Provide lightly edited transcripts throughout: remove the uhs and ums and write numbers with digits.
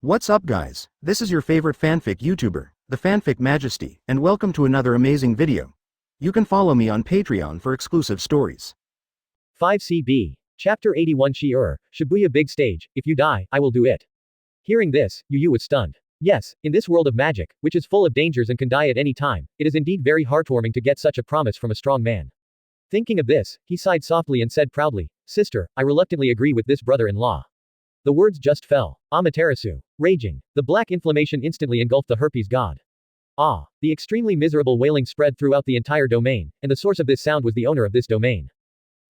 What's up guys, this is your favorite fanfic YouTuber, the Fanfic Majesty, and welcome to another amazing video. You can follow me on Patreon for exclusive stories. 5CB. Chapter 81 Sheir, Shibuya Big Stage, if you die, I will do it. Hearing this, Yu was stunned. Yes, in this world of magic, which is full of dangers and can die at any time, it is indeed very heartwarming to get such a promise from a strong man. Thinking of this, he sighed softly and said proudly, "Sister, I reluctantly agree with this brother-in-law." The words just fell. Amaterasu. Raging. The black inflammation instantly engulfed the herpes god. Ah! The extremely miserable wailing spread throughout the entire domain, and the source of this sound was the owner of this domain.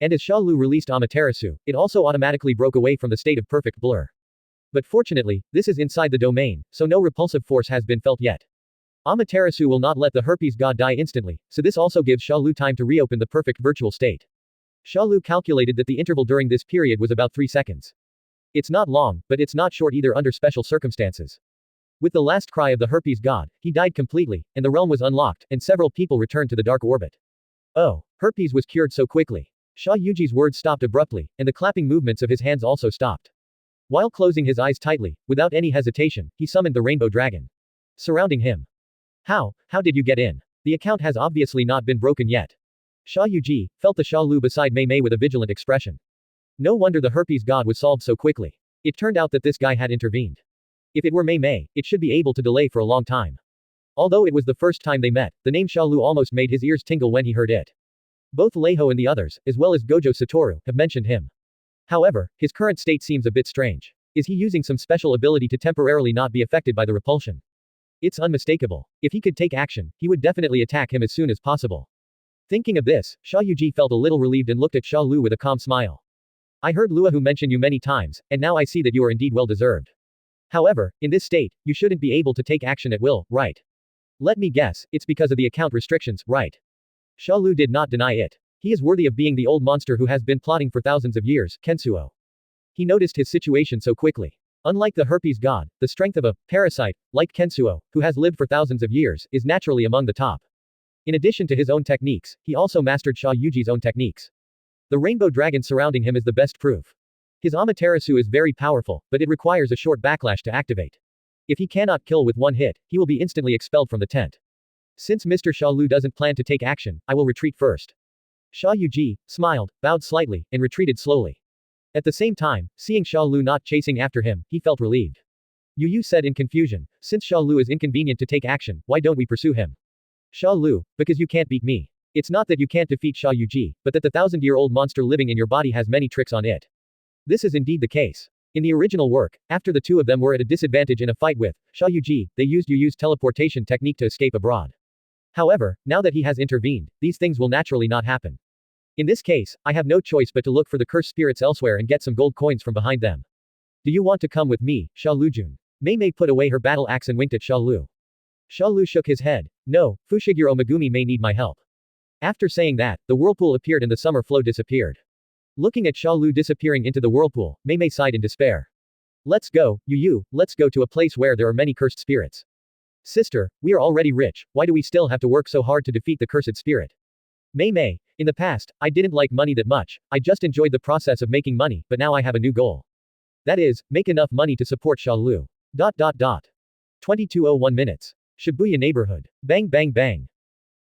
And as Shalu released Amaterasu, it also automatically broke away from the state of perfect blur. But fortunately, this is inside the domain, so no repulsive force has been felt yet. Amaterasu will not let the herpes god die instantly, so this also gives Shalu time to reopen the perfect virtual state. Shalu calculated that the interval during this period was about 3 seconds. It's not long, but it's not short either under special circumstances. With the last cry of the herpes god, he died completely, and the realm was unlocked, and several people returned to the dark orbit. Oh, herpes was cured so quickly. Sha Yuji's words stopped abruptly, and the clapping movements of his hands also stopped. While closing his eyes tightly, without any hesitation, he summoned the rainbow dragon. Surrounding him. How did you get in? The account has obviously not been broken yet. Sha Yuji felt the Shalu beside Mei Mei with a vigilant expression. No wonder the herpes god was solved so quickly. It turned out that this guy had intervened. If it were Mei Mei, it should be able to delay for a long time. Although it was the first time they met, the name Shalu almost made his ears tingle when he heard it. Both Leiho and the others, as well as Gojo Satoru, have mentioned him. However, his current state seems a bit strange. Is he using some special ability to temporarily not be affected by the repulsion? It's unmistakable. If he could take action, he would definitely attack him as soon as possible. Thinking of this, Sha Yuji felt a little relieved and looked at Sha Lu with a calm smile. I heard Luahu mention you many times, and now I see that you are indeed well deserved. However, in this state, you shouldn't be able to take action at will, right? Let me guess, it's because of the account restrictions, right? Sha Lu did not deny it. He is worthy of being the old monster who has been plotting for thousands of years, Kensuo. He noticed his situation so quickly. Unlike the herpes god, the strength of a parasite, like Kensuo, who has lived for thousands of years, is naturally among the top. In addition to his own techniques, he also mastered Sha Yuji's own techniques. The rainbow dragon surrounding him is the best proof. His Amaterasu is very powerful, but it requires a short backlash to activate. If he cannot kill with one hit, he will be instantly expelled from the tent. Since Mr. Shalu doesn't plan to take action, I will retreat first. Sha Yuji smiled, bowed slightly, and retreated slowly. At the same time, seeing Shalu not chasing after him, he felt relieved. Yu said in confusion, since Shalu is inconvenient to take action, why don't we pursue him? Shalu, because you can't beat me. It's not that you can't defeat Sha Yuji, but that the 1,000-year-old monster living in your body has many tricks on it. This is indeed the case. In the original work, after the two of them were at a disadvantage in a fight with Sha Yuji, they used Yu's teleportation technique to escape abroad. However, now that he has intervened, these things will naturally not happen. In this case, I have no choice but to look for the cursed spirits elsewhere and get some gold coins from behind them. Do you want to come with me, Sha Lujun? Mei Mei put away her battle axe and winked at Sha Lu. Sha Lu shook his head. No, Fushiguro Megumi may need my help. After saying that, the whirlpool appeared and the summer flow disappeared. Looking at Sha Lu disappearing into the whirlpool, Mei Mei sighed in despair. Let's go, Yu, let's go to a place where there are many cursed spirits. Sister, we are already rich, why do we still have to work so hard to defeat the cursed spirit? Mei Mei, in the past, I didn't like money that much, I just enjoyed the process of making money, but now I have a new goal. That is, make enough money to support Sha Lu. 22:01 minutes. Shibuya neighborhood. Bang bang bang.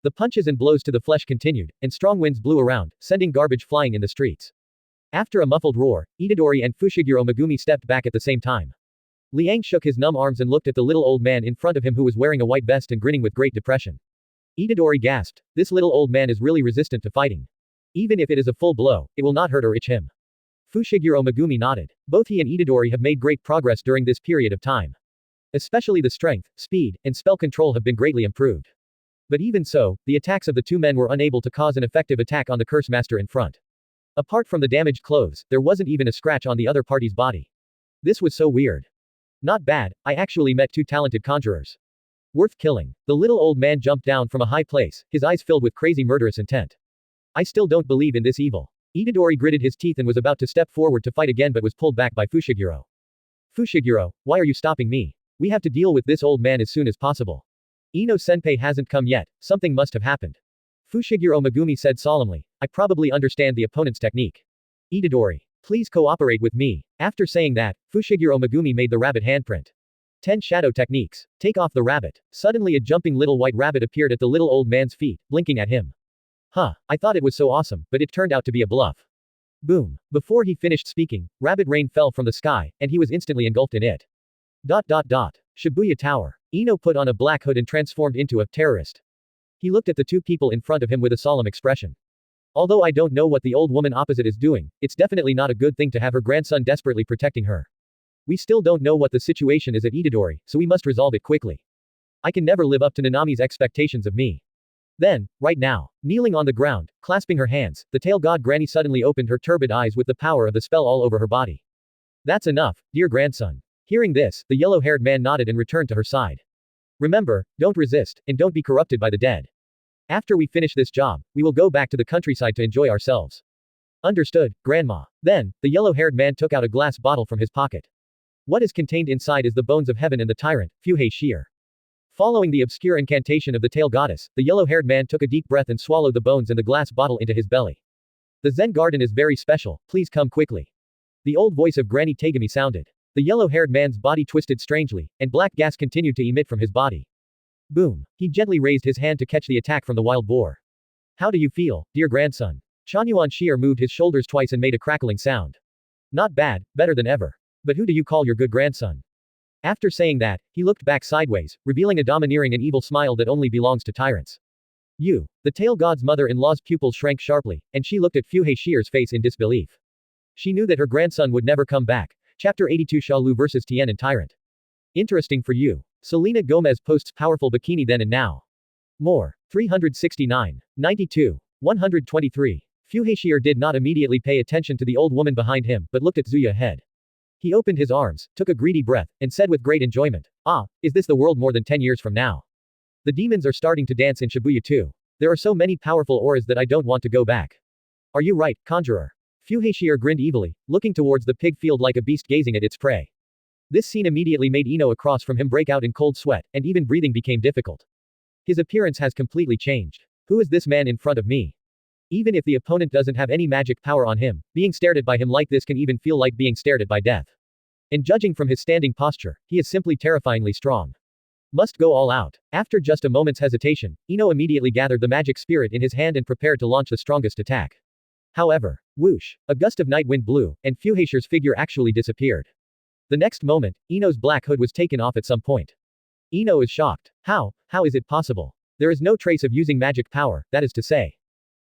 The punches and blows to the flesh continued, and strong winds blew around, sending garbage flying in the streets. After a muffled roar, Itadori and Fushiguro Megumi stepped back at the same time. Liang shook his numb arms and looked at the little old man in front of him who was wearing a white vest and grinning with great depression. Itadori gasped, this little old man is really resistant to fighting. Even if it is a full blow, it will not hurt or itch him. Fushiguro Megumi nodded. Both he and Itadori have made great progress during this period of time. Especially the strength, speed, and spell control have been greatly improved. But even so, the attacks of the two men were unable to cause an effective attack on the curse master in front. Apart from the damaged clothes, there wasn't even a scratch on the other party's body. This was so weird. Not bad, I actually met two talented conjurers. Worth killing. The little old man jumped down from a high place, his eyes filled with crazy murderous intent. I still don't believe in this evil. Itadori gritted his teeth and was about to step forward to fight again but was pulled back by Fushiguro. Fushiguro, why are you stopping me? We have to deal with this old man as soon as possible. Ino-senpai hasn't come yet, something must have happened. Fushiguro Megumi said solemnly, I probably understand the opponent's technique. Itadori, please cooperate with me. After saying that, Fushiguro Megumi made the rabbit handprint. 10 Shadow Techniques. Take off the rabbit. Suddenly a jumping little white rabbit appeared at the little old man's feet, blinking at him. Huh, I thought it was so awesome, but it turned out to be a bluff. Boom. Before he finished speaking, rabbit rain fell from the sky, and he was instantly engulfed in it. Shibuya Tower. Ino put on a black hood and transformed into a terrorist. He looked at the two people in front of him with a solemn expression. Although I don't know what the old woman opposite is doing, it's definitely not a good thing to have her grandson desperately protecting her. We still don't know what the situation is at Itadori, so we must resolve it quickly. I can never live up to Nanami's expectations of me. Then, right now, kneeling on the ground, clasping her hands, the tail god Granny suddenly opened her turbid eyes with the power of the spell all over her body. That's enough, dear grandson. Hearing this, the yellow-haired man nodded and returned to her side. Remember, don't resist, and don't be corrupted by the dead. After we finish this job, we will go back to the countryside to enjoy ourselves. Understood, Grandma. Then, the yellow-haired man took out a glass bottle from his pocket. What is contained inside is the bones of heaven and the tyrant, Fuh Sheir. Following the obscure incantation of the tail goddess, the yellow-haired man took a deep breath and swallowed the bones and the glass bottle into his belly. The Zen garden is very special, please come quickly. The old voice of Granny Tegami sounded. The yellow-haired man's body twisted strangely, and black gas continued to emit from his body. Boom. He gently raised his hand to catch the attack from the wild boar. How do you feel, dear grandson? Chanyuan Sheir moved his shoulders twice and made a crackling sound. Not bad, better than ever. But who do you call your good grandson? After saying that, he looked back sideways, revealing a domineering and evil smile that only belongs to tyrants. You. The tail god's mother-in-law's pupils shrank sharply, and she looked at Fuh Sheir's face in disbelief. She knew that her grandson would never come back. Chapter 82 Shalu vs Tien and Tyrant. Interesting for you. Selena Gomez posts powerful bikini then and now. More. 369. 92. 123. Fuh Sheir did not immediately pay attention to the old woman behind him, but looked at Zuya ahead. He opened his arms, took a greedy breath, and said with great enjoyment, "Ah, is this the world more than 10 years from now? The demons are starting to dance in Shibuya too. There are so many powerful auras that I don't want to go back." Are you right, conjurer? Fuh Sheir grinned evilly, looking towards the pig field like a beast gazing at its prey. This scene immediately made Ino across from him break out in cold sweat, and even breathing became difficult. His appearance has completely changed. Who is this man in front of me? Even if the opponent doesn't have any magic power on him, being stared at by him like this can even feel like being stared at by death. And judging from his standing posture, he is simply terrifyingly strong. Must go all out. After just a moment's hesitation, Ino immediately gathered the magic spirit in his hand and prepared to launch the strongest attack. However, whoosh, a gust of night wind blew, and Fuh Sheir's figure actually disappeared. The next moment, Ino's black hood was taken off at some point. Ino is shocked. How is it possible? There is no trace of using magic power, that is to say.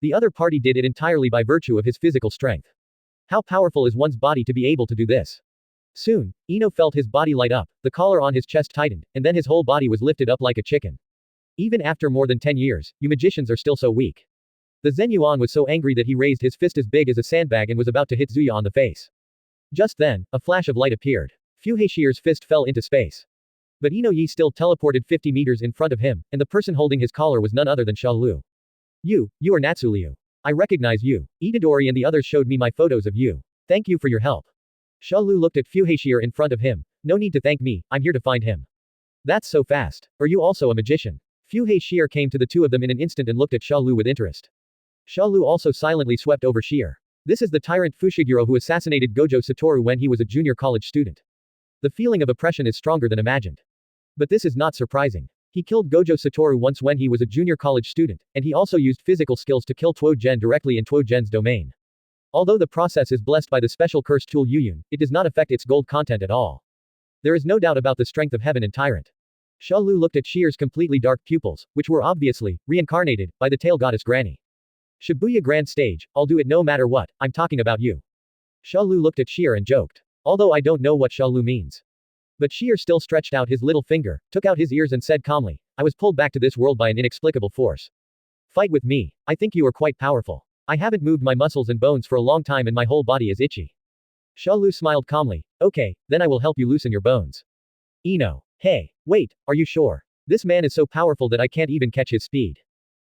The other party did it entirely by virtue of his physical strength. How powerful is one's body to be able to do this? Soon, Ino felt his body light up, the collar on his chest tightened, and then his whole body was lifted up like a chicken. Even after more than 10 years, you magicians are still so weak. The Zen Yuan was so angry that he raised his fist as big as a sandbag and was about to hit Zuya on the face. Just then, a flash of light appeared. Fuh Sheir's fist fell into space. But Ino Yi still teleported 50 meters in front of him, and the person holding his collar was none other than Shalu. You are Natsuliu. I recognize you. Itadori and the others showed me my photos of you. Thank you for your help. Shalu looked at Fuh Sheir in front of him. No need to thank me, I'm here to find him. That's so fast. Are you also a magician? Fuh Sheir came to the two of them in an instant and looked at Shalu with interest. Shalu also silently swept over Sheir. This is the tyrant Fushiguro who assassinated Gojo Satoru when he was a junior college student. The feeling of oppression is stronger than imagined. But this is not surprising. He killed Gojo Satoru once when he was a junior college student, and he also used physical skills to kill Tuo Gen directly in Tuo Gen's domain. Although the process is blessed by the special curse tool Yuyun, it does not affect its gold content at all. There is no doubt about the strength of heaven and tyrant. Shalu looked at Sheir's completely dark pupils, which were obviously reincarnated by the tail goddess Granny. Shibuya Grand Stage, I'll do it no matter what, I'm talking about you. Shalu looked at Sheir and joked. Although I don't know what Shalu means. But Sheir still stretched out his little finger, took out his ears and said calmly, I was pulled back to this world by an inexplicable force. Fight with me. I think you are quite powerful. I haven't moved my muscles and bones for a long time and my whole body is itchy. Shalu smiled calmly. Okay, then I will help you loosen your bones. Ino. Hey, wait, are you sure? This man is so powerful that I can't even catch his speed.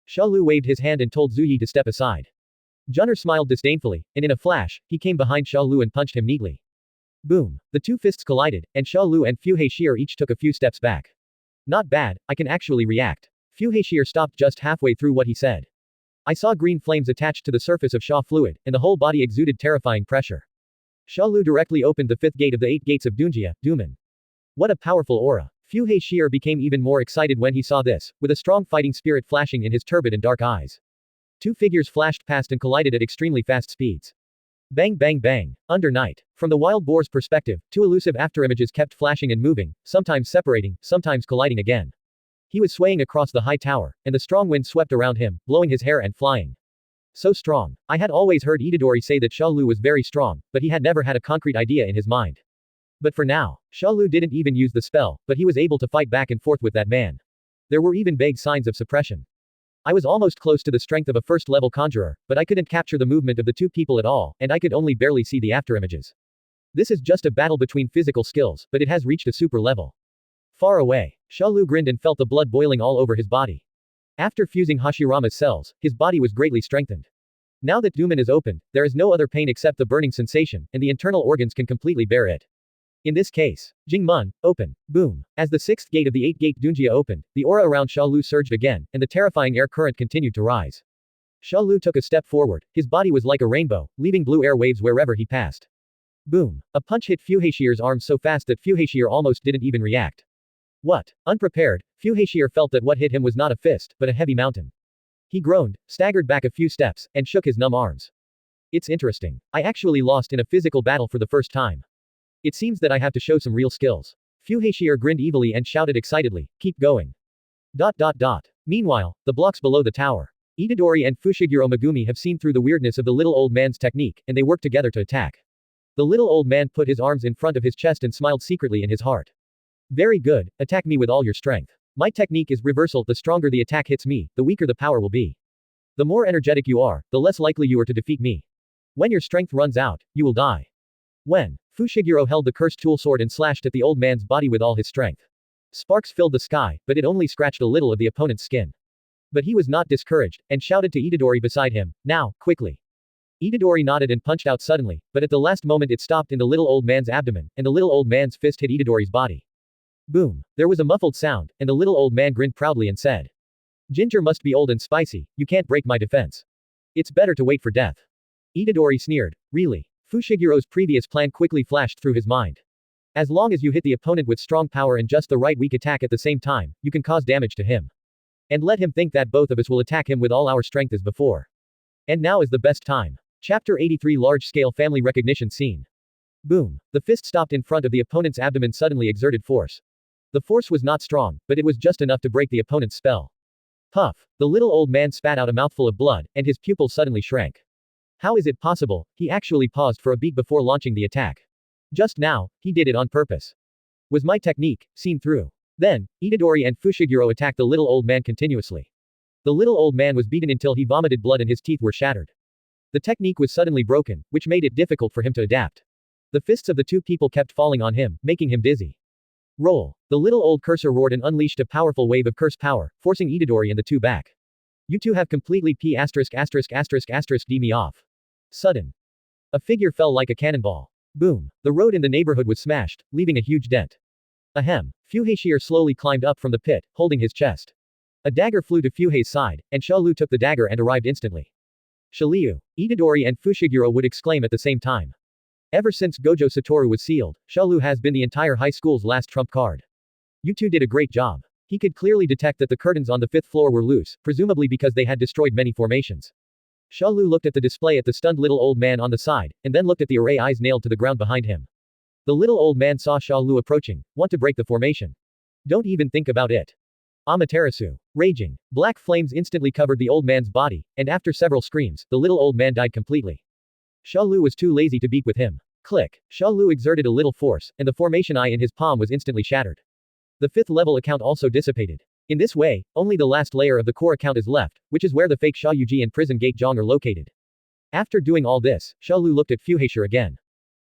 Shalu waved his hand and told Zuyi to step aside. Junner smiled disdainfully, and in a flash, he came behind Shalu and punched him neatly. Boom. The two fists collided, and Shalu and Fuh Sheir each took a few steps back. Not bad, I can actually react. Fuh Sheir stopped just halfway through what he said. I saw green flames attached to the surface of Sha fluid, and the whole body exuded terrifying pressure. Shalu directly opened the fifth gate of the 8 gates of Dunjia, Duman. What a powerful aura. Fuh Sheir became even more excited when he saw this, with a strong fighting spirit flashing in his turbid and dark eyes. Two figures flashed past and collided at extremely fast speeds. Bang bang bang. Under night. From the wild boar's perspective, two elusive afterimages kept flashing and moving, sometimes separating, sometimes colliding again. He was swaying across the high tower, and the strong wind swept around him, blowing his hair and flying. So strong. I had always heard Itadori say that Shalu was very strong, but he had never had a concrete idea in his mind. But for now, Shalu didn't even use the spell, but he was able to fight back and forth with that man. There were even vague signs of suppression. I was almost close to the strength of a first-level conjurer, but I couldn't capture the movement of the two people at all, and I could only barely see the afterimages. This is just a battle between physical skills, but it has reached a super level. Far away, Shalu grinned and felt the blood boiling all over his body. After fusing Hashirama's cells, his body was greatly strengthened. Now that Duman is opened, there is no other pain except the burning sensation, and the internal organs can completely bear it. In this case, Jingmun, open, boom. As the sixth gate of the eight-gate Dunjia opened, the aura around Shalu surged again, and the terrifying air current continued to rise. Shalu took a step forward, his body was like a rainbow, leaving blue air waves wherever he passed. Boom. A punch hit Fuh Sheir's arm so fast that Fuh Sheir almost didn't even react. What? Unprepared, Fuh Sheir felt that what hit him was not a fist, but a heavy mountain. He groaned, staggered back a few steps, and shook his numb arms. It's interesting. I actually lost in a physical battle for the first time. It seems that I have to show some real skills. Fuh Sheir grinned evilly and shouted excitedly, keep going. ... Meanwhile, the blocks below the tower. Itadori and Fushiguro Megumi have seen through the weirdness of the little old man's technique, and they work together to attack. The little old man put his arms in front of his chest and smiled secretly in his heart. Very good, attack me with all your strength. My technique is reversal, the stronger the attack hits me, the weaker the power will be. The more energetic you are, the less likely you are to defeat me. When your strength runs out, you will die. When Fushiguro held the cursed tool sword and slashed at the old man's body with all his strength. Sparks filled the sky, but it only scratched a little of the opponent's skin. But he was not discouraged, and shouted to Itadori beside him, now, quickly. Itadori nodded and punched out suddenly, but at the last moment it stopped in the little old man's abdomen, and the little old man's fist hit Itadori's body. Boom. There was a muffled sound, and the little old man grinned proudly and said. Ginger must be old and spicy, you can't break my defense. It's better to wait for death. Itadori sneered, really? Fushigiro's previous plan quickly flashed through his mind. As long as you hit the opponent with strong power and just the right weak attack at the same time, you can cause damage to him. And let him think that both of us will attack him with all our strength as before. And now is the best time. Chapter 83 Large-Scale Family Recognition Scene. Boom. The fist stopped in front of the opponent's abdomen, suddenly exerted force. The force was not strong, but it was just enough to break the opponent's spell. Puff. The little old man spat out a mouthful of blood, and his pupils suddenly shrank. How is it possible? He actually paused for a beat before launching the attack. Just now, he did it on purpose. Was my technique seen through? Then, Itadori and Fushiguro attacked the little old man continuously. The little old man was beaten until he vomited blood and his teeth were shattered. The technique was suddenly broken, which made it difficult for him to adapt. The fists of the two people kept falling on him, making him dizzy. Roll. The little old cursor roared and unleashed a powerful wave of curse power, forcing Itadori and the two back. You two have completely d me off. Sudden. A figure fell like a cannonball. Boom. The road in the neighborhood was smashed, leaving a huge dent. Ahem. Fuh Sheir slowly climbed up from the pit, holding his chest. A dagger flew to Fuhei's side, and Shalu took the dagger and arrived instantly. Xia Liu, Itadori and Fushiguro would exclaim at the same time. Ever since Gojo Satoru was sealed, Shalu has been the entire high school's last trump card. You two did a great job. He could clearly detect that the curtains on the fifth floor were loose, presumably because they had destroyed many formations. Shalu looked at the display at the stunned little old man on the side, and then looked at the array eyes nailed to the ground behind him. The little old man saw Shalu approaching, want to break the formation. Don't even think about it. Amaterasu. Raging. Black flames instantly covered the old man's body, and after several screams, the little old man died completely. Shalu was too lazy to beat with him. Click. Shalu exerted a little force, and the formation eye in his palm was instantly shattered. The fifth level account also dissipated. In this way, only the last layer of the core account is left, which is where the fake Shaoyuji and prison gate Zhang are located. After doing all this, Shalu looked at Fuh Sheir again.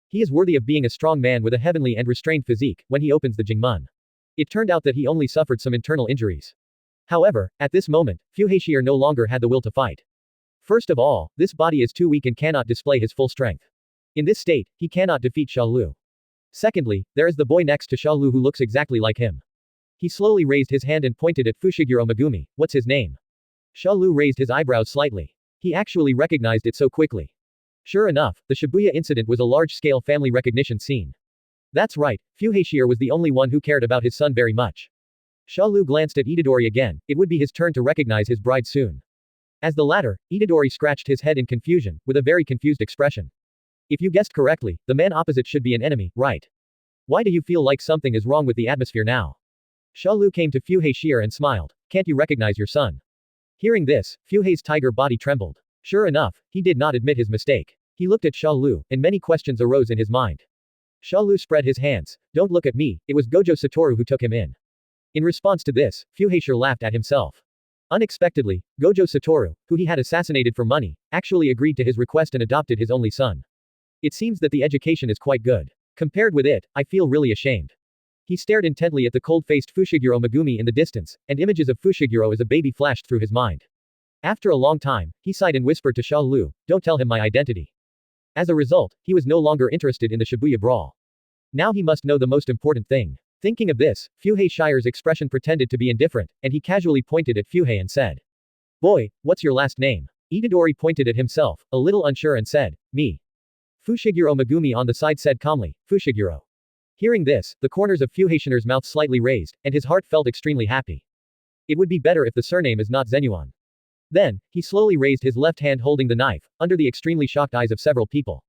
He is worthy of being a strong man with a heavenly and restrained physique when he opens the Jingmun. It turned out that he only suffered some internal injuries. However, at this moment, Fuh Sheir no longer had the will to fight. First of all, this body is too weak and cannot display his full strength. In this state, he cannot defeat Shalu. Secondly, there is the boy next to Shalu who looks exactly like him. He slowly raised his hand and pointed at Fushiguro Megumi. What's his name? Shalu raised his eyebrows slightly. He actually recognized it so quickly. Sure enough, the Shibuya Incident was a large-scale family recognition scene. That's right, Fuh Sheir was the only one who cared about his son very much. Shalu glanced at Itadori again, it would be his turn to recognize his bride soon. As the latter, Itadori scratched his head in confusion, with a very confused expression. If you guessed correctly, the man opposite should be an enemy, right? Why do you feel like something is wrong with the atmosphere now? Shalu came to Fuh Sheir and smiled. Can't you recognize your son? Hearing this, Fuhei's tiger body trembled. Sure enough, he did not admit his mistake. He looked at Shalu, and many questions arose in his mind. Shalu spread his hands. Don't look at me, it was Gojo Satoru who took him in. In response to this, Fuh Sheir laughed at himself. Unexpectedly, Gojo Satoru, who he had assassinated for money, actually agreed to his request and adopted his only son. It seems that the education is quite good. Compared with it, I feel really ashamed. He stared intently at the cold-faced Fushiguro Megumi in the distance, and images of Fushiguro as a baby flashed through his mind. After a long time, he sighed and whispered to Shalu, don't tell him my identity. As a result, he was no longer interested in the Shibuya brawl. Now he must know the most important thing. Thinking of this, Fuh Sheir's expression pretended to be indifferent, and he casually pointed at Fuhei and said, Boy, what's your last name? Itadori pointed at himself, a little unsure and said, Me. Fushiguro Megumi on the side said calmly, Fushiguro. Hearing this, the corners of Fuh Sheir's mouth slightly raised, and his heart felt extremely happy. It would be better if the surname is not Zenuan. Then, he slowly raised his left hand holding the knife, under the extremely shocked eyes of several people.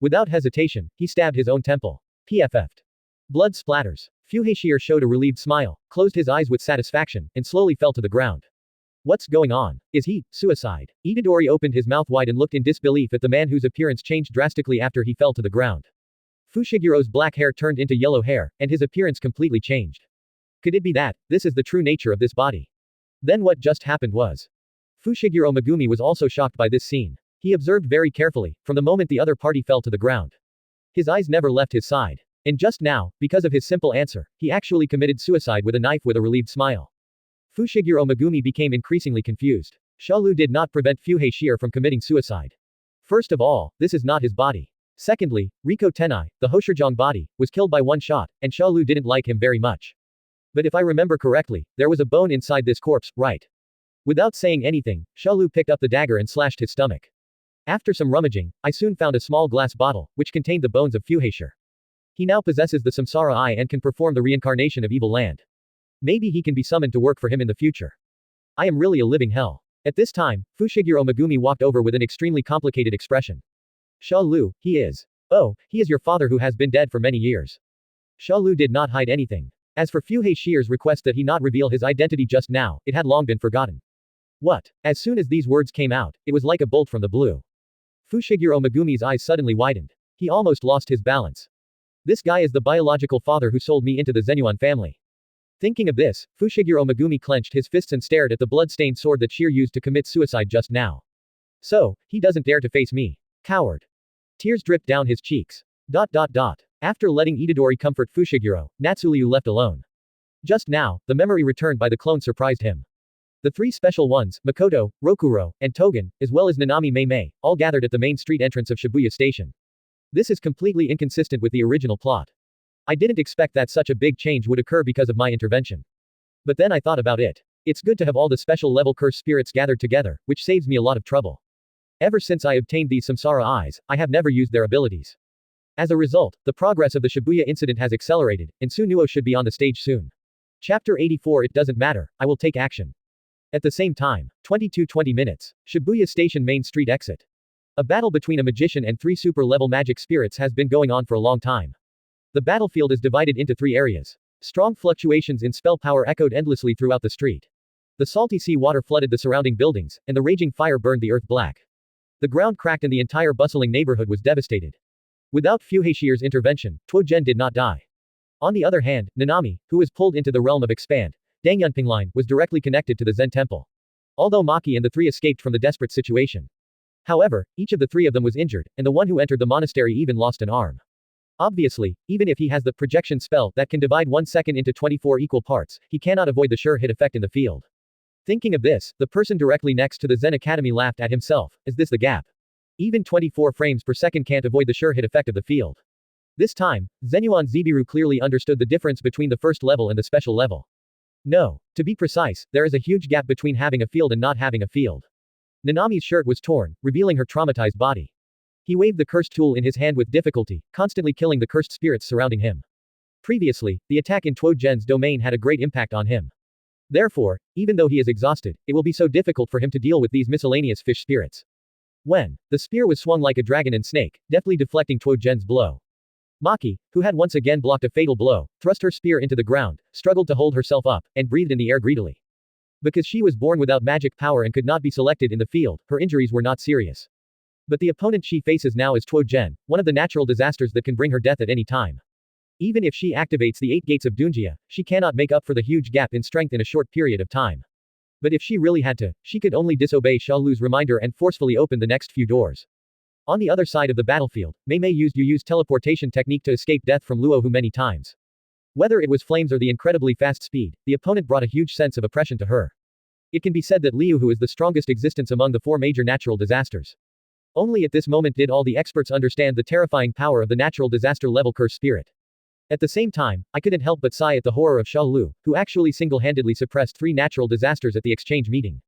Without hesitation, he stabbed his own temple. PFF'd. Blood splatters. Fuh Sheir showed a relieved smile, closed his eyes with satisfaction, and slowly fell to the ground. What's going on? Is he suicide? Itadori opened his mouth wide and looked in disbelief at the man whose appearance changed drastically after he fell to the ground. Fushigiro's black hair turned into yellow hair, and his appearance completely changed. Could it be that this is the true nature of this body? Then what just happened was. Fushiguro Megumi was also shocked by this scene. He observed very carefully, from the moment the other party fell to the ground. His eyes never left his side. And just now, because of his simple answer, he actually committed suicide with a knife with a relieved smile. Fushiguro Megumi became increasingly confused. Shalu did not prevent Fuh Sheir from committing suicide. First of all, this is not his body. Secondly, Riko Tenai, the Hoshirjong body, was killed by one shot, and Shalu didn't like him very much. But if I remember correctly, there was a bone inside this corpse, right? Without saying anything, Shalu picked up the dagger and slashed his stomach. After some rummaging, I soon found a small glass bottle, which contained the bones of Fuh Sheir. He now possesses the Samsara Eye and can perform the reincarnation of Evil Land. Maybe he can be summoned to work for him in the future. I am really a living hell. At this time, Fushiguro Megumi walked over with an extremely complicated expression. Shalu, he is. Oh, he is your father who has been dead for many years. Shalu did not hide anything. As for Fuh Sheir's request that he not reveal his identity just now, it had long been forgotten. What? As soon as these words came out, it was like a bolt from the blue. Fushiguro Megumi's eyes suddenly widened. He almost lost his balance. This guy is the biological father who sold me into the Zenuan family. Thinking of this, Fushiguro Megumi clenched his fists and stared at the blood-stained sword that Sheir used to commit suicide just now. So, he doesn't dare to face me. Coward. Tears dripped down his cheeks. After letting Itadori comfort Fushiguro, Natsuliu left alone. Just now, the memory returned by the clone surprised him. The three special ones, Makoto, Rokuro, and Togen, as well as Nanami Mei Mei, all gathered at the main street entrance of Shibuya Station. This is completely inconsistent with the original plot. I didn't expect that such a big change would occur because of my intervention. But then I thought about it. It's good to have all the special level curse spirits gathered together, which saves me a lot of trouble. Ever since I obtained these Samsara Eyes, I have never used their abilities. As a result, the progress of the Shibuya incident has accelerated, and Susanoo should be on the stage soon. Chapter 84 It doesn't matter, I will take action. At the same time, 22:20 minutes. Shibuya Station Main Street exit. A battle between a magician and 3 super-level magic spirits has been going on for a long time. The battlefield is divided into 3 areas. Strong fluctuations in spell power echoed endlessly throughout the street. The salty sea water flooded the surrounding buildings, and the raging fire burned the earth black. The ground cracked and the entire bustling neighborhood was devastated. Without Fuh Sheir's intervention, Tuojen did not die. On the other hand, Nanami, who was pulled into the realm of Expand, Dangyunping Line, was directly connected to the Zen temple. Although Maki and the 3 escaped from the desperate situation. However, each of the 3 of them was injured, and the one who entered the monastery even lost an arm. Obviously, even if he has the projection spell that can divide 1 second into 24 equal parts, he cannot avoid the sure hit effect in the field. Thinking of this, the person directly next to the Zen Academy laughed at himself. Is this the gap? Even 24 frames per second can't avoid the sure hit effect of the field. This time, Zenuan Zebiru clearly understood the difference between the first level and the special level. No. To be precise, there is a huge gap between having a field and not having a field. Nanami's shirt was torn, revealing her traumatized body. He waved the cursed tool in his hand with difficulty, constantly killing the cursed spirits surrounding him. Previously, the attack in Tuo Zhen's domain had a great impact on him. Therefore, even though he is exhausted, it will be so difficult for him to deal with these miscellaneous fish spirits. When the spear was swung like a dragon and snake, deftly deflecting Tuo Zhen's blow. Maki, who had once again blocked a fatal blow, thrust her spear into the ground, struggled to hold herself up, and breathed in the air greedily. Because she was born without magic power and could not be selected in the field, her injuries were not serious. But the opponent she faces now is Tuo Zhen, one of the natural disasters that can bring her death at any time. Even if she activates the 8 gates of Dunjia, she cannot make up for the huge gap in strength in a short period of time. But if she really had to, she could only disobey Shalu's reminder and forcefully open the next few doors. On the other side of the battlefield, Mei Mei used Yu's teleportation technique to escape death from Luohu many times. Whether it was flames or the incredibly fast speed, the opponent brought a huge sense of oppression to her. It can be said that Liuhu is the strongest existence among the 4 major natural disasters. Only at this moment did all the experts understand the terrifying power of the natural disaster level curse spirit. At the same time, I couldn't help but sigh at the horror of Shalu, who actually single-handedly suppressed 3 natural disasters at the exchange meeting.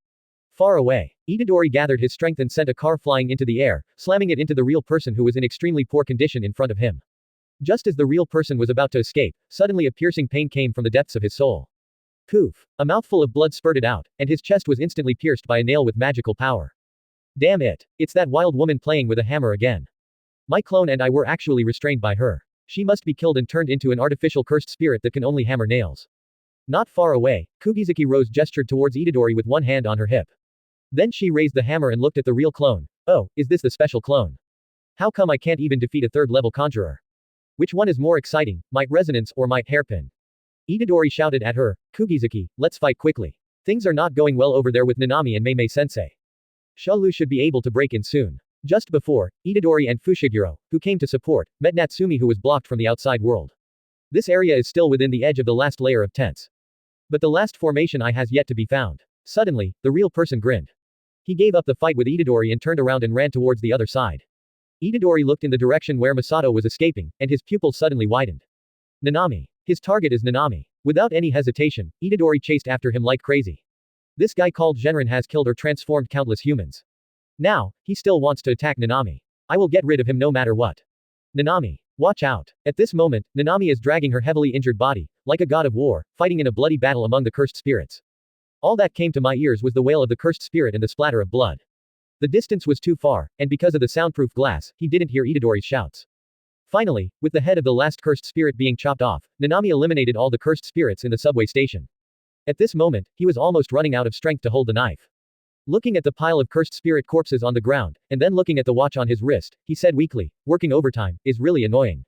Far away, Itadori gathered his strength and sent a car flying into the air, slamming it into the real person who was in extremely poor condition in front of him. Just as the real person was about to escape, suddenly a piercing pain came from the depths of his soul. Poof! A mouthful of blood spurted out, and his chest was instantly pierced by a nail with magical power. Damn it! It's that wild woman playing with a hammer again. My clone and I were actually restrained by her. She must be killed and turned into an artificial cursed spirit that can only hammer nails. Not far away, Kugisaki Rose gestured towards Itadori with one hand on her hip. Then she raised the hammer and looked at the real clone. Oh, is this the special clone? How come I can't even defeat a 3rd-level conjurer? Which one is more exciting, my resonance or my hairpin? Itadori shouted at her, Kugisaki, let's fight quickly. Things are not going well over there with Nanami and Mei Mei sensei. Shalu should be able to break in soon. Just before, Itadori and Fushiguro, who came to support, met Natsumi who was blocked from the outside world. This area is still within the edge of the last layer of tents. But the last formation eye has yet to be found. Suddenly, the real person grinned. He gave up the fight with Itadori and turned around and ran towards the other side. Itadori looked in the direction where Masato was escaping, and his pupils suddenly widened. Nanami. His target is Nanami. Without any hesitation, Itadori chased after him like crazy. This guy called Genrin has killed or transformed countless humans. Now, he still wants to attack Nanami. I will get rid of him no matter what. Nanami. Watch out. At this moment, Nanami is dragging her heavily injured body, like a god of war, fighting in a bloody battle among the cursed spirits. All that came to my ears was the wail of the cursed spirit and the splatter of blood. The distance was too far, and because of the soundproof glass, he didn't hear Itadori's shouts. Finally, with the head of the last cursed spirit being chopped off, Nanami eliminated all the cursed spirits in the subway station. At this moment, he was almost running out of strength to hold the knife. Looking at the pile of cursed spirit corpses on the ground, and then looking at the watch on his wrist, he said weakly, working overtime is really annoying.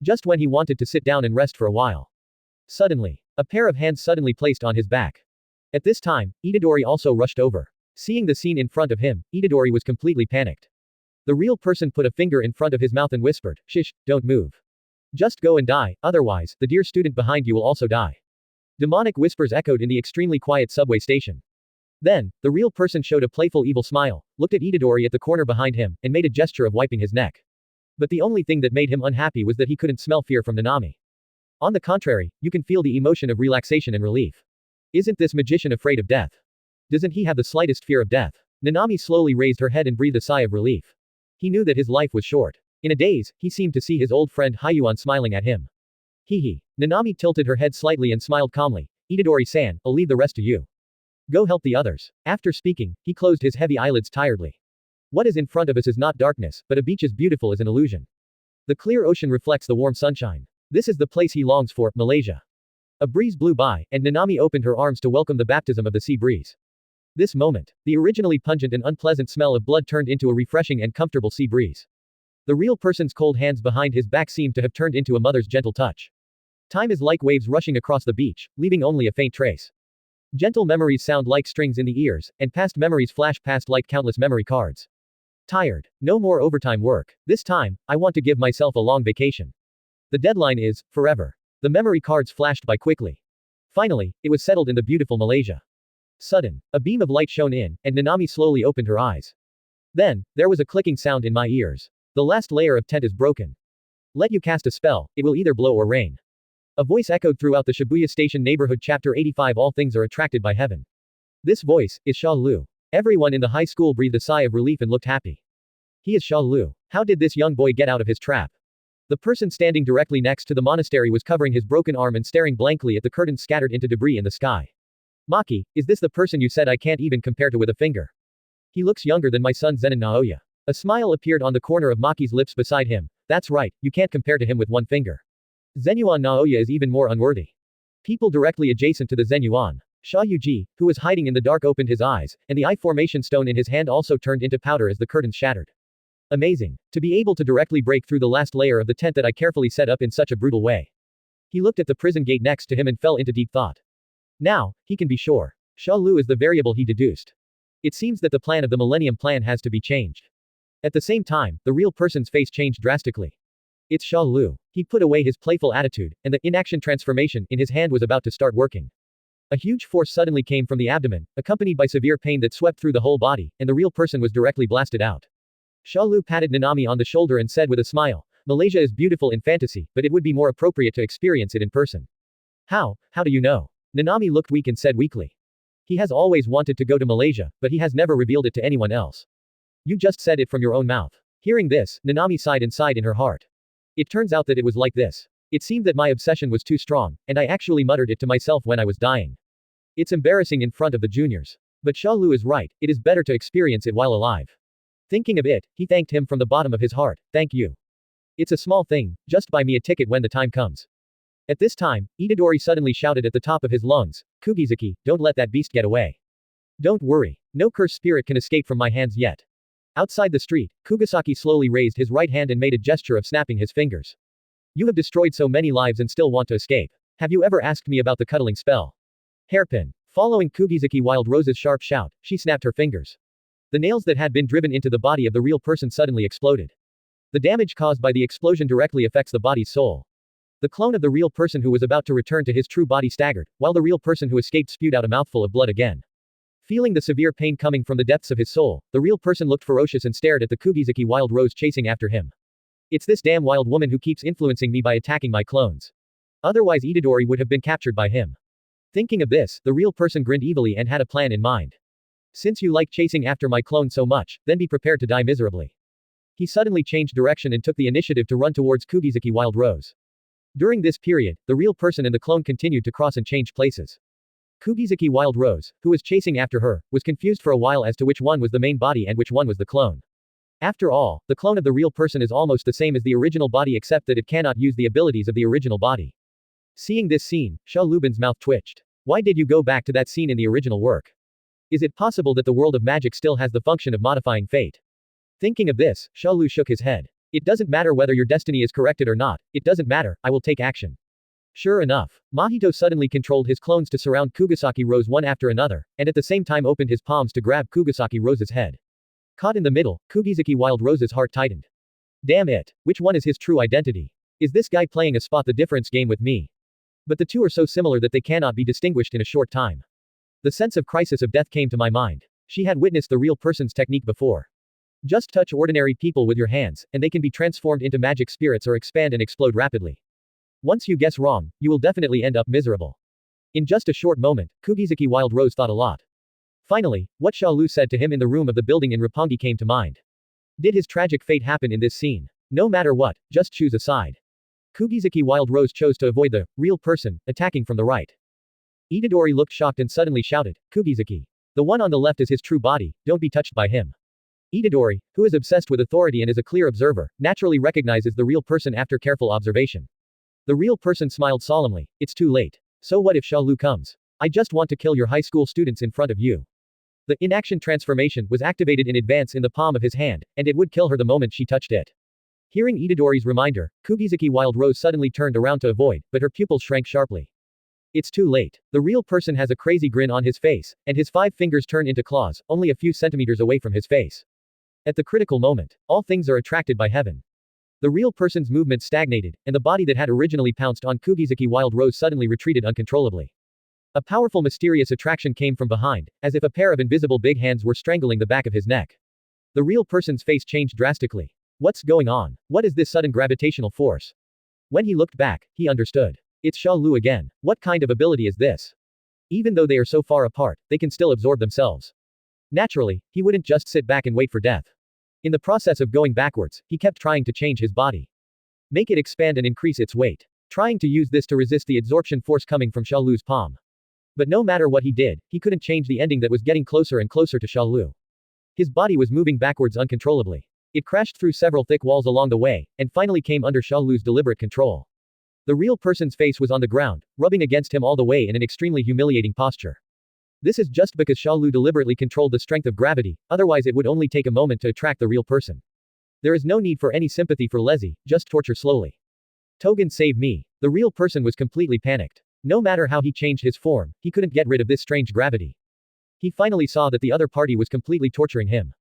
Just when he wanted to sit down and rest for a while. Suddenly, a pair of hands suddenly placed on his back. At this time, Itadori also rushed over. Seeing the scene in front of him, Itadori was completely panicked. The real person put a finger in front of his mouth and whispered, "Shish, don't move. Just go and die, otherwise, the dear student behind you will also die." Demonic whispers echoed in the extremely quiet subway station. Then, the real person showed a playful evil smile, looked at Itadori at the corner behind him, and made a gesture of wiping his neck. But the only thing that made him unhappy was that he couldn't smell fear from Nanami. On the contrary, you can feel the emotion of relaxation and relief. Isn't this magician afraid of death? Doesn't he have the slightest fear of death? Nanami slowly raised her head and breathed a sigh of relief. He knew that his life was short. In a daze, he seemed to see his old friend Hyuan smiling at him. Hee. Nanami tilted her head slightly and smiled calmly. Itadori-san, I'll leave the rest to you. Go help the others. After speaking, he closed his heavy eyelids tiredly. What is in front of us is not darkness, but a beach as beautiful as an illusion. The clear ocean reflects the warm sunshine. This is the place he longs for, Malaysia. A breeze blew by, and Nanami opened her arms to welcome the baptism of the sea breeze. This moment, the originally pungent and unpleasant smell of blood turned into a refreshing and comfortable sea breeze. The real person's cold hands behind his back seemed to have turned into a mother's gentle touch. Time is like waves rushing across the beach, leaving only a faint trace. Gentle memories sound like strings in the ears, and past memories flash past like countless memory cards. Tired. No more overtime work. This time, I want to give myself a long vacation. The deadline is, forever. The memory cards flashed by quickly. Finally, it was settled in the beautiful Malaysia. Sudden, a beam of light shone in, and Nanami slowly opened her eyes. Then, there was a clicking sound in my ears. The last layer of tent is broken. Let you cast a spell, it will either blow or rain. A voice echoed throughout the Shibuya Station neighborhood. Chapter 85. All things are attracted by heaven. This voice is Shalu. Everyone in the high school breathed a sigh of relief and looked happy. He is Shalu. How did this young boy get out of his trap? The person standing directly next to the monastery was covering his broken arm and staring blankly at the curtains scattered into debris in the sky. Maki, is this the person you said I can't even compare to with a finger? He looks younger than my son Zenon Naoya. A smile appeared on the corner of Maki's lips beside him. That's right, you can't compare to him with one finger. Zenuan Naoya is even more unworthy. People directly adjacent to the Zenuan. Xia Yuji, who was hiding in the dark, opened his eyes, and the eye formation stone in his hand also turned into powder as the curtains shattered. Amazing. To be able to directly break through the last layer of the tent that I carefully set up in such a brutal way. He looked at the prison gate next to him and fell into deep thought. Now, he can be sure. Shalu is the variable he deduced. It seems that the plan of the Millennium Plan has to be changed. At the same time, the real person's face changed drastically. It's Shalu. He put away his playful attitude, and the inaction transformation in his hand was about to start working. A huge force suddenly came from the abdomen, accompanied by severe pain that swept through the whole body, and the real person was directly blasted out. Shalu patted Nanami on the shoulder and said with a smile, Malaysia is beautiful in fantasy, but it would be more appropriate to experience it in person. How do you know? Nanami looked weak and said weakly. He has always wanted to go to Malaysia, but he has never revealed it to anyone else. You just said it from your own mouth. Hearing this, Nanami sighed and sighed in her heart. It turns out that it was like this. It seemed that my obsession was too strong, and I actually muttered it to myself when I was dying. It's embarrassing in front of the juniors. But Shalu is right, it is better to experience it while alive. Thinking of it, he thanked him from the bottom of his heart, thank you. It's a small thing, just buy me a ticket when the time comes. At this time, Itadori suddenly shouted at the top of his lungs, Kugisaki, don't let that beast get away. Don't worry, no cursed spirit can escape from my hands yet. Outside the street, Kugisaki slowly raised his right hand and made a gesture of snapping his fingers. You have destroyed so many lives and still want to escape. Have you ever asked me about the cuddling spell? Hairpin. Following Kugisaki Wild Rose's sharp shout, she snapped her fingers. The nails that had been driven into the body of the real person suddenly exploded. The damage caused by the explosion directly affects the body's soul. The clone of the real person who was about to return to his true body staggered, while the real person who escaped spewed out a mouthful of blood again. Feeling the severe pain coming from the depths of his soul, the real person looked ferocious and stared at the Kugisaki Wild Rose chasing after him. It's this damn wild woman who keeps influencing me by attacking my clones. Otherwise Itadori would have been captured by him. Thinking of this, the real person grinned evilly and had a plan in mind. Since you like chasing after my clone so much, then be prepared to die miserably. He suddenly changed direction and took the initiative to run towards Kugisaki Wild Rose. During this period, the real person and the clone continued to cross and change places. Kugisaki Wild Rose, who was chasing after her, was confused for a while as to which one was the main body and which one was the clone. After all, the clone of the real person is almost the same as the original body except that it cannot use the abilities of the original body. Seeing this scene, Xia Lubin's mouth twitched. Why did you go back to that scene in the original work? Is it possible that the world of magic still has the function of modifying fate? Thinking of this, Shalu shook his head. It doesn't matter whether your destiny is corrected or not, it doesn't matter, I will take action. Sure enough, Mahito suddenly controlled his clones to surround Kugisaki Rose one after another, and at the same time opened his palms to grab Kugisaki Rose's head. Caught in the middle, Kugisaki Wild Rose's heart tightened. Damn it, which one is his true identity? Is this guy playing a spot the difference game with me? But the two are so similar that they cannot be distinguished in a short time. The sense of crisis of death came to my mind. She had witnessed the real person's technique before. Just touch ordinary people with your hands, and they can be transformed into magic spirits or expand and explode rapidly. Once you guess wrong, you will definitely end up miserable. In just a short moment, Kugisaki Wild Rose thought a lot. Finally, what Shalu said to him in the room of the building in Roppongi came to mind. Did his tragic fate happen in this scene? No matter what, just choose a side. Kugisaki Wild Rose chose to avoid the real person attacking from the right. Itadori looked shocked and suddenly shouted, Kugisaki. The one on the left is his true body, don't be touched by him. Itadori, who is obsessed with authority and is a clear observer, naturally recognizes the real person after careful observation. The real person smiled solemnly, it's too late. So what if Shalu comes? I just want to kill your high school students in front of you. The inaction transformation was activated in advance in the palm of his hand, and it would kill her the moment she touched it. Hearing Itadori's reminder, Kugisaki Wild Rose suddenly turned around to avoid, but her pupils shrank sharply. It's too late. The real person has a crazy grin on his face, and his 5 fingers turn into claws, only a few centimeters away from his face. At the critical moment, all things are attracted by heaven. The real person's movement stagnated, and the body that had originally pounced on Kugisaki Wild Rose suddenly retreated uncontrollably. A powerful mysterious attraction came from behind, as if a pair of invisible big hands were strangling the back of his neck. The real person's face changed drastically. What's going on? What is this sudden gravitational force? When he looked back, he understood. It's Shalu again. What kind of ability is this? Even though they are so far apart, they can still absorb themselves. Naturally, he wouldn't just sit back and wait for death. In the process of going backwards, he kept trying to change his body. Make it expand and increase its weight. Trying to use this to resist the absorption force coming from Shalu's palm. But no matter what he did, he couldn't change the ending that was getting closer and closer to Shalu. His body was moving backwards uncontrollably. It crashed through several thick walls along the way, and finally came under Shalu's deliberate control. The real person's face was on the ground, rubbing against him all the way in an extremely humiliating posture. This is just because Shalu deliberately controlled the strength of gravity, otherwise it would only take a moment to attract the real person. There is no need for any sympathy for Lezzy, just torture slowly. Togen, save me. The real person was completely panicked. No matter how he changed his form, he couldn't get rid of this strange gravity. He finally saw that the other party was completely torturing him.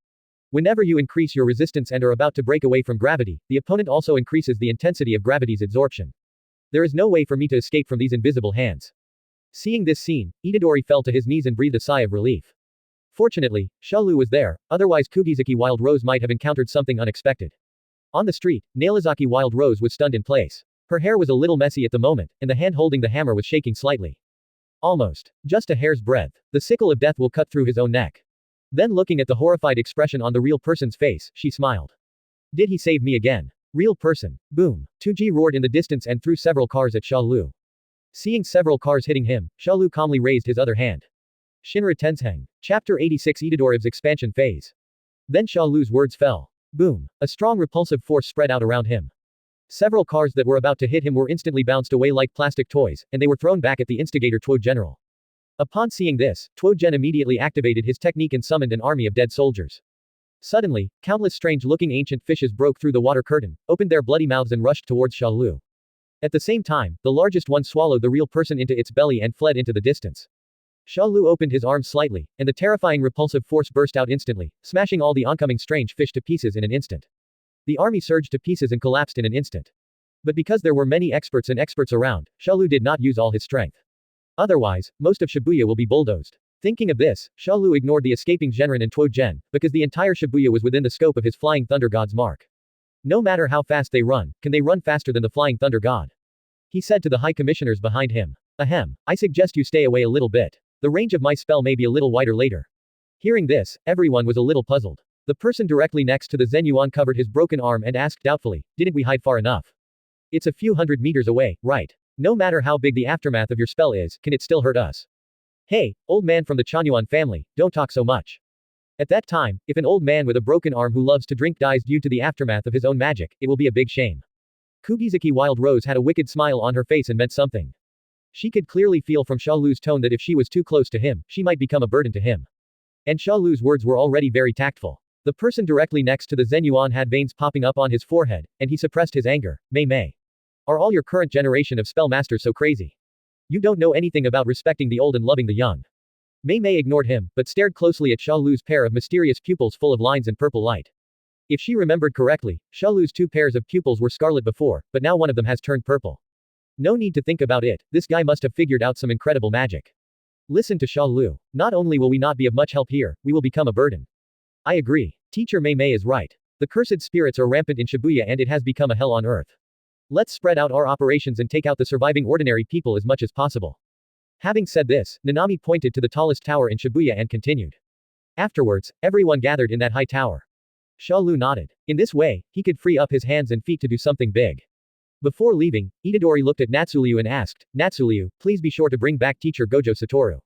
Whenever you increase your resistance and are about to break away from gravity, the opponent also increases the intensity of gravity's absorption. There is no way for me to escape from these invisible hands. Seeing this scene, Itadori fell to his knees and breathed a sigh of relief. Fortunately, Shalu was there, otherwise Kugizaki Wild Rose might have encountered something unexpected. On the street, Nailazaki Wild Rose was stunned in place. Her hair was a little messy at the moment, and the hand holding the hammer was shaking slightly. Almost. Just a hair's breadth. The sickle of death will cut through his own neck. Then looking at the horrified expression on the real person's face, she smiled. Did he save me again? Real person. Boom. Tuji roared in the distance and threw several cars at Shalu. Seeing several cars hitting him, Shalu calmly raised his other hand. Shinra Tensei. Chapter 86 Itadori's expansion phase. Then Shalu's words fell. Boom. A strong repulsive force spread out around him. Several cars that were about to hit him were instantly bounced away like plastic toys, and they were thrown back at the instigator Tuo General. Upon seeing this, Tuo Gen immediately activated his technique and summoned an army of dead soldiers. Suddenly, countless strange-looking ancient fishes broke through the water curtain, opened their bloody mouths and rushed towards Shalu. At the same time, the largest one swallowed the real person into its belly and fled into the distance. Shalu opened his arms slightly, and the terrifying repulsive force burst out instantly, smashing all the oncoming strange fish to pieces in an instant. The army surged to pieces and collapsed in an instant. But because there were many experts around, Shalu did not use all his strength. Otherwise, most of Shibuya will be bulldozed. Thinking of this, Shalu ignored the escaping Genrin and Tuo Gen, because the entire Shibuya was within the scope of his Flying Thunder God's mark. No matter how fast they run, can they run faster than the Flying Thunder God? He said to the high commissioners behind him. Ahem, I suggest you stay away a little bit. The range of my spell may be a little wider later. Hearing this, everyone was a little puzzled. The person directly next to the Zenyuan covered his broken arm and asked doubtfully, didn't we hide far enough? It's a few hundred meters away, right? No matter how big the aftermath of your spell is, can it still hurt us? Hey, old man from the Chanyuan family, don't talk so much. At that time, if an old man with a broken arm who loves to drink dies due to the aftermath of his own magic, it will be a big shame. Kugizaki Wild Rose had a wicked smile on her face and meant something. She could clearly feel from Shalu's tone that if she was too close to him, she might become a burden to him. And Shalu's words were already very tactful. The person directly next to the Zenyuan had veins popping up on his forehead, and he suppressed his anger. Mei Mei. Are all your current generation of spell masters so crazy? You don't know anything about respecting the old and loving the young. Mei Mei ignored him, but stared closely at Shalu's pair of mysterious pupils full of lines and purple light. If she remembered correctly, Shalu's two pairs of pupils were scarlet before, but now one of them has turned purple. No need to think about it, this guy must have figured out some incredible magic. Listen to Shalu. Not only will we not be of much help here, we will become a burden. I agree. Teacher Mei Mei is right. The cursed spirits are rampant in Shibuya and it has become a hell on earth. Let's spread out our operations and take out the surviving ordinary people as much as possible. Having said this, Nanami pointed to the tallest tower in Shibuya and continued. Afterwards, everyone gathered in that high tower. Shalu nodded. In this way, he could free up his hands and feet to do something big. Before leaving, Itadori looked at Natsuliu and asked, Natsuliu, please be sure to bring back teacher Gojo Satoru.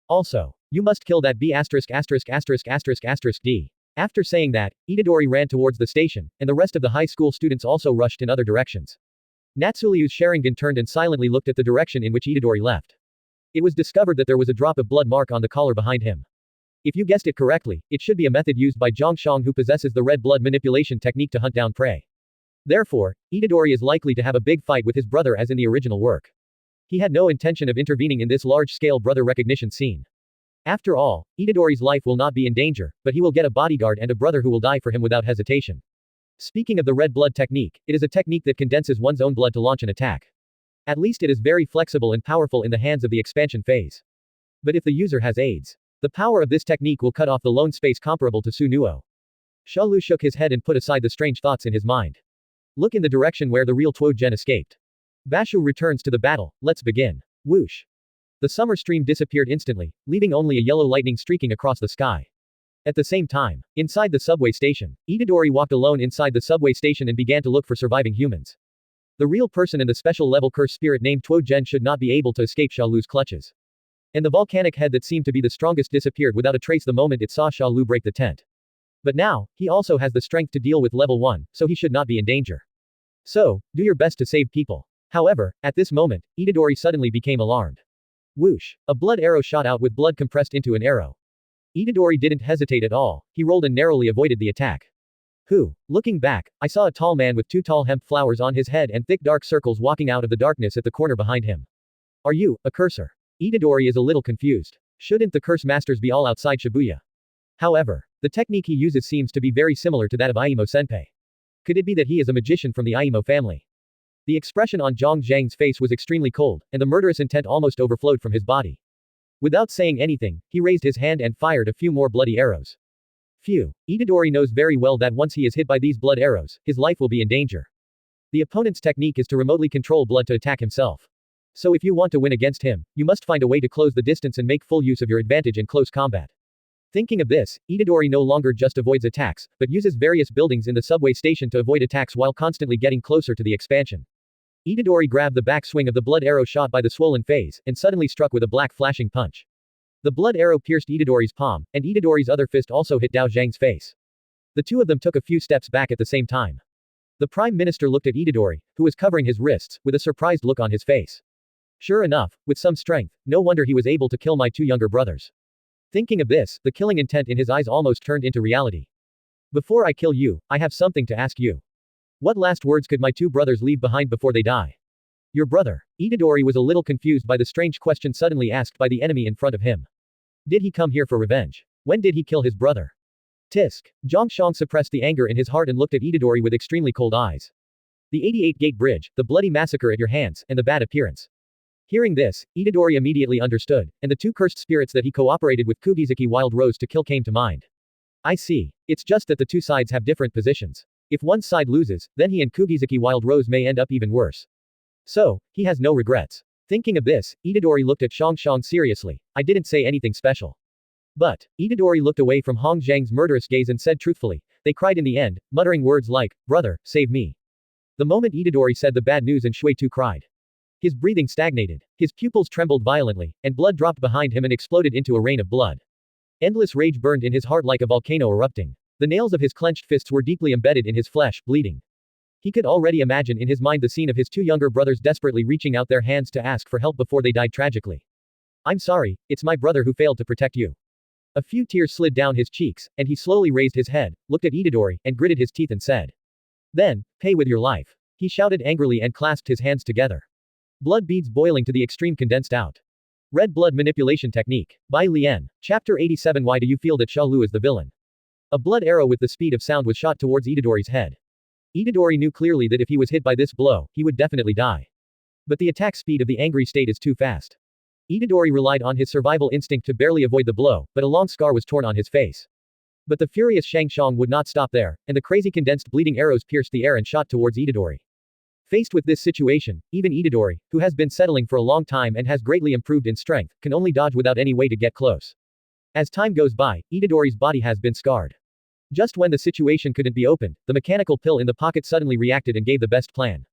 Also, you must kill that B*****************. After saying that, Itadori ran towards the station, and the rest of the high school students also rushed in other directions. Natsuliu's Sharingan turned and silently looked at the direction in which Itadori left. It was discovered that there was a drop of blood mark on the collar behind him. If you guessed it correctly, it should be a method used by Zhongshang who possesses the red blood manipulation technique to hunt down prey. Therefore, Itadori is likely to have a big fight with his brother as in the original work. He had no intention of intervening in this large-scale brother recognition scene. After all, Itadori's life will not be in danger, but he will get a bodyguard and a brother who will die for him without hesitation. Speaking of the red blood technique, it is a technique that condenses one's own blood to launch an attack. At least it is very flexible and powerful in the hands of the expansion phase. But if the user has AIDS, the power of this technique will cut off the lone space comparable to Susanoo. Shalu shook his head and put aside the strange thoughts in his mind. Look in the direction where the real Tuo Gen escaped. Bashu returns to the battle, let's begin. Whoosh. The summer stream disappeared instantly, leaving only a yellow lightning streaking across the sky. At the same time, inside the subway station, Itadori walked alone inside the subway station and began to look for surviving humans. The real person and the special level curse spirit named Tuo Gen should not be able to escape Shalu's clutches. And the volcanic head that seemed to be the strongest disappeared without a trace the moment it saw Shalu break the tent. But now, he also has the strength to deal with level 1, so he should not be in danger. So, do your best to save people. However, at this moment, Itadori suddenly became alarmed. Whoosh! A blood arrow shot out with blood compressed into an arrow. Itadori didn't hesitate at all, he rolled and narrowly avoided the attack. Looking back, I saw a tall man with 2 tall hemp flowers on his head and thick dark circles walking out of the darkness at the corner behind him. Are you, a cursor? Itadori is a little confused. Shouldn't the curse masters be all outside Shibuya? However, the technique he uses seems to be very similar to that of Aimo-senpai. Could it be that he is a magician from the Aimo family? The expression on Zhang Zhang's face was extremely cold, and the murderous intent almost overflowed from his body. Without saying anything, he raised his hand and fired a few more bloody arrows. Phew. Itadori knows very well that once he is hit by these blood arrows, his life will be in danger. The opponent's technique is to remotely control blood to attack himself. So if you want to win against him, you must find a way to close the distance and make full use of your advantage in close combat. Thinking of this, Itadori no longer just avoids attacks, but uses various buildings in the subway station to avoid attacks while constantly getting closer to the expansion. Itadori grabbed the backswing of the blood arrow shot by the swollen phase, and suddenly struck with a black flashing punch. The blood arrow pierced Itadori's palm, and Itadori's other fist also hit Dao Zhang's face. The two of them took a few steps back at the same time. The Prime Minister looked at Itadori, who was covering his wrists, with a surprised look on his face. Sure enough, with some strength, no wonder he was able to kill my 2 younger brothers. Thinking of this, the killing intent in his eyes almost turned into reality. Before I kill you, I have something to ask you. What last words could my 2 brothers leave behind before they die? Your brother. Itadori was a little confused by the strange question suddenly asked by the enemy in front of him. Did he come here for revenge? When did he kill his brother? Tisk. Zhongxiang suppressed the anger in his heart and looked at Itadori with extremely cold eyes. The 88-gate bridge, the bloody massacre at your hands, and the bad appearance. Hearing this, Itadori immediately understood, and the 2 cursed spirits that he cooperated with Kugisaki Wild Rose to kill came to mind. I see. It's just that the 2 sides have different positions. If one side loses, then he and Kugisaki Wild Rose may end up even worse. So, he has no regrets. Thinking of this, Itadori looked at Zhongxiang seriously. I didn't say anything special. But, Itadori looked away from Hong Zhang's murderous gaze and said truthfully, they cried in the end, muttering words like, brother, save me. The moment Itadori said the bad news and Shui too cried. His breathing stagnated. His pupils trembled violently, and blood dropped behind him and exploded into a rain of blood. Endless rage burned in his heart like a volcano erupting. The nails of his clenched fists were deeply embedded in his flesh, bleeding. He could already imagine in his mind the scene of his 2 younger brothers desperately reaching out their hands to ask for help before they died tragically. I'm sorry, it's my brother who failed to protect you. A few tears slid down his cheeks, and he slowly raised his head, looked at Itadori, and gritted his teeth and said. Then, pay with your life. He shouted angrily and clasped his hands together. Blood beads boiling to the extreme condensed out. Red Blood Manipulation Technique. By Lien. Chapter 87. Why do you feel that Shalu is the villain? A blood arrow with the speed of sound was shot towards Itadori's head. Itadori knew clearly that if he was hit by this blow, he would definitely die. But the attack speed of the angry state is too fast. Itadori relied on his survival instinct to barely avoid the blow, but a long scar was torn on his face. But the furious Shangshong would not stop there, and the crazy condensed bleeding arrows pierced the air and shot towards Itadori. Faced with this situation, even Itadori, who has been settling for a long time and has greatly improved in strength, can only dodge without any way to get close. As time goes by, Itadori's body has been scarred. Just when the situation couldn't be opened, the mechanical pill in the pocket suddenly reacted and gave the best plan.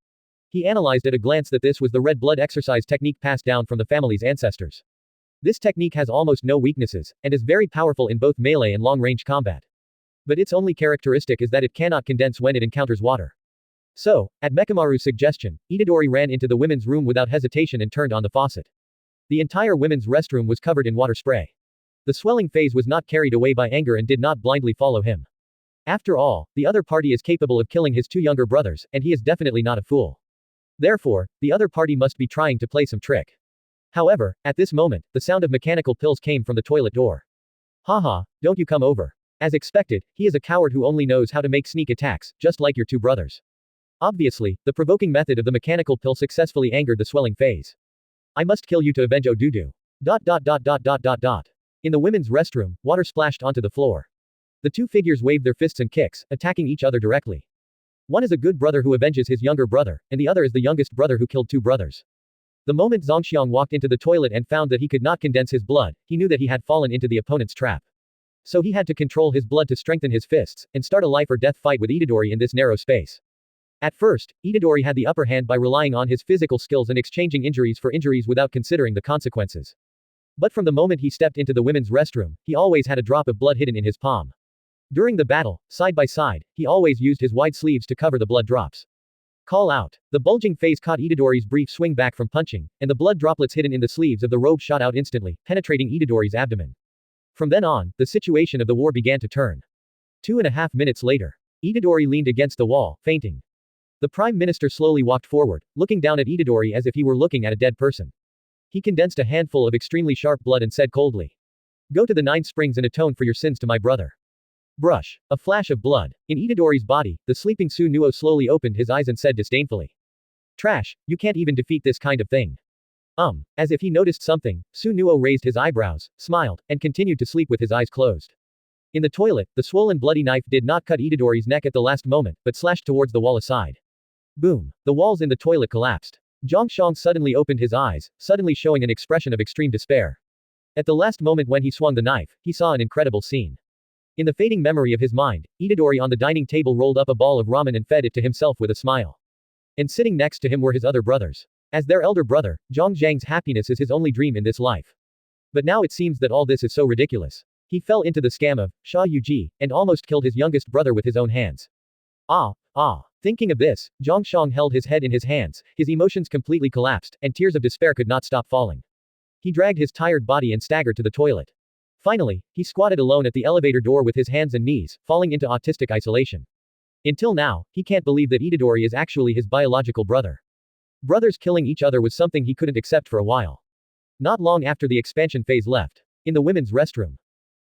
He analyzed at a glance that this was the red blood exercise technique passed down from the family's ancestors. This technique has almost no weaknesses, and is very powerful in both melee and long-range combat. But its only characteristic is that it cannot condense when it encounters water. So, at Mekamaru's suggestion, Itadori ran into the women's room without hesitation and turned on the faucet. The entire women's restroom was covered in water spray. The swelling phase was not carried away by anger and did not blindly follow him. After all, the other party is capable of killing his 2 younger brothers, and he is definitely not a fool. Therefore, the other party must be trying to play some trick. However, at this moment, the sound of mechanical pills came from the toilet door. Haha, don't you come over. As expected, he is a coward who only knows how to make sneak attacks, just like your 2 brothers. Obviously, the provoking method of the mechanical pill successfully angered the swelling phase. I must kill you to avenge Odudu. ... In the women's restroom, water splashed onto the floor. The 2 figures waved their fists and kicks, attacking each other directly. One is a good brother who avenges his younger brother, and the other is the youngest brother who killed 2 brothers. The moment Zhongxiang walked into the toilet and found that he could not condense his blood, he knew that he had fallen into the opponent's trap. So he had to control his blood to strengthen his fists, and start a life or death fight with Itadori in this narrow space. At first, Itadori had the upper hand by relying on his physical skills and exchanging injuries for injuries without considering the consequences. But from the moment he stepped into the women's restroom, he always had a drop of blood hidden in his palm. During the battle, side by side, he always used his wide sleeves to cover the blood drops. Call out. The bulging face caught Itadori's brief swing back from punching, and the blood droplets hidden in the sleeves of the robe shot out instantly, penetrating Itadori's abdomen. From then on, the situation of the war began to turn. 2.5 minutes later, Itadori leaned against the wall, fainting. The Prime Minister slowly walked forward, looking down at Itadori as if he were looking at a dead person. He condensed a handful of extremely sharp blood and said coldly, "Go to the 9 springs and atone for your sins to my brother." Brush. A flash of blood. In Itadori's body, the sleeping Susanoo slowly opened his eyes and said disdainfully, "Trash, you can't even defeat this kind of thing." As if he noticed something, Susanoo raised his eyebrows, smiled, and continued to sleep with his eyes closed. In the toilet, the swollen bloody knife did not cut Itadori's neck at the last moment, but slashed towards the wall aside. Boom. The walls in the toilet collapsed. Zhongshang suddenly opened his eyes, suddenly showing an expression of extreme despair. At the last moment when he swung the knife, he saw an incredible scene. In the fading memory of his mind, Itadori on the dining table rolled up a ball of ramen and fed it to himself with a smile. And sitting next to him were his other brothers. As their elder brother, Zhongzhang's happiness is his only dream in this life. But now it seems that all this is so ridiculous. He fell into the scam of Xia Yu and almost killed his youngest brother with his own hands. Thinking of this, Zhongshang held his head in his hands, his emotions completely collapsed, and tears of despair could not stop falling. He dragged his tired body and staggered to the toilet. Finally, he squatted alone at the elevator door with his hands and knees, falling into autistic isolation. Until now, he can't believe that Itadori is actually his biological brother. Brothers killing each other was something he couldn't accept for a while. Not long after the expansion phase left. In the women's restroom.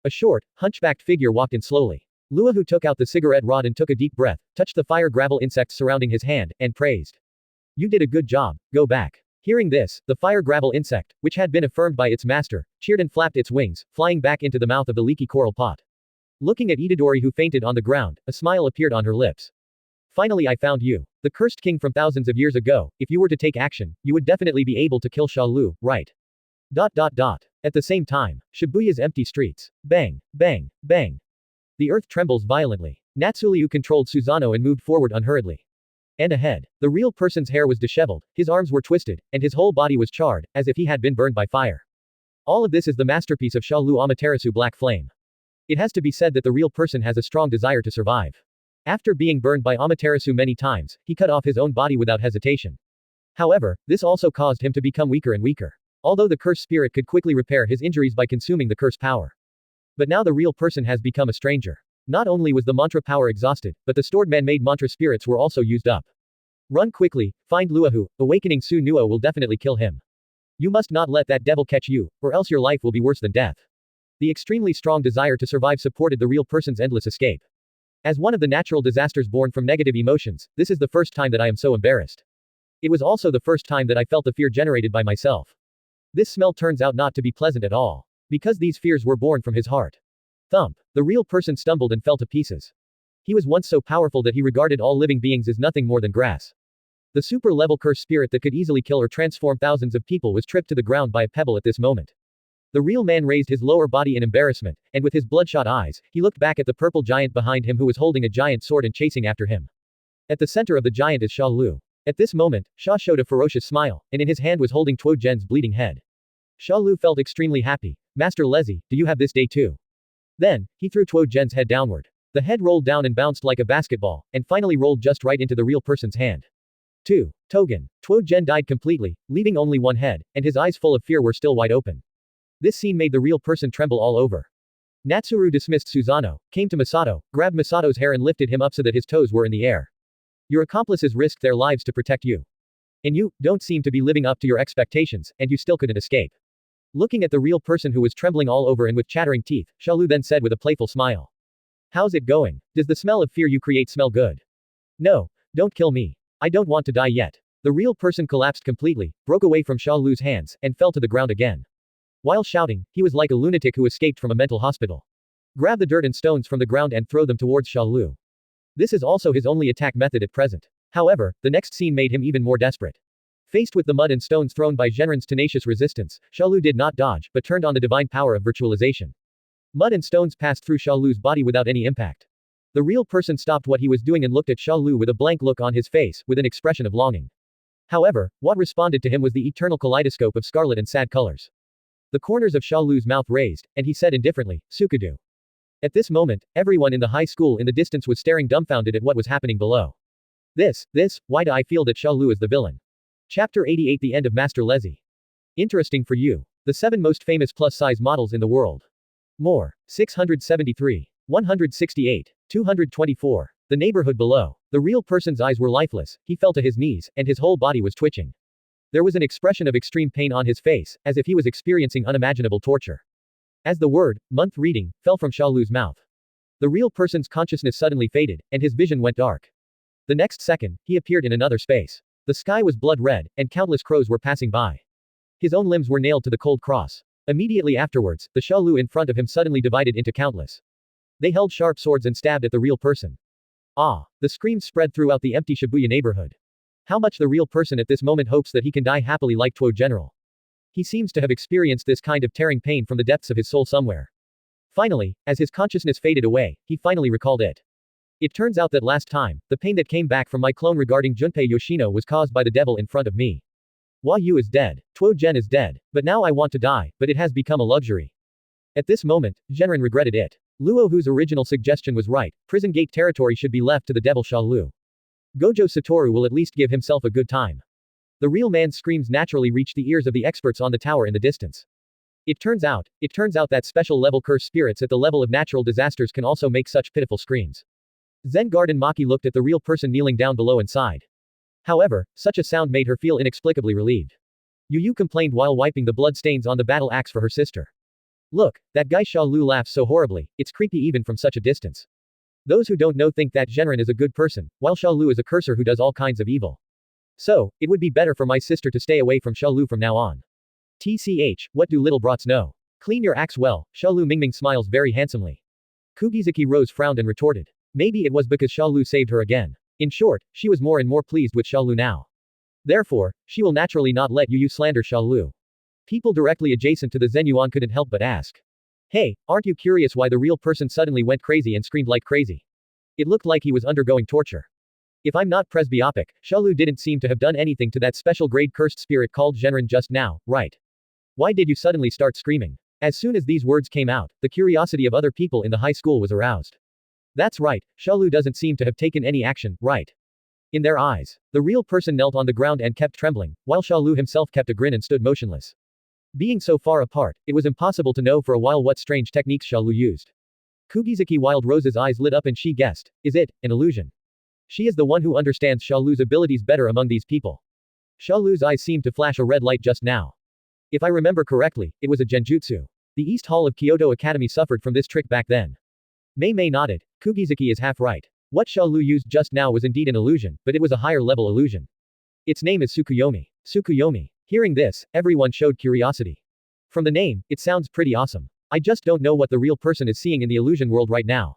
A short, hunchbacked figure walked in slowly. Luahu took out the cigarette rod and took a deep breath, touched the fire gravel insects surrounding his hand, and praised. "You did a good job, go back." Hearing this, the fire gravel insect, which had been affirmed by its master, cheered and flapped its wings, flying back into the mouth of the leaky coral pot. Looking at Itadori who fainted on the ground, a smile appeared on her lips. "Finally I found you. The cursed king from thousands of years ago, if you were to take action, you would definitely be able to kill Shalu, right?" At the same time, Shibuya's empty streets. Bang, bang, bang. The earth trembles violently. Natsuliu controlled Susanoo and moved forward unhurriedly. And ahead, the real person's hair was disheveled, his arms were twisted, and his whole body was charred, as if he had been burned by fire. All of this is the masterpiece of Shalu Amaterasu Black Flame. It has to be said that the real person has a strong desire to survive. After being burned by Amaterasu many times, he cut off his own body without hesitation. However, this also caused him to become weaker and weaker. Although the curse spirit could quickly repair his injuries by consuming the curse power. But now the real person has become a stranger. Not only was the mantra power exhausted, but the stored man-made mantra spirits were also used up. Run quickly, find Luahu, awakening Susanoo will definitely kill him. You must not let that devil catch you, or else your life will be worse than death. The extremely strong desire to survive supported the real person's endless escape. As one of the natural disasters born from negative emotions, this is the first time that I am so embarrassed. It was also the first time that I felt the fear generated by myself. This smell turns out not to be pleasant at all. Because these fears were born from his heart. Thump. The real person stumbled and fell to pieces. He was once so powerful that he regarded all living beings as nothing more than grass. The super-level curse spirit that could easily kill or transform thousands of people was tripped to the ground by a pebble at this moment. The real man raised his lower body in embarrassment, and with his bloodshot eyes, he looked back at the purple giant behind him who was holding a giant sword and chasing after him. At the center of the giant is Shalu. At this moment, Xia showed a ferocious smile, and in his hand was holding Tuo Zhen's bleeding head. Shalu felt extremely happy. "Master Lezi, do you have this day too?" Then, he threw Tuo Zhen's head downward. The head rolled down and bounced like a basketball, and finally rolled just right into the real person's hand. 2. Togen. Tuo Zhen died completely, leaving only one head, and his eyes full of fear were still wide open. This scene made the real person tremble all over. Natsuru dismissed Susanoo, came to Masato, grabbed Masato's hair and lifted him up so that his toes were in the air. "Your accomplices risked their lives to protect you. And you don't seem to be living up to your expectations, and you still couldn't escape." Looking at the real person who was trembling all over and with chattering teeth, Shalu then said with a playful smile. "How's it going? Does the smell of fear you create smell good?" "No, don't kill me. I don't want to die yet." The real person collapsed completely, broke away from Shalu's hands, and fell to the ground again. While shouting, he was like a lunatic who escaped from a mental hospital. Grab the dirt and stones from the ground and throw them towards Shalu. This is also his only attack method at present. However, the next scene made him even more desperate. Faced with the mud and stones thrown by Shenron's tenacious resistance, Shalu did not dodge, but turned on the divine power of virtualization. Mud and stones passed through Shalu's body without any impact. The real person stopped what he was doing and looked at Shalu with a blank look on his face, with an expression of longing. However, what responded to him was the eternal kaleidoscope of scarlet and sad colors. The corners of Shalu's mouth raised, and he said indifferently, Sukudu. At this moment, everyone in the high school in the distance was staring dumbfounded at what was happening below. Why do I feel that Shalu is the villain? Chapter 88 The End of Master Lezi. Interesting for you. The 7 most famous plus-size models in the world. More. 673. 168. 224. The neighborhood below. The real person's eyes were lifeless, he fell to his knees, and his whole body was twitching. There was an expression of extreme pain on his face, as if he was experiencing unimaginable torture. As the word, month reading, fell from Shalu's mouth. The real person's consciousness suddenly faded, and his vision went dark. The next second, he appeared in another space. The sky was blood red, and countless crows were passing by. His own limbs were nailed to the cold cross. Immediately afterwards, the Shalu in front of him suddenly divided into countless. They held sharp swords and stabbed at the real person. Ah! The screams spread throughout the empty Shibuya neighborhood. How much the real person at this moment hopes that he can die happily like Tuo General. He seems to have experienced this kind of tearing pain from the depths of his soul somewhere. Finally, as his consciousness faded away, he finally recalled it. It turns out that last time, the pain that came back from my clone regarding Junpei Yoshino was caused by the devil in front of me. Hua Yu is dead. Tuo Gen is dead. But now I want to die, but it has become a luxury. At this moment, Genren regretted it. Luo whose original suggestion was right, prison gate territory should be left to the devil Shalu. Gojo Satoru will at least give himself a good time. The real man's screams naturally reached the ears of the experts on the tower in the distance. It turns out that special level curse spirits at the level of natural disasters can also make such pitiful screams. Zen Garden Maki looked at the real person kneeling down below and sighed. However, such a sound made her feel inexplicably relieved. Yu complained while wiping the blood stains on the battle axe for her sister. Look, that guy Shalu laughs so horribly, it's creepy even from such a distance. Those who don't know think that Genren is a good person, while Shalu is a cursor who does all kinds of evil. So, it would be better for my sister to stay away from Shalu from now on. TCH, what do little brats know? Clean your axe well, Shalu Mingming smiles very handsomely. Kugizuki Rose frowned and retorted. Maybe it was because Shalu saved her again. In short, she was more and more pleased with Shalu now. Therefore, she will naturally not let Yu slander Shalu. People directly adjacent to the Zenyuan couldn't help but ask. Hey, aren't you curious why the real person suddenly went crazy and screamed like crazy? It looked like he was undergoing torture. If I'm not presbyopic, Shalu didn't seem to have done anything to that special grade cursed spirit called Genren just now, right? Why did you suddenly start screaming? As soon as these words came out, the curiosity of other people in the high school was aroused. That's right, Shalu doesn't seem to have taken any action, right? In their eyes, the real person knelt on the ground and kept trembling, while Shalu himself kept a grin and stood motionless. Being so far apart, it was impossible to know for a while what strange techniques Shalu used. Kugizuki Wild Rose's eyes lit up and she guessed, is it an illusion? She is the one who understands Shalu's abilities better among these people. Shalu's eyes seemed to flash a red light just now. If I remember correctly, it was a genjutsu. The East Hall of Kyoto Academy suffered from this trick back then. Mei Mei nodded. Kugizuki is half right. What Shalu used just now was indeed an illusion, but it was a higher level illusion. Its name is Tsukuyomi. Tsukuyomi. Hearing this, everyone showed curiosity. From the name, it sounds pretty awesome. I just don't know what the real person is seeing in the illusion world right now.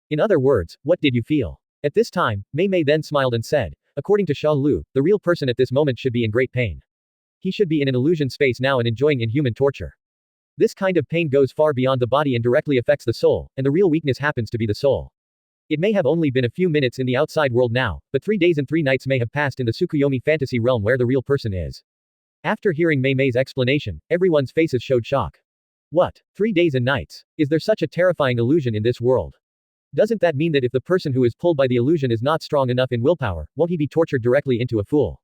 In other words, what did you feel? At this time, Mei Mei then smiled and said, according to Shalu, the real person at this moment should be in great pain. He should be in an illusion space now and enjoying inhuman torture. This kind of pain goes far beyond the body and directly affects the soul, and the real weakness happens to be the soul. It may have only been a few minutes in the outside world now, but 3 days and 3 nights may have passed in the Tsukuyomi fantasy realm where the real person is. After hearing Mei Mei's explanation, everyone's faces showed shock. What? 3 days and nights? Is there such a terrifying illusion in this world? Doesn't that mean that if the person who is pulled by the illusion is not strong enough in willpower, won't he be tortured directly into a fool?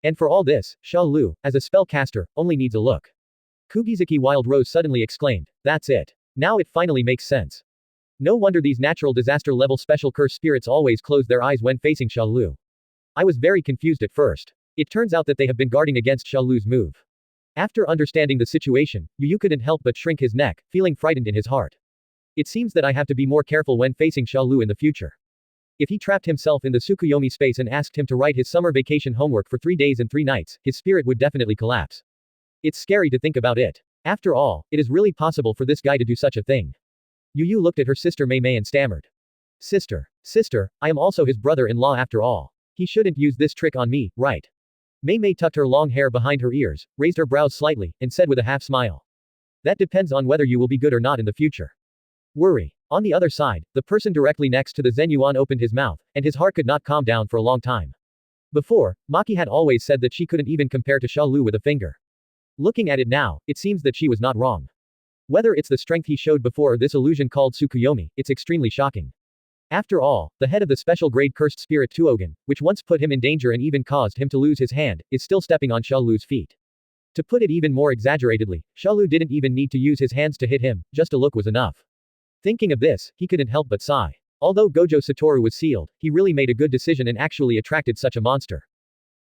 And for all this, Shalu, as a spellcaster, only needs a look. Kugizuki Wild Rose suddenly exclaimed, that's it. Now it finally makes sense. No wonder these natural disaster level special curse spirits always close their eyes when facing Shalu. I was very confused at first. It turns out that they have been guarding against Shalu's move. After understanding the situation, Yu couldn't help but shrink his neck, feeling frightened in his heart. It seems that I have to be more careful when facing Shalu in the future. If he trapped himself in the Tsukuyomi space and asked him to write his summer vacation homework for 3 days and 3 nights, his spirit would definitely collapse. It's scary to think about it. After all, it is really possible for this guy to do such a thing. Yu looked at her sister Mei Mei and stammered. Sister, I am also his brother-in-law after all. He shouldn't use this trick on me, right? Mei Mei tucked her long hair behind her ears, raised her brows slightly, and said with a half smile. That depends on whether you will be good or not in the future. Worry. On the other side, the person directly next to the Zenyuan opened his mouth, and his heart could not calm down for a long time. Before, Maki had always said that she couldn't even compare to Shalu with a finger. Looking at it now, it seems that she was not wrong. Whether it's the strength he showed before or this illusion called Tsukuyomi, it's extremely shocking. After all, the head of the special grade cursed spirit Tuogan, which once put him in danger and even caused him to lose his hand, is still stepping on Shalu's feet. To put it even more exaggeratedly, Shalu didn't even need to use his hands to hit him, just a look was enough. Thinking of this, he couldn't help but sigh. Although Gojo Satoru was sealed, he really made a good decision and actually attracted such a monster.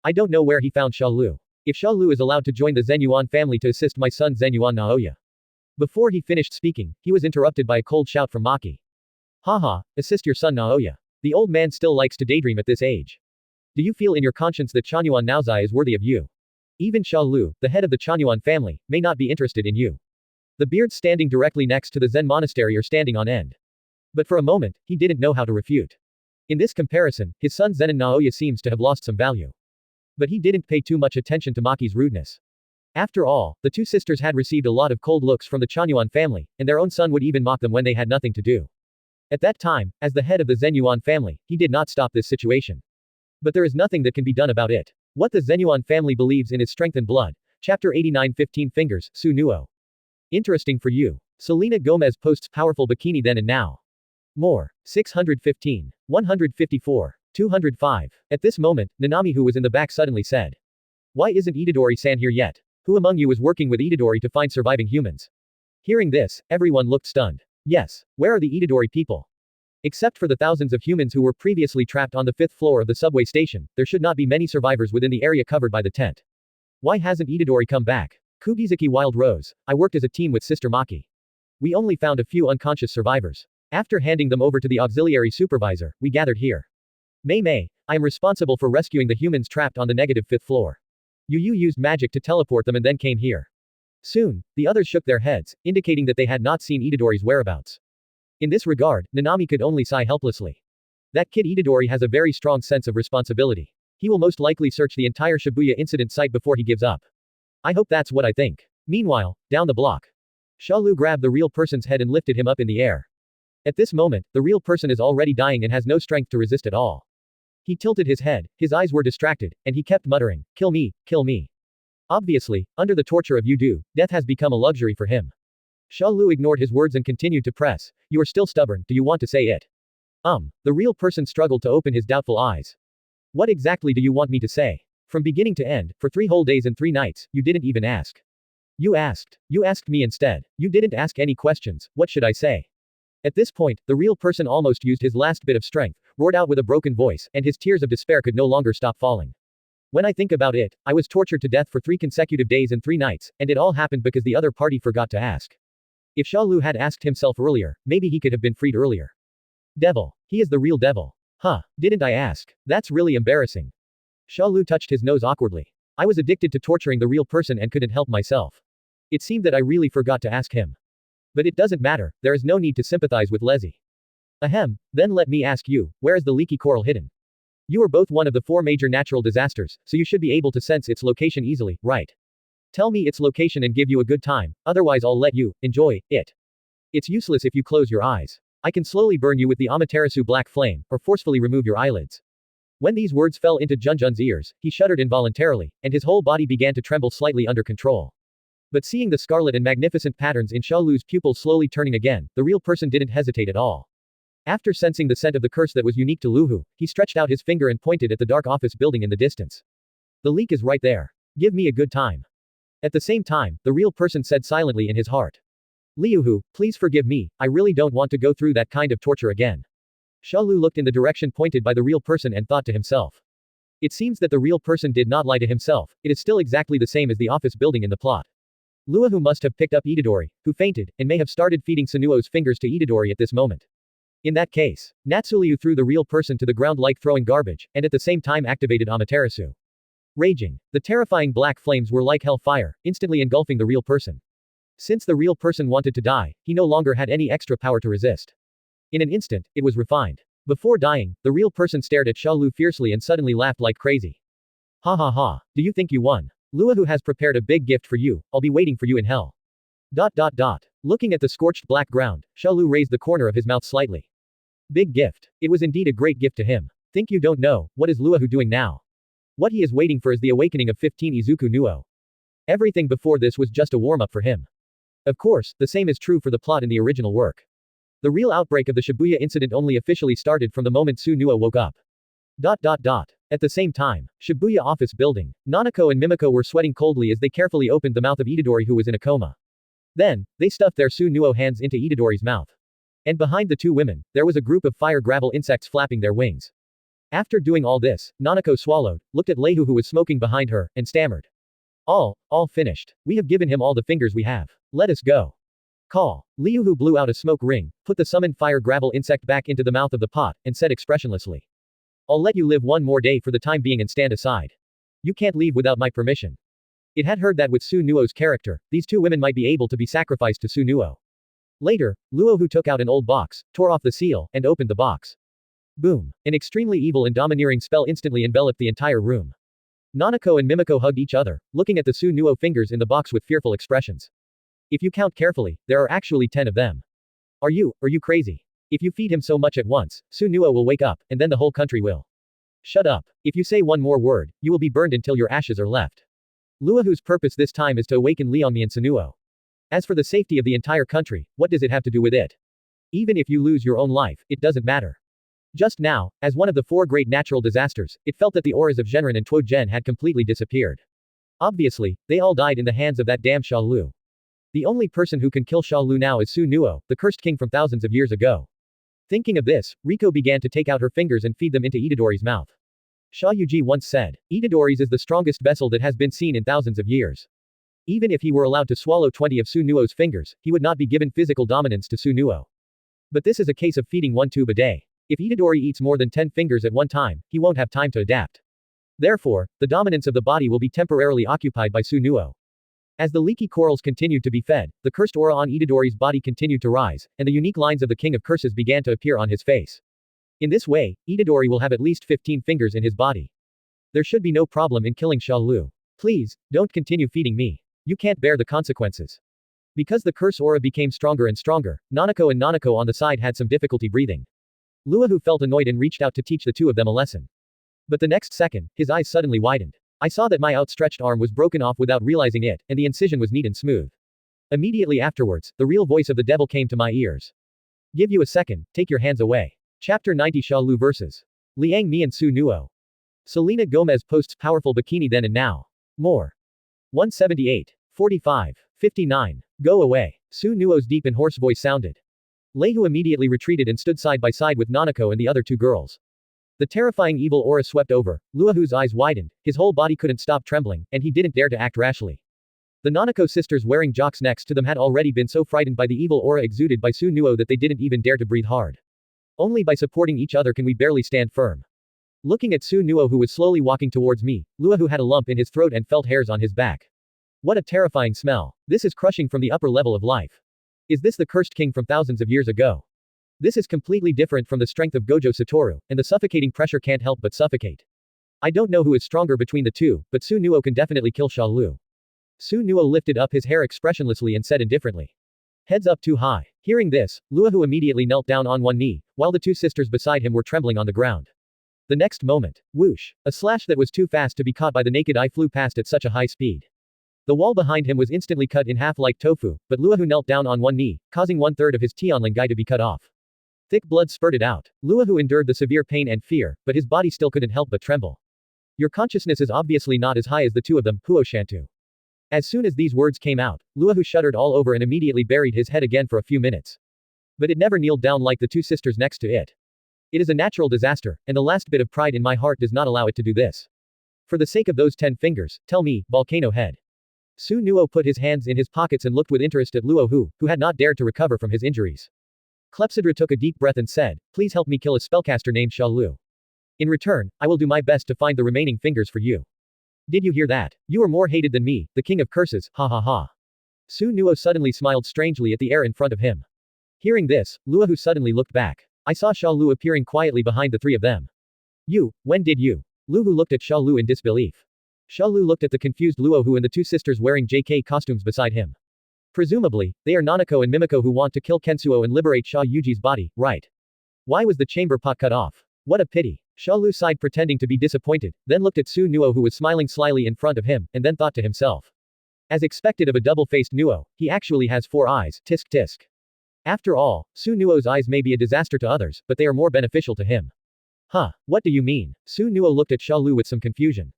I don't know where he found Shalu. If Shalu is allowed to join the Zenyuan family to assist my son Zenyuan Naoya. Before he finished speaking, he was interrupted by a cold shout from Maki. Haha, assist your son Naoya. The old man still likes to daydream at this age. Do you feel in your conscience that Chanyuan Naozai is worthy of you? Even Shalu, the head of the Chanyuan family, may not be interested in you. The beards standing directly next to the Zen monastery are standing on end. But for a moment, he didn't know how to refute. In this comparison, his son Zenon Naoya seems to have lost some value. But he didn't pay too much attention to Maki's rudeness. After all, the two sisters had received a lot of cold looks from the Chanyuan family, and their own son would even mock them when they had nothing to do. At that time, as the head of the Zenyuan family, he did not stop this situation. But there is nothing that can be done about it. What the Zenyuan family believes in is strength and blood. Chapter 89 15 Fingers, Susanoo. Interesting for you. Selena Gomez posts powerful bikini then and now. More. 615. 154. 205. At this moment, Nanami who was in the back suddenly said. Why isn't Itadori-san here yet? Who among you is working with Itadori to find surviving humans? Hearing this, everyone looked stunned. Yes, where are the Itadori people? Except for the thousands of humans who were previously trapped on the 5th floor of the subway station, there should not be many survivors within the area covered by the tent. Why hasn't Itadori come back? Kugisaki Wild Rose, I worked as a team with Sister Maki. We only found a few unconscious survivors. After handing them over to the auxiliary supervisor, we gathered here. Mei Mei, I am responsible for rescuing the humans trapped on the negative 5th floor. Yu used magic to teleport them and then came here. Soon, the others shook their heads, indicating that they had not seen Itadori's whereabouts. In this regard, Nanami could only sigh helplessly. That kid Itadori has a very strong sense of responsibility. He will most likely search the entire Shibuya Incident site before he gives up. I hope that's what I think. Meanwhile, down the block. Shalu grabbed the real person's head and lifted him up in the air. At this moment, the real person is already dying and has no strength to resist at all. He tilted his head, his eyes were distracted, and he kept muttering, kill me, kill me. Obviously, under the torture of Yudu, death has become a luxury for him. Shalu ignored his words and continued to press. You are still stubborn, do you want to say it? The real person struggled to open his doubtful eyes. What exactly do you want me to say? From beginning to end, for 3 whole days and 3 nights, you didn't even ask. You asked me instead. You didn't ask any questions, what should I say? At this point, the real person almost used his last bit of strength, roared out with a broken voice, and his tears of despair could no longer stop falling. When I think about it, I was tortured to death for 3 consecutive days and 3 nights, and it all happened because the other party forgot to ask. If Shalu had asked himself earlier, maybe he could have been freed earlier. Devil. He is the real devil. Huh, didn't I ask? That's really embarrassing. Shalu touched his nose awkwardly. I was addicted to torturing the real person and couldn't help myself. It seemed that I really forgot to ask him. But it doesn't matter, there is no need to sympathize with Lezzie. Ahem, then let me ask you, where is the leaky coral hidden? You are both one of the 4 major natural disasters, so you should be able to sense its location easily, right? Tell me its location and give you a good time, otherwise I'll let you enjoy it. It's useless if you close your eyes. I can slowly burn you with the Amaterasu black flame, or forcefully remove your eyelids. When these words fell into Junjun's ears, he shuddered involuntarily, and his whole body began to tremble slightly under control. But seeing the scarlet and magnificent patterns in Shalu's pupils slowly turning again, the real person didn't hesitate at all. After sensing the scent of the curse that was unique to Luhu, he stretched out his finger and pointed at the dark office building in the distance. The leak is right there. Give me a good time. At the same time, the real person said silently in his heart. Liuhu, please forgive me, I really don't want to go through that kind of torture again. Shalu looked in the direction pointed by the real person and thought to himself. It seems that the real person did not lie to himself, it is still exactly the same as the office building in the plot. Luahu must have picked up Itadori, who fainted, and may have started feeding Sunuo's fingers to Itadori at this moment. In that case, Natsuliu threw the real person to the ground like throwing garbage, and at the same time activated Amaterasu. Raging. The terrifying black flames were like hellfire, instantly engulfing the real person. Since the real person wanted to die, he no longer had any extra power to resist. In an instant, it was refined. Before dying, the real person stared at Shalu fiercely and suddenly laughed like crazy. Ha ha ha, do you think you won? Luahu has prepared a big gift for you, I'll be waiting for you in hell. Looking at the scorched black ground, Shalu raised the corner of his mouth slightly. Big gift. It was indeed a great gift to him. Think you don't know, what is Luohu doing now? What he is waiting for is the awakening of 15 Izuku Nuo. Everything before this was just a warm-up for him. Of course, the same is true for the plot in the original work. The real outbreak of the Shibuya incident only officially started from the moment Susanoo woke up. At the same time, Shibuya office building, Nanako and Mimiko were sweating coldly as they carefully opened the mouth of Itadori, who was in a coma. Then, they stuffed their Susanoo hands into Itadori's mouth. And behind the two women, there was a group of fire gravel insects flapping their wings. After doing all this, Nanako swallowed, looked at Leihu who was smoking behind her, and stammered. All finished. We have given him all the fingers we have. Let us go. Call. Liu who blew out a smoke ring, put the summoned fire gravel insect back into the mouth of the pot, and said expressionlessly. I'll let you live one more day for the time being and stand aside. You can't leave without my permission. It had heard that with Susanoo's character, these two women might be able to be sacrificed to Susanoo. Later, Luohu took out an old box, tore off the seal, and opened the box. Boom. An extremely evil and domineering spell instantly enveloped the entire room. Nanako and Mimiko hugged each other, looking at the Susanoo fingers in the box with fearful expressions. If you count carefully, there are actually 10 of them. Are you crazy? If you feed him so much at once, Susanoo will wake up, and then the whole country will. Shut up. If you say one more word, you will be burned until your ashes are left. Luohu's purpose this time is to awaken Liangmi and Susanoo. As for the safety of the entire country, what does it have to do with it? Even if you lose your own life, it doesn't matter. Just now, as one of the 4 great natural disasters, it felt that the auras of Shenron and Tuo-Gen had completely disappeared. Obviously, they all died in the hands of that damn Shalu. The only person who can kill Shalu now is Susanoo, the cursed king from thousands of years ago. Thinking of this, Riko began to take out her fingers and feed them into Itadori's mouth. Shayuji once said, Itadori's is the strongest vessel that has been seen in thousands of years. Even if he were allowed to swallow 20 of Susanoo's fingers, he would not be given physical dominance to Susanoo. But this is a case of feeding one tube a day. If Itadori eats more than 10 fingers at one time, he won't have time to adapt. Therefore, the dominance of the body will be temporarily occupied by Susanoo. As the leaky corals continued to be fed, the cursed aura on Itadori's body continued to rise, and the unique lines of the King of Curses began to appear on his face. In this way, Itadori will have at least 15 fingers in his body. There should be no problem in killing Shalu. Please, don't continue feeding me. You can't bear the consequences. Because the curse aura became stronger and stronger, Nanako on the side had some difficulty breathing. Luohu felt annoyed and reached out to teach the two of them a lesson. But the next second, his eyes suddenly widened. I saw that my outstretched arm was broken off without realizing it, and the incision was neat and smooth. Immediately afterwards, the real voice of the devil came to my ears. Give you a second, take your hands away. Chapter 90 Shalu vs. Liangmi and Susanoo. Selena Gomez posts powerful bikini then and now. More. 178. 45. 59. Go away. Susanoo's deep and hoarse voice sounded. Leihu immediately retreated and stood side by side with Nanako and the other two girls. The terrifying evil aura swept over, Luohu's eyes widened, his whole body couldn't stop trembling, and he didn't dare to act rashly. The Nanako sisters wearing jocks next to them had already been so frightened by the evil aura exuded by Susanoo that they didn't even dare to breathe hard. Only by supporting each other can we barely stand firm. Looking at Susanoo who was slowly walking towards me, Luohu had a lump in his throat and felt hairs on his back. What a terrifying smell. This is crushing from the upper level of life. Is this the cursed king from thousands of years ago? This is completely different from the strength of Gojo Satoru, and the suffocating pressure can't help but suffocate. I don't know who is stronger between the two, but Susanoo can definitely kill Shalu. Susanoo lifted up his hair expressionlessly and said indifferently. Heads up too high. Hearing this, Luohu immediately knelt down on one knee, while the two sisters beside him were trembling on the ground. The next moment, whoosh, a slash that was too fast to be caught by the naked eye flew past at such a high speed. The wall behind him was instantly cut in half like tofu, but Luohu knelt down on one knee, causing 1/3 of his Tianlinggai to be cut off. Thick blood spurted out. Luohu endured the severe pain and fear, but his body still couldn't help but tremble. Your consciousness is obviously not as high as the two of them, Huoshantu. As soon as these words came out, Luohu shuddered all over and immediately buried his head again for a few minutes. But it never kneeled down like the two sisters next to it. It is a natural disaster, and the last bit of pride in my heart does not allow it to do this. For the sake of those 10 fingers, tell me, volcano head. Susanoo put his hands in his pockets and looked with interest at Luohu, who had not dared to recover from his injuries. Clepsydra took a deep breath and said, please help me kill a spellcaster named Shalu. In return, I will do my best to find the remaining fingers for you. Did you hear that? You are more hated than me, the king of curses, ha ha ha. Susanoo suddenly smiled strangely at the air in front of him. Hearing this, Luohu suddenly looked back. I saw Shalu appearing quietly behind the three of them. You, when did you? Luohu looked at Shalu in disbelief. Shalu looked at the confused Luohu and the two sisters wearing JK costumes beside him. Presumably, they are Nanako and Mimiko who want to kill Kensuo and liberate Xia Yuji's body, right? Why was the chamber pot cut off? What a pity. Shalu sighed pretending to be disappointed, then looked at Susanoo who was smiling slyly in front of him, and then thought to himself. As expected of a double-faced Nuo, he actually has 4 eyes, tisk tisk. After all, Sunuo's eyes may be a disaster to others, but they are more beneficial to him. Huh, what do you mean? Sunuo looked at Shalu with some confusion.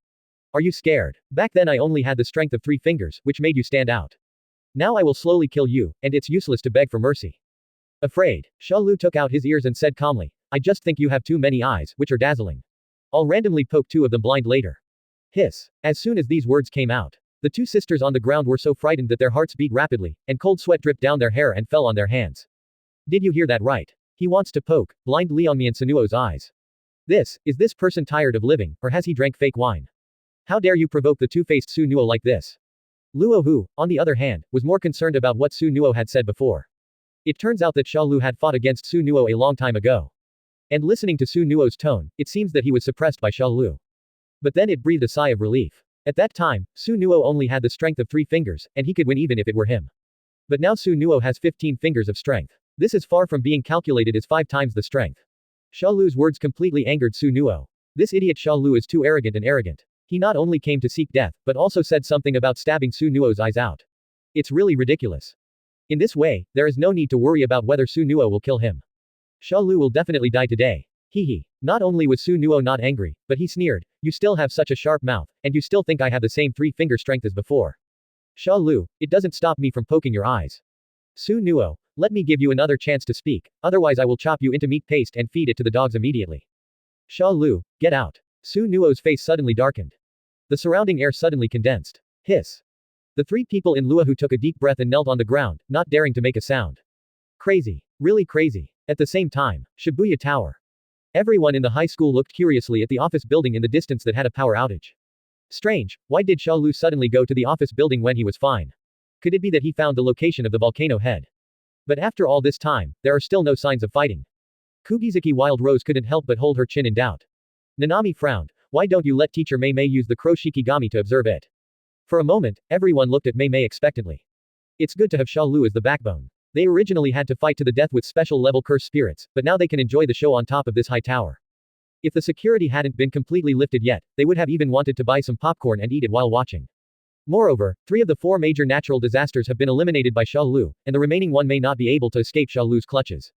Are you scared? Back then I only had the strength of 3 fingers, which made you stand out. Now I will slowly kill you, and it's useless to beg for mercy. Afraid. Shalu took out his ears and said calmly, I just think you have too many eyes, which are dazzling. I'll randomly poke 2 of them blind later. Hiss. As soon as these words came out, the 2 sisters on the ground were so frightened that their hearts beat rapidly, and cold sweat dripped down their hair and fell on their hands. Did you hear that right? He wants to poke blind Liangmi and Sunuo's eyes. Is this person tired of living, or has he drank fake wine? How dare you provoke the two-faced Sunuo like this? Luo who, on the other hand, was more concerned about what Sunuo had said before. It turns out that Shalu had fought against Sunuo a long time ago. And listening to Sunuo's tone, it seems that he was suppressed by Shalu. But then it breathed a sigh of relief. At that time, Sunuo only had the strength of 3 fingers, and he could win even if it were him. But now Sunuo has 15 fingers of strength. This is far from being calculated as 5 times the strength. Shalu's words completely angered Sunuo. This idiot Shalu is too arrogant. He not only came to seek death, but also said something about stabbing Sunuo's eyes out. It's really ridiculous. In this way, there is no need to worry about whether Sunuo will kill him. Shalu will definitely die today. Hehe. Not only was Sunuo not angry, but he sneered, you still have such a sharp mouth, and you still think I have the same 3-finger strength as before. Shalu, it doesn't stop me from poking your eyes. Sunuo, let me give you another chance to speak, otherwise I will chop you into meat paste and feed it to the dogs immediately. Shalu, get out. Sunuo's face suddenly darkened. The surrounding air suddenly condensed. Hiss. The 3 people in Luohu took a deep breath and knelt on the ground, not daring to make a sound. Crazy. Really crazy. At the same time, Shibuya Tower. Everyone in the high school looked curiously at the office building in the distance that had a power outage. Strange, why did Shalu suddenly go to the office building when he was fine? Could it be that he found the location of the volcano head? But after all this time, there are still no signs of fighting. Kugizaki Wild Rose couldn't help but hold her chin in doubt. Nanami frowned, why don't you let teacher Mei Mei use the crow shikigami to observe it? For a moment, everyone looked at Mei Mei expectantly. It's good to have Shalu as the backbone. They originally had to fight to the death with special-level curse spirits, but now they can enjoy the show on top of this high tower. If the security hadn't been completely lifted yet, they would have even wanted to buy some popcorn and eat it while watching. Moreover, 3 of the 4 major natural disasters have been eliminated by Shalu, and the remaining one may not be able to escape Shalu's clutches.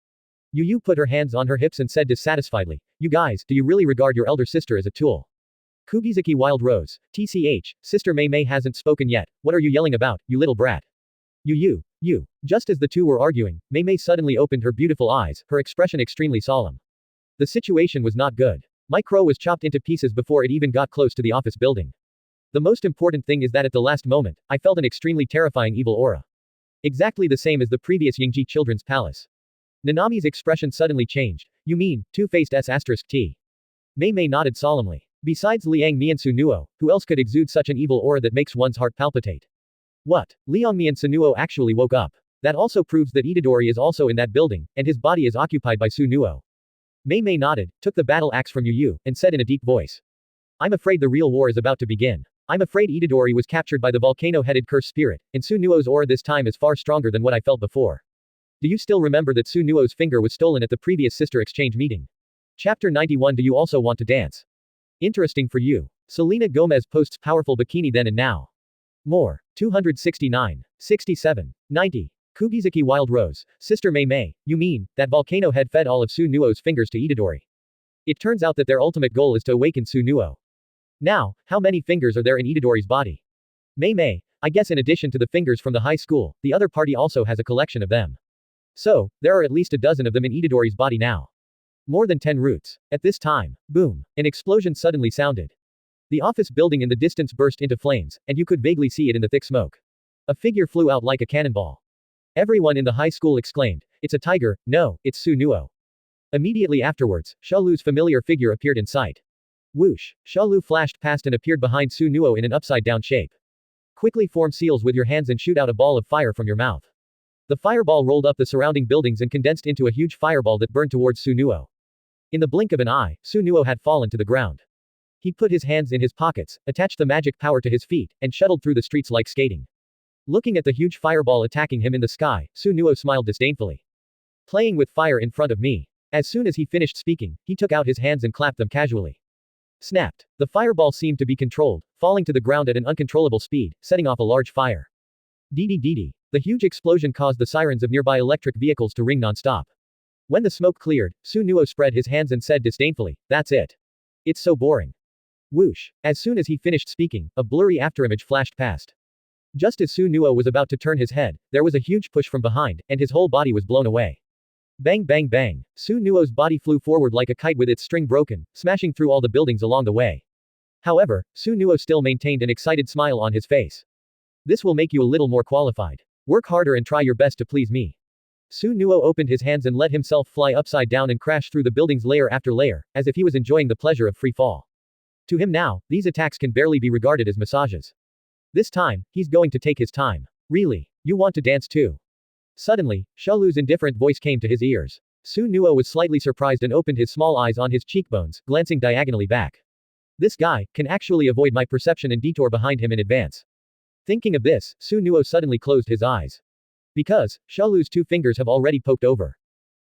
Yu put her hands on her hips and said dissatisfiedly, you guys, do you really regard your elder sister as a tool? Kugizaki Wild Rose, TCH, Sister Mei Mei hasn't spoken yet, what are you yelling about, you little brat? You. Just as the 2 were arguing, Mei Mei suddenly opened her beautiful eyes, her expression extremely solemn. The situation was not good. My crow was chopped into pieces before it even got close to the office building. The most important thing is that at the last moment, I felt an extremely terrifying evil aura. Exactly the same as the previous Yingji Children's Palace. Nanami's expression suddenly changed. You mean, two-faced S**T. Mei Mei nodded solemnly. Besides Liangmi and Sunuo, who else could exude such an evil aura that makes one's heart palpitate? What? Liangmi and Sunuo actually woke up. That also proves that Itadori is also in that building, and his body is occupied by Sunuo. Mei Mei nodded, took the battle axe from Yu, and said in a deep voice. I'm afraid the real war is about to begin. I'm afraid Itadori was captured by the volcano-headed curse spirit, and Sunuo's aura this time is far stronger than what I felt before. Do you still remember that Sunuo's finger was stolen at the previous sister exchange meeting? Chapter 91. Do you also want to dance? Interesting for you. Selena Gomez posts powerful bikini then and now. More. 269. 67. 90. Kugizaki Wild Rose, Sister Mei Mei, you mean, that volcano head fed all of Sunuo's fingers to Itadori. It turns out that their ultimate goal is to awaken Sunuo. Now, how many fingers are there in Itadori's body? Mei Mei, I guess in addition to the fingers from the high school, the other party also has a collection of them. So, there are at least a dozen of them in Itadori's body now. More than 10 roots. At this time, boom, an explosion suddenly sounded. The office building in the distance burst into flames, and you could vaguely see it in the thick smoke. A figure flew out like a cannonball. Everyone in the high school exclaimed, it's a tiger, no, it's Sunuo. Immediately afterwards, Shalu's familiar figure appeared in sight. Whoosh, Shalu flashed past and appeared behind Sunuo in an upside-down shape. Quickly form seals with your hands and shoot out a ball of fire from your mouth. The fireball rolled up the surrounding buildings and condensed into a huge fireball that burned towards Sunuo. In the blink of an eye, Sunuo had fallen to the ground. He put his hands in his pockets, attached the magic power to his feet, and shuttled through the streets like skating. Looking at the huge fireball attacking him in the sky, Susanoo smiled disdainfully. Playing with fire in front of me. As soon as he finished speaking, he took out his hands and clapped them casually. Snapped. The fireball seemed to be controlled, falling to the ground at an uncontrollable speed, setting off a large fire. Dee dee. The huge explosion caused the sirens of nearby electric vehicles to ring non-stop. When the smoke cleared, Susanoo spread his hands and said disdainfully, "That's it. It's so boring." Whoosh. As soon as he finished speaking, a blurry afterimage flashed past. Just as Susanoo was about to turn his head, there was a huge push from behind, and his whole body was blown away. Bang bang bang. Susanoo's body flew forward like a kite with its string broken, smashing through all the buildings along the way. However, Susanoo still maintained an excited smile on his face. "This will make you a little more qualified. Work harder and try your best to please me." Susanoo opened his hands and let himself fly upside down and crash through the buildings layer after layer, as if he was enjoying the pleasure of free fall. To him now, these attacks can barely be regarded as massages. This time, he's going to take his time. "Really? You want to dance too?" Suddenly, Shalu's indifferent voice came to his ears. Susanoo was slightly surprised and opened his small eyes on his cheekbones, glancing diagonally back. This guy can actually avoid my perception and detour behind him in advance. Thinking of this, Susanoo suddenly closed his eyes. Because, Shalu's 2 fingers have already poked over.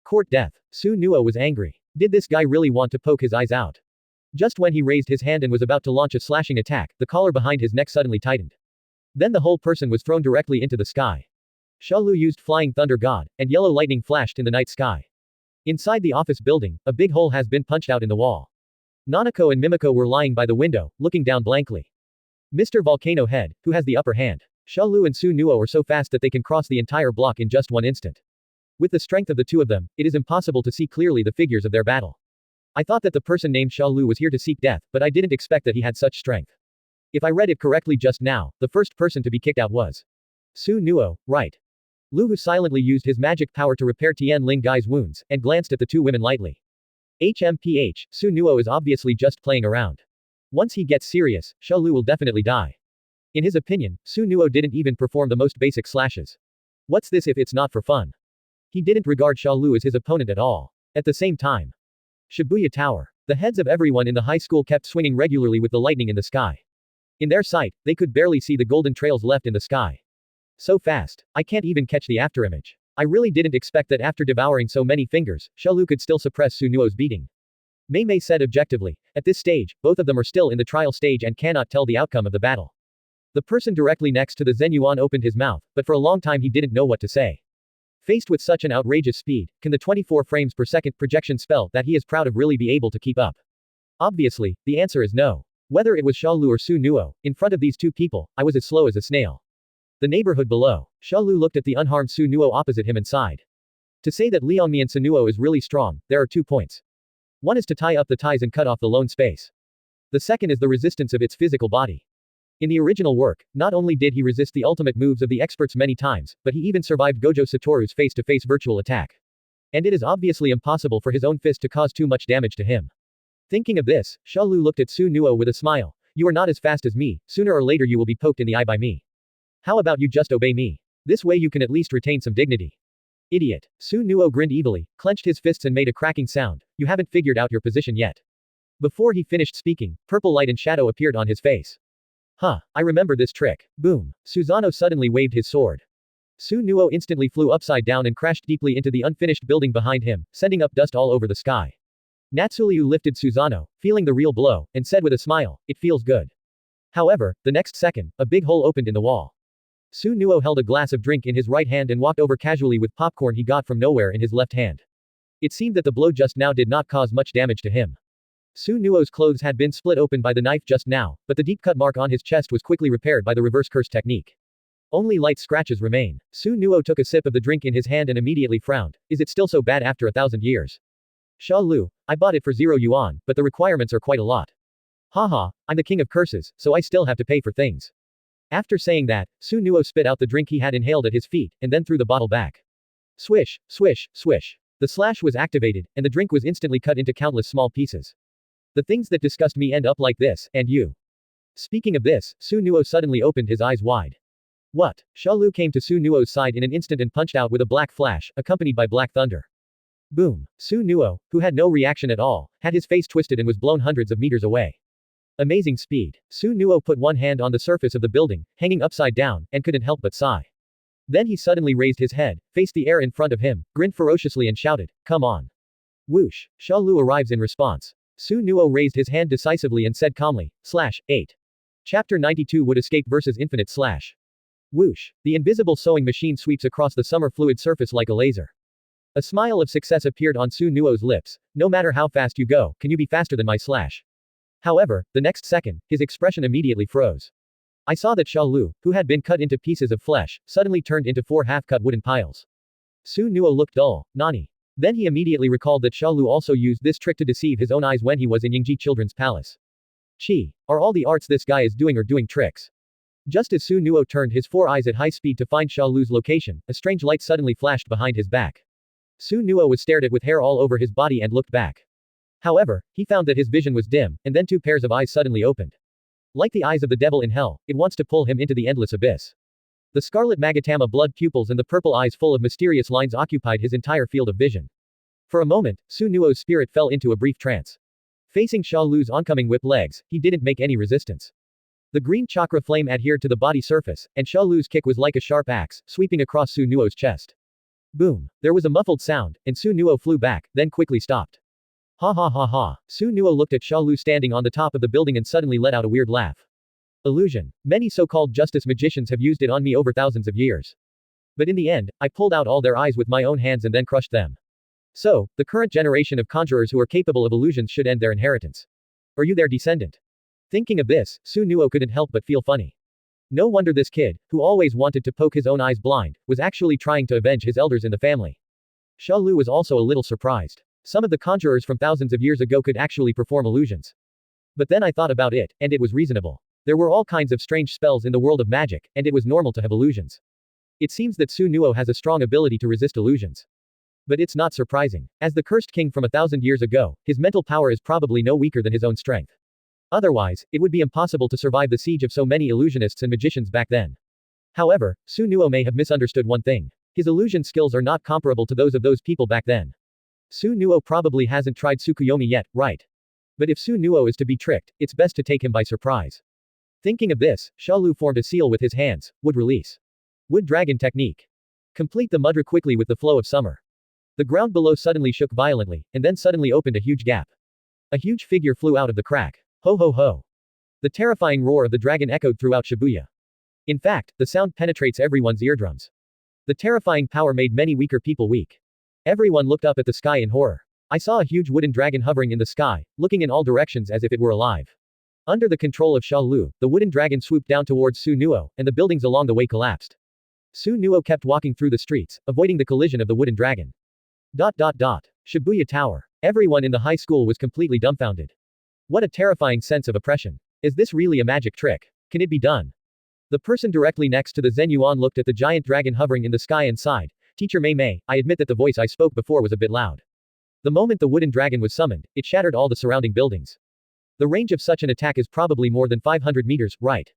Court death. Susanoo was angry. Did this guy really want to poke his eyes out? Just when he raised his hand and was about to launch a slashing attack, the collar behind his neck suddenly tightened. Then the whole person was thrown directly into the sky. Shalu used Flying Thunder God, and yellow lightning flashed in the night sky. Inside the office building, a big hole has been punched out in the wall. Nanako and Mimiko were lying by the window, looking down blankly. Mr. Volcano Head, who has the upper hand. Shalu and Susanoo are so fast that they can cross the entire block in just one instant. With the strength of the two of them, it is impossible to see clearly the figures of their battle. I thought that the person named Shalu was here to seek death, but I didn't expect that he had such strength. If I read it correctly just now, the first person to be kicked out was Susanoo, right? Lu, who silently used his magic power to repair Tian Ling Gai's wounds, and glanced at the 2 women lightly. HMPH, Susanoo is obviously just playing around. Once he gets serious, Shalu will definitely die. In his opinion, Susanoo didn't even perform the most basic slashes. What's this if it's not for fun? He didn't regard Shalu as his opponent at all. At the same time, Shibuya Tower. The heads of everyone in the high school kept swinging regularly with the lightning in the sky. In their sight, they could barely see the golden trails left in the sky. So fast, I can't even catch the afterimage. I really didn't expect that after devouring so many fingers, Shalu could still suppress Susanoo's beating. Mei Mei said objectively. At this stage, both of them are still in the trial stage and cannot tell the outcome of the battle. The person directly next to the Zenyuan opened his mouth, but for a long time he didn't know what to say. Faced with such an outrageous speed, can the 24 frames per second projection spell that he is proud of really be able to keep up? Obviously, the answer is no. Whether it was Shalu or Susanoo, in front of these 2 people, I was as slow as a snail. The neighborhood below. Shalu looked at the unharmed Susanoo opposite him and sighed. To say that Liangmi and Susanoo is really strong, there are 2 points. One is to tie up the ties and cut off the lone space. The second is the resistance of its physical body. In the original work, not only did he resist the ultimate moves of the experts many times, but he even survived Gojo Satoru's face-to-face virtual attack. And it is obviously impossible for his own fist to cause too much damage to him. Thinking of this, Shalu looked at Susanoo with a smile. You are not as fast as me, sooner or later you will be poked in the eye by me. How about you just obey me? This way you can at least retain some dignity. Idiot. Susanoo grinned evilly, clenched his fists and made a cracking sound. You haven't figured out your position yet. Before he finished speaking, purple light and shadow appeared on his face. Huh, I remember this trick. Boom. Susanoo suddenly waved his sword. Susanoo instantly flew upside down and crashed deeply into the unfinished building behind him, sending up dust all over the sky. Natsuliu lifted Susanoo, feeling the real blow, and said with a smile, it feels good. However, the next second, a big hole opened in the wall. Susanoo held a glass of drink in his right hand and walked over casually with popcorn he got from nowhere in his left hand. It seemed that the blow just now did not cause much damage to him. Susanoo's clothes had been split open by the knife just now, but the deep cut mark on his chest was quickly repaired by the reverse curse technique. Only light scratches remain. Susanoo took a sip of the drink in his hand and immediately frowned. Is it still so bad after 1,000 years? Shalu, I bought it for 0 yuan, but the requirements are quite a lot. Haha, I'm the king of curses, so I still have to pay for things. After saying that, Susanoo spit out the drink he had inhaled at his feet, and then threw the bottle back. Swish, swish, swish. The slash was activated, and the drink was instantly cut into countless small pieces. The things that disgust me end up like this, and you. Speaking of this, Susanoo suddenly opened his eyes wide. What? Shalu came to Susanoo's side in an instant and punched out with a black flash, accompanied by black thunder. Boom. Susanoo, who had no reaction at all, had his face twisted and was blown hundreds of meters away. Amazing speed. Susanoo put one hand on the surface of the building, hanging upside down, and couldn't help but sigh. Then he suddenly raised his head, faced the air in front of him, grinned ferociously and shouted, "Come on." Whoosh. Shalu arrives in response. Susanoo raised his hand decisively and said calmly, /8. Chapter 92 Would escape versus infinite / Whoosh. The invisible sewing machine sweeps across the summer fluid surface like a laser. A smile of success appeared on Susanoo's lips. No matter how fast you go, can you be faster than my / However, the next second, his expression immediately froze. I saw that Shalu, who had been cut into pieces of flesh, suddenly turned into 4 half-cut wooden piles. Susanoo looked dull. Nani? Then he immediately recalled that Shalu also used this trick to deceive his own eyes when he was in Yingji Children's Palace. Chi. Are all the arts this guy is doing or doing tricks? Just as Susanoo turned his 4 eyes at high speed to find Shalu's location, a strange light suddenly flashed behind his back. Susanoo was stared at with hair all over his body and looked back. However, he found that his vision was dim, and then 2 pairs of eyes suddenly opened. Like the eyes of the devil in hell, it wants to pull him into the endless abyss. The scarlet magatama blood pupils and the purple eyes full of mysterious lines occupied his entire field of vision. For a moment, Susanoo's spirit fell into a brief trance. Facing Shalu's oncoming whip legs, he didn't make any resistance. The green chakra flame adhered to the body surface, and Shalu's kick was like a sharp axe, sweeping across Susanoo's chest. Boom. There was a muffled sound, and Susanoo flew back, then quickly stopped. Ha ha ha ha. Susanoo looked at Shalu standing on the top of the building and suddenly let out a weird laugh. Illusion. Many so-called justice magicians have used it on me over thousands of years. But in the end, I pulled out all their eyes with my own hands and then crushed them. So, the current generation of conjurers who are capable of illusions should end their inheritance. Are you their descendant? Thinking of this, Susanoo couldn't help but feel funny. No wonder this kid, who always wanted to poke his own eyes blind, was actually trying to avenge his elders in the family. Shalu was also a little surprised. Some of the conjurers from thousands of years ago could actually perform illusions. But then I thought about it, and it was reasonable. There were all kinds of strange spells in the world of magic, and it was normal to have illusions. It seems that Susanoo has a strong ability to resist illusions. But it's not surprising. As the cursed king from 1,000 years ago, his mental power is probably no weaker than his own strength. Otherwise, it would be impossible to survive the siege of so many illusionists and magicians back then. However, Susanoo may have misunderstood one thing. His illusion skills are not comparable to those people back then. Susanoo probably hasn't tried Tsukuyomi yet, right? But if Susanoo is to be tricked, it's best to take him by surprise. Thinking of this, Shalu formed a seal with his hands. Wood release. Wood dragon technique. Complete the mudra quickly with the flow of summer. The ground below suddenly shook violently, and then suddenly opened a huge gap. A huge figure flew out of the crack. Ho ho ho. The terrifying roar of the dragon echoed throughout Shibuya. In fact, the sound penetrates everyone's eardrums. The terrifying power made many weaker people weak. Everyone looked up at the sky in horror. I saw a huge wooden dragon hovering in the sky, looking in all directions as if it were alive. Under the control of Shalu, the wooden dragon swooped down towards Susanoo, and the buildings along the way collapsed. Susanoo kept walking through the streets, avoiding the collision of the wooden dragon. Shibuya Tower. Everyone in the high school was completely dumbfounded. What a terrifying sense of oppression. Is this really a magic trick? Can it be done? The person directly next to the Zen Yuan looked at the giant dragon hovering in the sky and sighed. Teacher Mei Mei, I admit that the voice I spoke before was a bit loud. The moment the wooden dragon was summoned, it shattered all the surrounding buildings. The range of such an attack is probably more than 500 meters, right?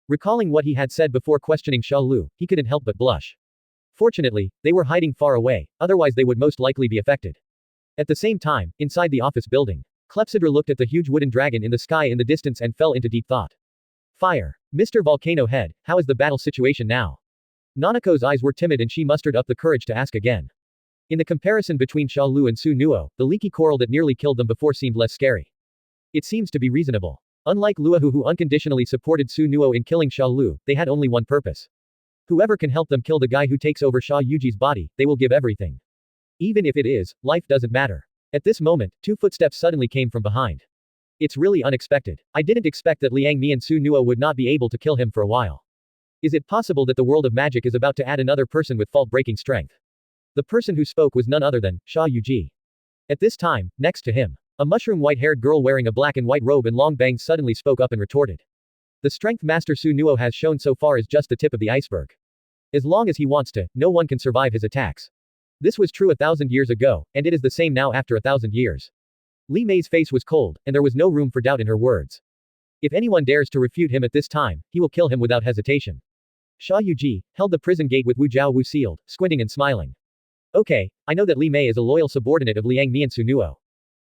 Recalling what he had said before questioning Shalu, he couldn't help but blush. Fortunately, they were hiding far away, otherwise they would most likely be affected. At the same time, inside the office building, Clepsydra looked at the huge wooden dragon in the sky in the distance and fell into deep thought. Fire. Mr. Volcano Head, how is the battle situation now? Nanako's eyes were timid and she mustered up the courage to ask again. In the comparison between Shalu and Susanoo, the leaky coral that nearly killed them before seemed less scary. It seems to be reasonable. Unlike Luahu who unconditionally supported Susanoo in killing Shalu, they had only one purpose. Whoever can help them kill the guy who takes over Xia Yuji's body, they will give everything. Even if it is, life doesn't matter. At this moment, 2 footsteps suddenly came from behind. It's really unexpected. I didn't expect that Liang Mi and Susanoo would not be able to kill him for a while. Is it possible that the world of magic is about to add another person with fault-breaking strength? The person who spoke was none other than Xia Yuji. At this time, next to him, a mushroom white-haired girl wearing a black and white robe and long bangs suddenly spoke up and retorted. The strength Master Susanoo has shown so far is just the tip of the iceberg. As long as he wants to, no one can survive his attacks. This was true 1,000 years ago, and it is the same now after 1,000 years. Li Mei's face was cold, and there was no room for doubt in her words. If anyone dares to refute him at this time, he will kill him without hesitation. Xia Yuji held the prison gate with Wu Jiaowu sealed, squinting and smiling. Okay, I know that Li Mei is a loyal subordinate of Liang Mi and Susanoo.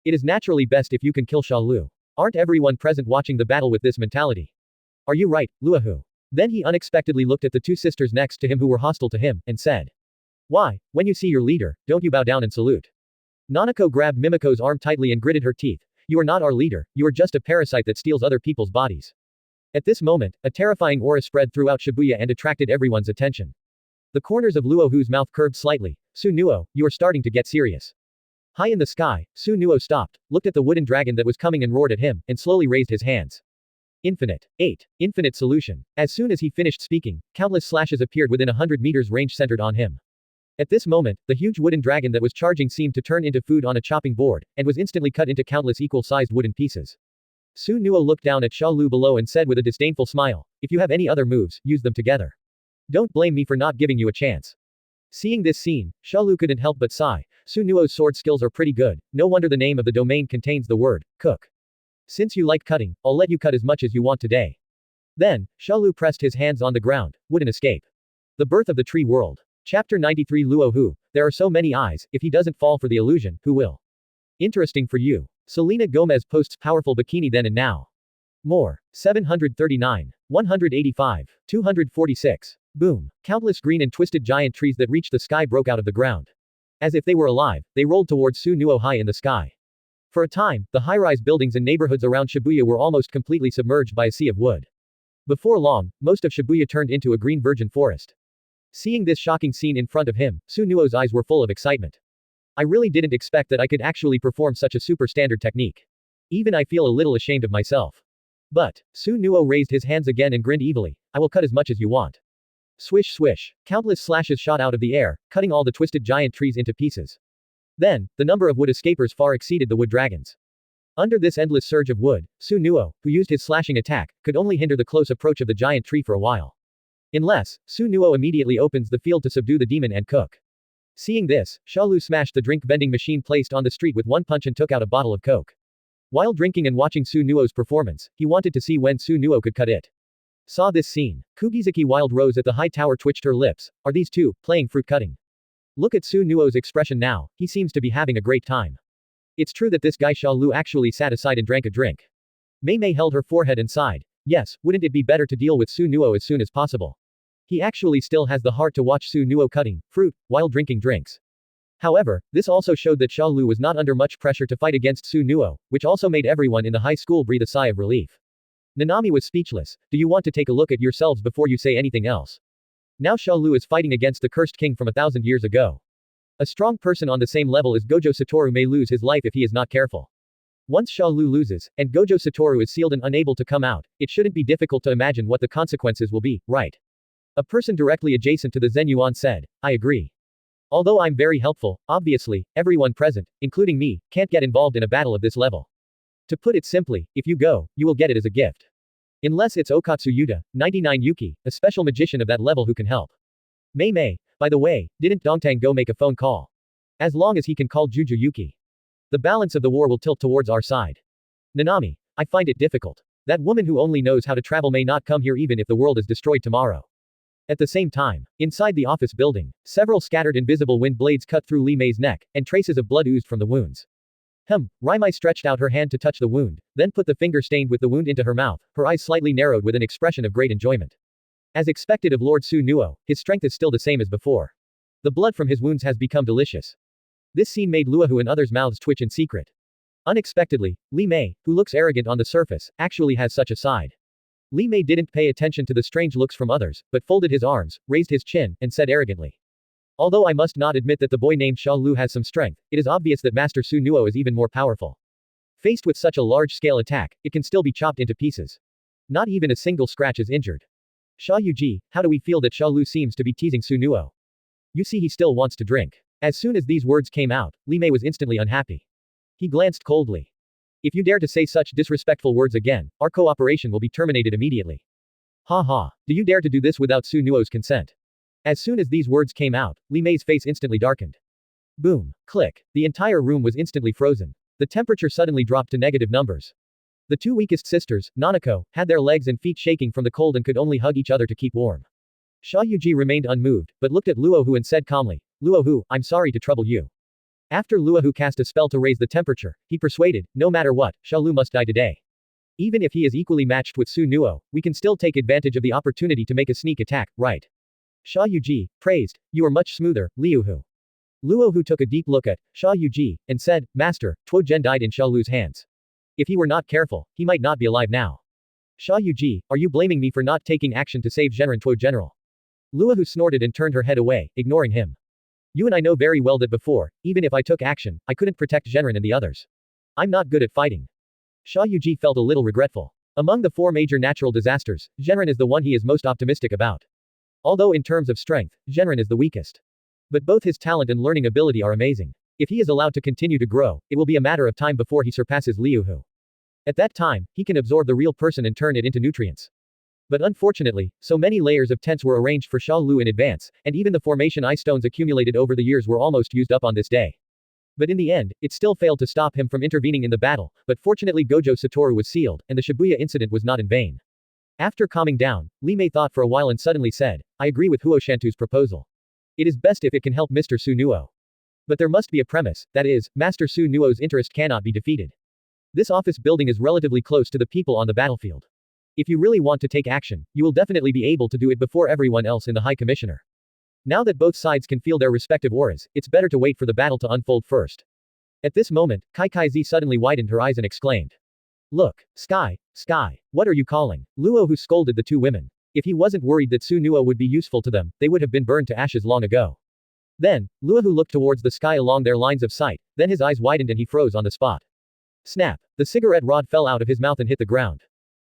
It is naturally best if you can kill Shalu. Aren't everyone present watching the battle with this mentality? Are you right, Luohu? Then he unexpectedly looked at the two sisters next to him who were hostile to him, and said. Why, when you see your leader, don't you bow down and salute? Nanako grabbed Mimiko's arm tightly and gritted her teeth. You are not our leader, you are just a parasite that steals other people's bodies. At this moment, a terrifying aura spread throughout Shibuya and attracted everyone's attention. The corners of Luohu's mouth curved slightly. Susanoo, you are starting to get serious. High in the sky, Susanoo stopped, looked at the wooden dragon that was coming and roared at him, and slowly raised his hands. Infinite. 8. Infinite solution. As soon as he finished speaking, countless slashes appeared within 100 meters range centered on him. At this moment, the huge wooden dragon that was charging seemed to turn into food on a chopping board, and was instantly cut into countless equal-sized wooden pieces. Susanoo looked down at Shalu below and said with a disdainful smile, if you have any other moves, use them together. Don't blame me for not giving you a chance. Seeing this scene, Shalu couldn't help but sigh. Susanoo's sword skills are pretty good, no wonder the name of the domain contains the word, cook. Since you like cutting, I'll let you cut as much as you want today. Then, Shalu pressed his hands on the ground, wouldn't escape. The birth of the tree world. Chapter 93 Luohu, there are so many eyes, if he doesn't fall for the illusion, who will? Interesting for you. Selena Gomez posts powerful bikini then and now. More. 739. 185. 246. Boom. Countless green and twisted giant trees that reached the sky broke out of the ground. As if they were alive, they rolled towards Susanoo high in the sky. For a time, the high-rise buildings and neighborhoods around Shibuya were almost completely submerged by a sea of wood. Before long, most of Shibuya turned into a green virgin forest. Seeing this shocking scene in front of him, Susanoo's eyes were full of excitement. I really didn't expect that I could actually perform such a super standard technique. Even I feel a little ashamed of myself. But, Susanoo raised his hands again and grinned evilly, I will cut as much as you want. Swish swish, countless slashes shot out of the air, cutting all the twisted giant trees into pieces. Then, the number of wood escapers far exceeded the wood dragons. Under this endless surge of wood, Susanoo, who used his slashing attack, could only hinder the close approach of the giant tree for a while. Unless, Susanoo immediately opens the field to subdue the demon and cook. Seeing this, Shalu smashed the drink vending machine placed on the street with one punch and took out a bottle of Coke. While drinking and watching Susanoo's performance, he wanted to see when Susanoo could cut it. Saw this scene. Kugizaki Wild Rose at the high tower twitched her lips. Are these two, playing fruit cutting? Look at Susanoo's expression now, he seems to be having a great time. It's true that this guy Shalu actually sat aside and drank a drink. Mei Mei held her forehead and sighed. Yes, wouldn't it be better to deal with Susanoo as soon as possible? He actually still has the heart to watch Susanoo cutting fruit while drinking drinks. However, this also showed that Shalu was not under much pressure to fight against Susanoo, which also made everyone in the high school breathe a sigh of relief. Nanami was speechless. Do you want to take a look at yourselves before you say anything else? Now Shalu is fighting against the cursed king from 1,000 years ago. A strong person on the same level as Gojo Satoru may lose his life if he is not careful. Once Shalu loses, and Gojo Satoru is sealed and unable to come out, it shouldn't be difficult to imagine what the consequences will be, right? A person directly adjacent to the Zen Yuan said, I agree. Although I'm very helpful, obviously, everyone present, including me, can't get involved in a battle of this level. To put it simply, if you go, you will get it as a gift. Unless it's Okatsu Yuta, 99 Yuki, a special magician of that level who can help. Mei Mei, by the way, didn't Dongtang go make a phone call? As long as he can call Juju Yuki. The balance of the war will tilt towards our side. Nanami, I find it difficult. That woman who only knows how to travel may not come here even if the world is destroyed tomorrow. At the same time, inside the office building, several scattered invisible wind blades cut through Li Mei's neck, and traces of blood oozed from the wounds. Raimai stretched out her hand to touch the wound, then put the finger stained with the wound into her mouth, her eyes slightly narrowed with an expression of great enjoyment. As expected of Lord Susanoo, his strength is still the same as before. The blood from his wounds has become delicious. This scene made Luohu and others' mouths twitch in secret. Unexpectedly, Li Mei, who looks arrogant on the surface, actually has such a side. Li Mei didn't pay attention to the strange looks from others, but folded his arms, raised his chin, and said arrogantly. Although I must not admit that the boy named Shalu has some strength, it is obvious that Master Susanoo is even more powerful. Faced with such a large-scale attack, it can still be chopped into pieces. Not even a single scratch is injured. Shayu-ji, how do we feel that Shalu seems to be teasing Susanoo? You see he still wants to drink. As soon as these words came out, Li Mei was instantly unhappy. He glanced coldly. If you dare to say such disrespectful words again, our cooperation will be terminated immediately. Ha ha, do you dare to do this without Susanoo's consent? As soon as these words came out, Li Mei's face instantly darkened. Boom. Click. The entire room was instantly frozen. The temperature suddenly dropped to negative numbers. The two weakest sisters, Nanako, had their legs and feet shaking from the cold and could only hug each other to keep warm. Shayu-ji remained unmoved, but looked at Luohu and said calmly, Luohu, I'm sorry to trouble you. After Luohu cast a spell to raise the temperature, he persuaded, no matter what, Shalu must die today. Even if he is equally matched with Susanoo, we can still take advantage of the opportunity to make a sneak attack, right? Xia Yu praised, you are much smoother, Liu. Luo took a deep look at Xia Yu and said, Master, Tuo Zhen died in Shalu's hands. If he were not careful, he might not be alive now. Xia Yu, are you blaming me for not taking action to save Zhenren Tuo General? Luo snorted and turned her head away, ignoring him. You and I know very well that before, even if I took action, I couldn't protect Zhenren and the others. I'm not good at fighting. Xia Yu felt a little regretful. Among the 4 major natural disasters, Zhenren is the one he is most optimistic about. Although in terms of strength, Zhenren is the weakest. But both his talent and learning ability are amazing. If he is allowed to continue to grow, it will be a matter of time before he surpasses Liu. At that time, he can absorb the real person and turn it into nutrients. But unfortunately, so many layers of tents were arranged for Shalu in advance, and even the formation eye stones accumulated over the years were almost used up on this day. But in the end, it still failed to stop him from intervening in the battle, but fortunately Gojo Satoru was sealed, and the Shibuya incident was not in vain. After calming down, Mei thought for a while and suddenly said, I agree with Huo Shantu's proposal. It is best if it can help Mr. Susanoo. But there must be a premise, that is, Master Susanoo's interest cannot be defeated. This office building is relatively close to the people on the battlefield. If you really want to take action, you will definitely be able to do it before everyone else in the High Commissioner. Now that both sides can feel their respective auras, it's better to wait for the battle to unfold first. At this moment, Kai suddenly widened her eyes and exclaimed. Look, Sky, what are you calling? Luo who scolded the 2 women. If he wasn't worried that Susanoo would be useful to them, they would have been burned to ashes long ago. Then, Luo who looked towards the sky along their lines of sight, then his eyes widened and he froze on the spot. Snap! The cigarette rod fell out of his mouth and hit the ground.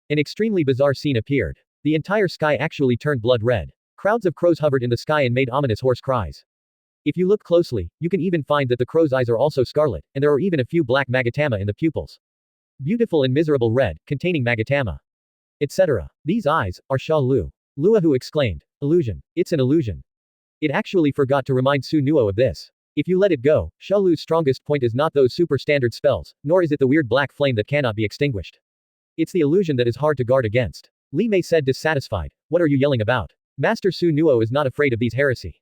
An extremely bizarre scene appeared. The entire sky actually turned blood red. Crowds of crows hovered in the sky and made ominous hoarse cries. If you look closely, you can even find that the crow's eyes are also scarlet, and there are even a few black magatama in the pupils. Beautiful and miserable red, containing magatama. Etc. These eyes are Shalu. Luo exclaimed. Illusion. It's an illusion. It actually forgot to remind Susanoo of this. If you let it go, Shalu's strongest point is not those super standard spells, nor is it the weird black flame that cannot be extinguished. It's the illusion that is hard to guard against. Mei said dissatisfied. What are you yelling about? Master Susanoo is not afraid of these heresy.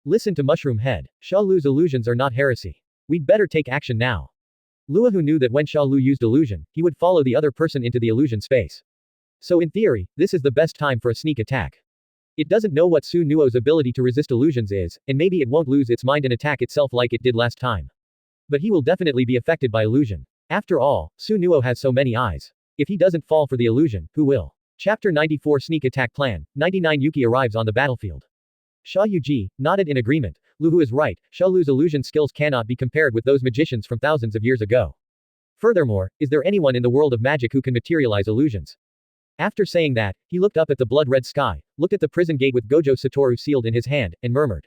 Listen to Mushroom Head. Shalu's illusions are not heresy. We'd better take action now. Luo knew that when Shalu used illusion, he would follow the other person into the illusion space. So in theory, this is the best time for a sneak attack. It doesn't know what Susanoo's ability to resist illusions is, and maybe it won't lose its mind and attack itself like it did last time. But he will definitely be affected by illusion. After all, Susanoo has so many eyes. If he doesn't fall for the illusion, who will? Chapter 94 Sneak Attack Plan, 99 Yuki arrives on the battlefield. Xia Yu nodded in agreement. Luo is right, Shalu's illusion skills cannot be compared with those magicians from thousands of years ago. Furthermore, is there anyone in the world of magic who can materialize illusions? After saying that, he looked up at the blood-red sky, looked at the prison gate with Gojo Satoru sealed in his hand, and murmured.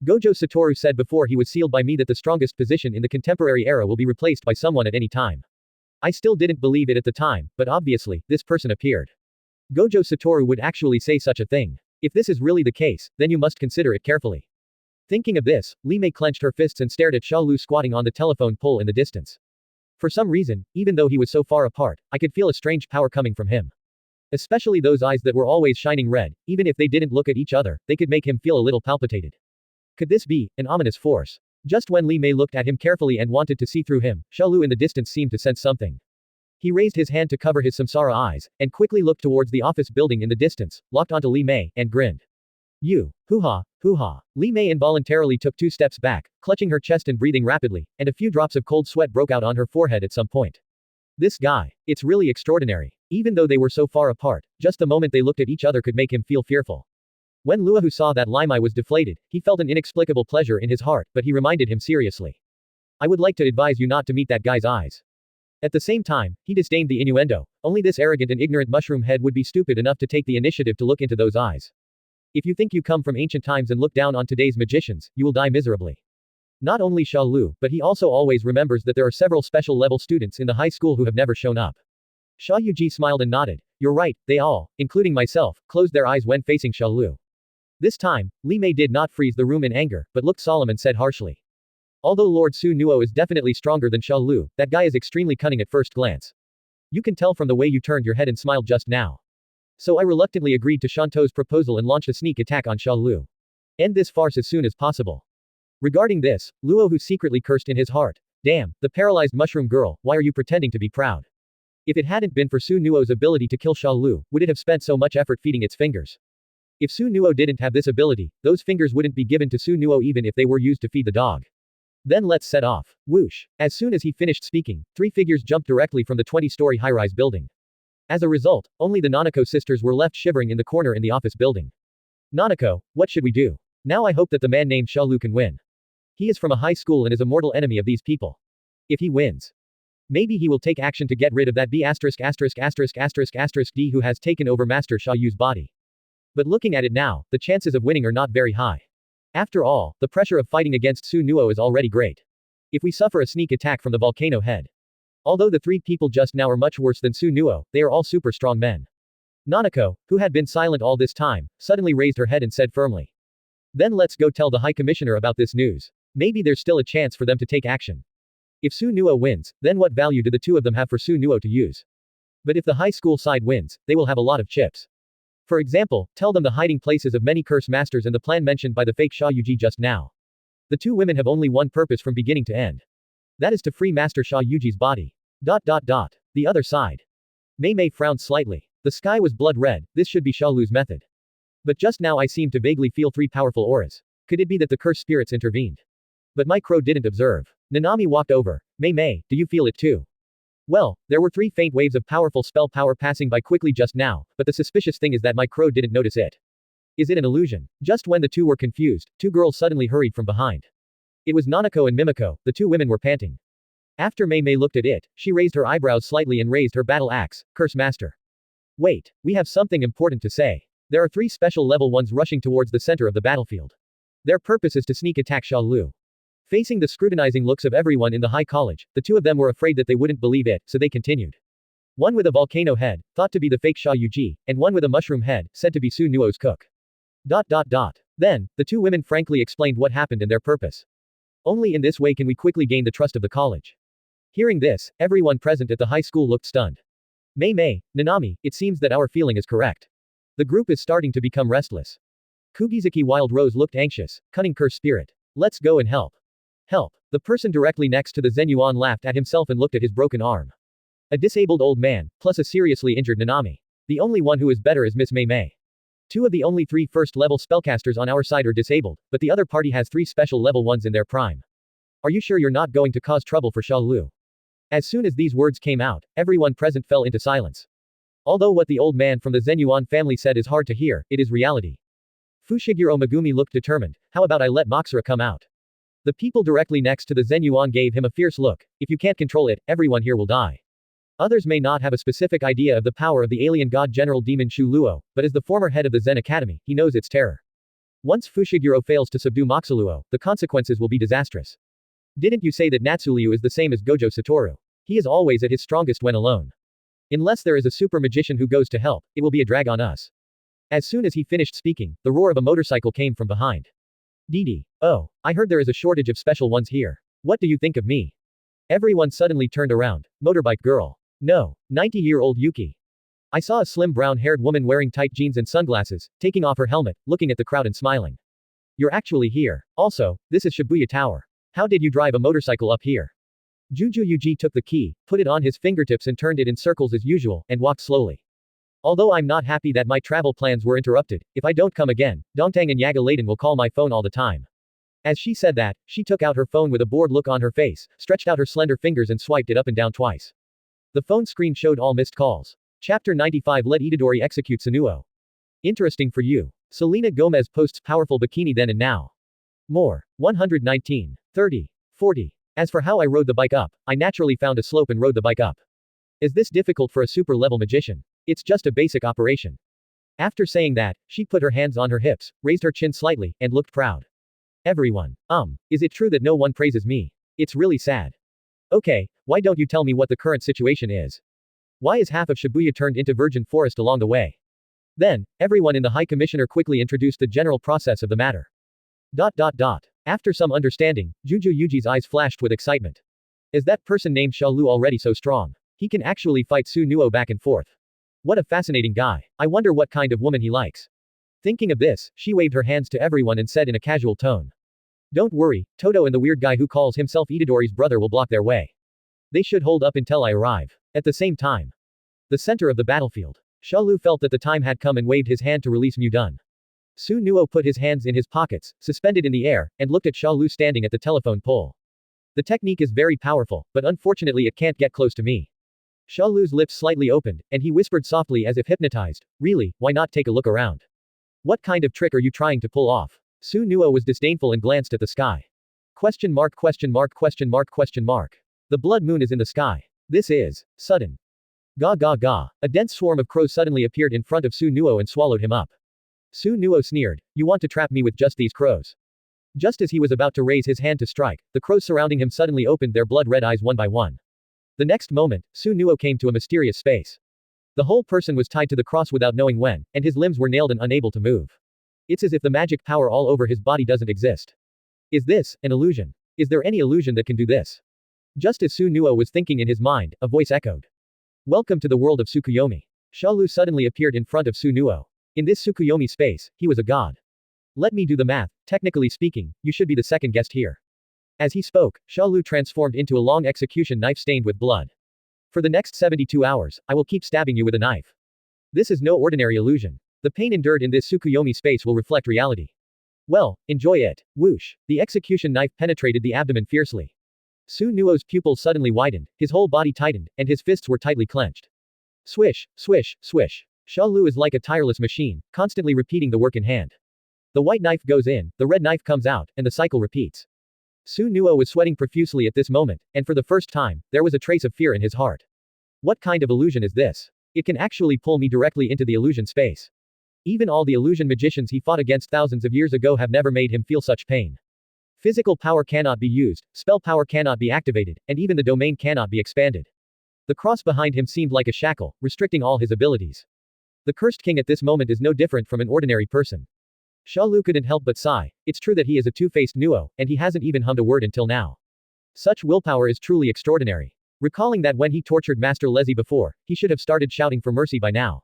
Gojo Satoru said before he was sealed by me that the strongest position in the contemporary era will be replaced by someone at any time. I still didn't believe it at the time, but obviously, this person appeared. Gojo Satoru would actually say such a thing. If this is really the case, then you must consider it carefully. Thinking of this, Mei clenched her fists and stared at Shalu squatting on the telephone pole in the distance. For some reason, even though he was so far apart, I could feel a strange power coming from him. Especially those eyes that were always shining red, even if they didn't look at each other, they could make him feel a little palpitated. Could this be an ominous force? Just when Mei looked at him carefully and wanted to see through him, Shalu in the distance seemed to sense something. He raised his hand to cover his samsara eyes, and quickly looked towards the office building in the distance, locked onto Mei, and grinned. You. Hoo-ha, hoo-ha. Mei involuntarily took 2 steps back, clutching her chest and breathing rapidly, and a few drops of cold sweat broke out on her forehead at some point. This guy. It's really extraordinary. Even though they were so far apart, just the moment they looked at each other could make him feel fearful. When Luo saw that Mei was deflated, he felt an inexplicable pleasure in his heart, but he reminded him seriously. I would like to advise you not to meet that guy's eyes. At the same time, he disdained the innuendo. Only this arrogant and ignorant mushroom head would be stupid enough to take the initiative to look into those eyes. If you think you come from ancient times and look down on today's magicians, you will die miserably. Not only Shalu, but he also always remembers that there are several special level students in the high school who have never shown up. Xia Yu smiled and nodded. You're right, they all, including myself, closed their eyes when facing Shalu. This time, Mei did not freeze the room in anger, but looked solemn and said harshly. Although Lord Susanoo is definitely stronger than Shalu, that guy is extremely cunning at first glance. You can tell from the way you turned your head and smiled just now. So I reluctantly agreed to Shanto's proposal and launched a sneak attack on Shalu. End this farce as soon as possible. Regarding this, Luo secretly cursed in his heart. Damn, the paralyzed mushroom girl, why are you pretending to be proud? If it hadn't been for Susanoo's ability to kill Shalu, would it have spent so much effort feeding its fingers? If Susanoo didn't have this ability, those fingers wouldn't be given to Susanoo even if they were used to feed the dog. Then let's set off. Whoosh. As soon as he finished speaking, 3 figures jumped directly from the 20-story high-rise building. As a result, only the Nanako sisters were left shivering in the corner in the office building. Nanako, what should we do? Now I hope that the man named Shalu can win. He is from a high school and is a mortal enemy of these people. If he wins, maybe he will take action to get rid of that B**************** D who has taken over Master Xia You's body. But looking at it now, the chances of winning are not very high. After all, the pressure of fighting against Susanoo is already great. If we suffer a sneak attack from the volcano head. Although the 3 people just now are much worse than Susanoo, they are all super strong men. Nanako, who had been silent all this time, suddenly raised her head and said firmly. Then let's go tell the High Commissioner about this news. Maybe there's still a chance for them to take action. If Susanoo wins, then what value do the 2 of them have for Susanoo to use? But if the high school side wins, they will have a lot of chips. For example, tell them the hiding places of many curse masters and the plan mentioned by the fake Xia Yuji just now. The 2 women have only one purpose from beginning to end. That is to free Master Xia Yuji's body. The other side. Mei Mei frowned slightly. The sky was blood red, this should be Shalu's method. But just now I seem to vaguely feel 3 powerful auras. Could it be that the cursed spirits intervened? But my crow didn't observe. Nanami walked over. Mei Mei, do you feel it too? Well, there were 3 faint waves of powerful spell power passing by quickly just now, but the suspicious thing is that my crow didn't notice it. Is it an illusion? Just when the 2 were confused, 2 girls suddenly hurried from behind. It was Nanako and Mimiko, the 2 women were panting. After Mei Mei looked at it, she raised her eyebrows slightly and raised her battle axe, Curse Master. Wait, we have something important to say. There are 3 special level ones rushing towards the center of the battlefield. Their purpose is to sneak attack Shalu. Facing the scrutinizing looks of everyone in the high college, the 2 of them were afraid that they wouldn't believe it, so they continued. One with a volcano head, thought to be the fake Xia Yuji, and one with a mushroom head, said to be Susanoo's cook. Then, the 2 women frankly explained what happened and their purpose. Only in this way can we quickly gain the trust of the college. Hearing this, everyone present at the high school looked stunned. Mei Mei, Nanami, it seems that our feeling is correct. The group is starting to become restless. Kugisaki Wild Rose looked anxious, cunning curse spirit. Let's go and help. Help. The person directly next to the Zenyuan laughed at himself and looked at his broken arm. A disabled old man, plus a seriously injured Nanami. The only one who is better is Miss Mei Mei. 2 of the only 3 first-level spellcasters on our side are disabled, but the other party has 3 special level ones in their prime. Are you sure you're not going to cause trouble for Shalu? As soon as these words came out, everyone present fell into silence. Although what the old man from the Zenyuan family said is hard to hear, it is reality. Fushiguro Megumi looked determined. How about I let Moxura come out? The people directly next to the Zenyuan gave him a fierce look. If you can't control it, everyone here will die. Others may not have a specific idea of the power of the alien god General Demon Shu Luo, but as the former head of the Zen Academy, he knows its terror. Once Fushiguro fails to subdue Moxuluo, the consequences will be disastrous. Didn't you say that Natsuliu is the same as Gojo Satoru? He is always at his strongest when alone. Unless there is a super magician who goes to help, it will be a drag on us. As soon as he finished speaking, the roar of a motorcycle came from behind. Didi. Oh, I heard there is a shortage of special ones here. What do you think of me? Everyone suddenly turned around. Motorbike girl. No, 90-year-old Yuki. I saw a slim brown-haired woman wearing tight jeans and sunglasses, taking off her helmet, looking at the crowd and smiling. You're actually here. Also, this is Shibuya Tower. How did you drive a motorcycle up here? Juju Yuji took the key, put it on his fingertips and turned it in circles as usual, and walked slowly. Although I'm not happy that my travel plans were interrupted, if I don't come again, Dongtang and Yaga Layden will call my phone all the time. As she said that, she took out her phone with a bored look on her face, stretched out her slender fingers and swiped it up and down twice. The phone screen showed all missed calls. Chapter 95 Let Itadori execute Susanoo. Interesting for you. Selena Gomez posts powerful bikini then and now. More. 119. 30. 40. As for how I rode the bike up, I naturally found a slope and rode the bike up. Is this difficult for a super-level magician? It's just a basic operation. After saying that, she put her hands on her hips, raised her chin slightly, and looked proud. Everyone. Is it true that no one praises me? It's really sad. Okay, why don't you tell me what the current situation is? Why is half of Shibuya turned into virgin forest along the way? Then, everyone in the High Commissioner quickly introduced the general process of the matter. After some understanding, Juju Yuji's eyes flashed with excitement. Is that person named Shalu already so strong? He can actually fight Susanoo back and forth. What a fascinating guy. I wonder what kind of woman he likes. Thinking of this, she waved her hands to everyone and said in a casual tone. Don't worry, Toto and the weird guy who calls himself Itadori's brother will block their way. They should hold up until I arrive. At the same time, The center of the battlefield. Shalu felt that the time had come and waved his hand to release Mudun. Susanoo put his hands in his pockets, suspended in the air, and looked at Shalu standing at the telephone pole. The technique is very powerful, but unfortunately it can't get close to me. Shalu's lips slightly opened, and he whispered softly as if hypnotized, really, why not take a look around? What kind of trick are you trying to pull off? Susanoo was disdainful and glanced at the sky. Question mark question mark question mark question mark. The blood moon is in the sky. This is sudden. Ga ga ga. A dense swarm of crows suddenly appeared in front of Susanoo and swallowed him up. Susanoo sneered, you want to trap me with just these crows? Just as he was about to raise his hand to strike, the crows surrounding him suddenly opened their blood-red eyes one by one. The next moment, Susanoo came to a mysterious space. The whole person was tied to the cross without knowing when, and his limbs were nailed and unable to move. It's as if the magic power all over his body doesn't exist. Is this an illusion? Is there any illusion that can do this? Just as Susanoo was thinking in his mind, a voice echoed. Welcome to the world of Tsukuyomi. Shalu suddenly appeared in front of Susanoo. In this Tsukuyomi space, he was a god. Let me do the math, technically speaking, you should be the second guest here. As he spoke, Shalu transformed into a long execution knife stained with blood. For the next 72 hours, I will keep stabbing you with a knife. This is no ordinary illusion. The pain endured in this Tsukuyomi space will reflect reality. Well, enjoy it. Whoosh. The execution knife penetrated the abdomen fiercely. Susanoo's pupils suddenly widened, his whole body tightened, and his fists were tightly clenched. Swish, swish, swish. Shalu is like a tireless machine, constantly repeating the work in hand. The white knife goes in, the red knife comes out, and the cycle repeats. Susanoo was sweating profusely at this moment, and for the first time, there was a trace of fear in his heart. What kind of illusion is this? It can actually pull me directly into the illusion space. Even all the illusion magicians he fought against thousands of years ago have never made him feel such pain. Physical power cannot be used, spell power cannot be activated, and even the domain cannot be expanded. The cross behind him seemed like a shackle, restricting all his abilities. The cursed king at this moment is no different from an ordinary person. Shalu couldn't help but sigh. It's true that he is a two-faced Nuo, and he hasn't even hummed a word until now. Such willpower is truly extraordinary. Recalling that when he tortured Master Lezi before, he should have started shouting for mercy by now.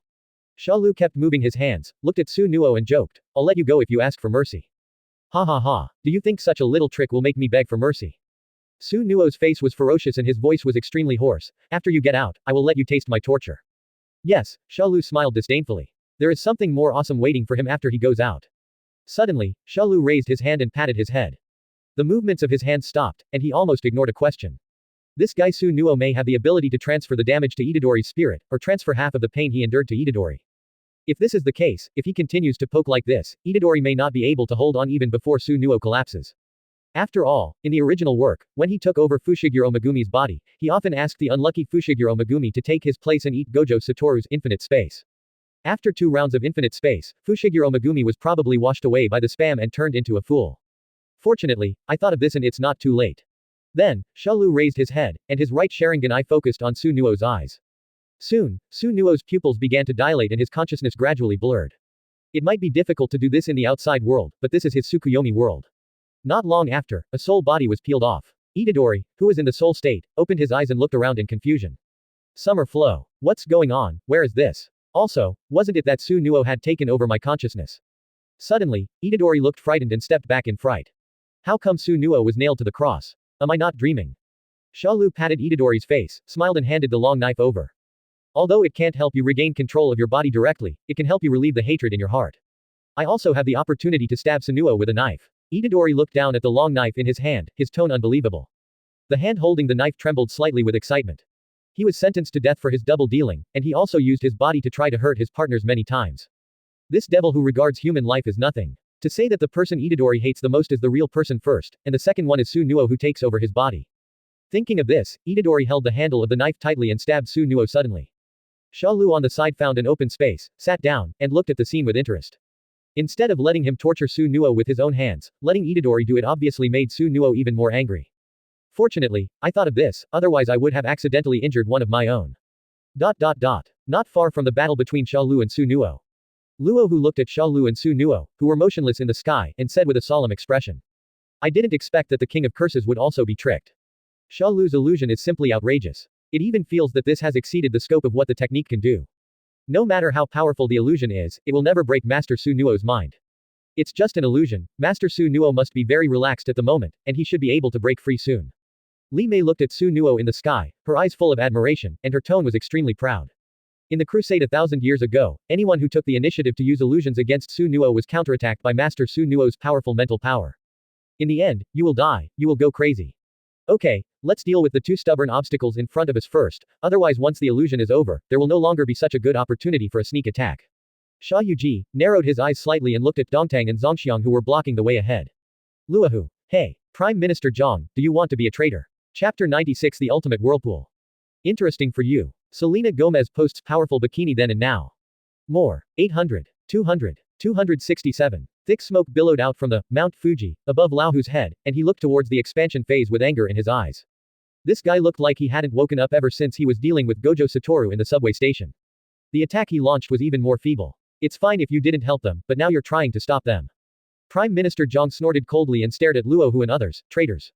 Shalu kept moving his hands, looked at Susanoo and joked, I'll let you go if you ask for mercy. Ha ha ha, do you think such a little trick will make me beg for mercy? Susanoo's face was ferocious and his voice was extremely hoarse. After you get out, I will let you taste my torture. Yes, Shalu smiled disdainfully. There is something more awesome waiting for him after he goes out. Suddenly, Shalu raised his hand and patted his head. The movements of his hands stopped, and he almost ignored a question. This guy Susanoo may have the ability to transfer the damage to Itadori's spirit, or transfer half of the pain he endured to Itadori. If this is the case, if he continues to poke like this, Itadori may not be able to hold on even before Susanoo collapses. After all, in the original work, when he took over Fushiguro Megumi's body, he often asked the unlucky Fushiguro Megumi to take his place and eat Gojo Satoru's infinite space. After 2 rounds of infinite space, Fushiguro Megumi was probably washed away by the spam and turned into a fool. Fortunately, I thought of this and it's not too late. Then, Shalu raised his head, and his right Sharingan eye focused on Susanoo's eyes. Soon, Susanoo's pupils began to dilate and his consciousness gradually blurred. It might be difficult to do this in the outside world, but this is his Tsukuyomi world. Not long after, a soul body was peeled off. Itadori, who was in the soul state, opened his eyes and looked around in confusion. Summer flow. What's going on? Where is this? Also, wasn't it that Susanoo had taken over my consciousness? Suddenly, Itadori looked frightened and stepped back in fright. How come Susanoo was nailed to the cross? Am I not dreaming? Shalu patted Itadori's face, smiled and handed the long knife over. Although it can't help you regain control of your body directly, it can help you relieve the hatred in your heart. I also have the opportunity to stab Susanoo with a knife. Itadori looked down at the long knife in his hand, his tone unbelievable. The hand holding the knife trembled slightly with excitement. He was sentenced to death for his double dealing, and he also used his body to try to hurt his partners many times. This devil who regards human life as nothing. To say that the person Itadori hates the most is the real person first, and the second one is Susanoo who takes over his body. Thinking of this, Itadori held the handle of the knife tightly and stabbed Susanoo suddenly. Shalu on the side found an open space, sat down, and looked at the scene with interest. Instead of letting him torture Susanoo with his own hands, letting Itadori do it obviously made Susanoo even more angry. Fortunately, I thought of this, otherwise I would have accidentally injured one of my own. Not far from the battle between Shalu and Susanoo. Luo who looked at Shalu and Susanoo, who were motionless in the sky, and said with a solemn expression. I didn't expect that the King of Curses would also be tricked. Shalu's illusion is simply outrageous. It even feels that this has exceeded the scope of what the technique can do. No matter how powerful the illusion is, it will never break Master Susanoo's mind. It's just an illusion. Master Susanoo must be very relaxed at the moment, and he should be able to break free soon. Mei Mei looked at Susanoo in the sky, her eyes full of admiration, and her tone was extremely proud. In the crusade 1,000 years ago, anyone who took the initiative to use illusions against Susanoo was counterattacked by Master Susanoo's powerful mental power. In the end, you will die, you will go crazy. Okay, let's deal with the two stubborn obstacles in front of us first, otherwise once the illusion is over, there will no longer be such a good opportunity for a sneak attack. Xia Yu narrowed his eyes slightly and looked at Dongtang and Zongxiang who were blocking the way ahead. Luohu. Hey, Prime Minister Zhang, do you want to be a traitor? Chapter 96 The Ultimate Whirlpool. Interesting for you. Selena Gomez posts powerful bikini then and now. More. 800. 200. 267. Thick smoke billowed out from the Mount Fuji, above Laohu's head, and he looked towards the expansion phase with anger in his eyes. This guy looked like he hadn't woken up ever since he was dealing with Gojo Satoru in the subway station. The attack he launched was even more feeble. It's fine if you didn't help them, but now you're trying to stop them. Prime Minister Zhang snorted coldly and stared at Luohu and others, traitors.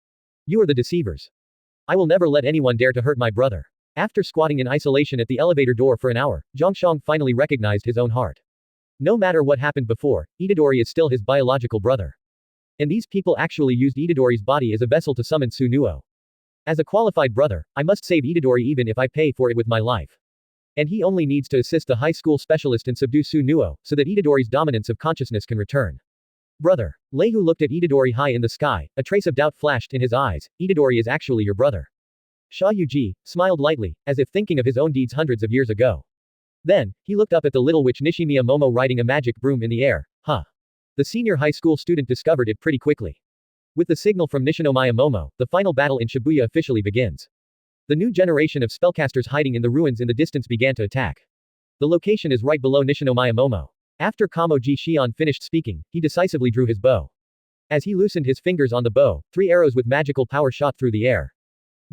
You are the deceivers. I will never let anyone dare to hurt my brother. After squatting in isolation at the elevator door for an hour, Zhongxiang finally recognized his own heart. No matter what happened before, Itadori is still his biological brother. And these people actually used Itadori's body as a vessel to summon Susanoo. As a qualified brother, I must save Itadori even if I pay for it with my life. And he only needs to assist the high school specialist and subdue Susanoo, so that Itadori's dominance of consciousness can return. Brother. Lehu looked at Itadori high in the sky, a trace of doubt flashed in his eyes. Itadori is actually your brother. Xia Yu smiled lightly, as if thinking of his own deeds hundreds of years ago. Then, he looked up at the little witch Nishimiya Momo riding a magic broom in the air. Huh. The senior high school student discovered it pretty quickly. With the signal from Nishinomiya Momo, the final battle in Shibuya officially begins. The new generation of spellcasters hiding in the ruins in the distance began to attack. The location is right below Nishinomiya Momo. After Kamo Ji Xian finished speaking, he decisively drew his bow. As he loosened his fingers on the bow, 3 arrows with magical power shot through the air.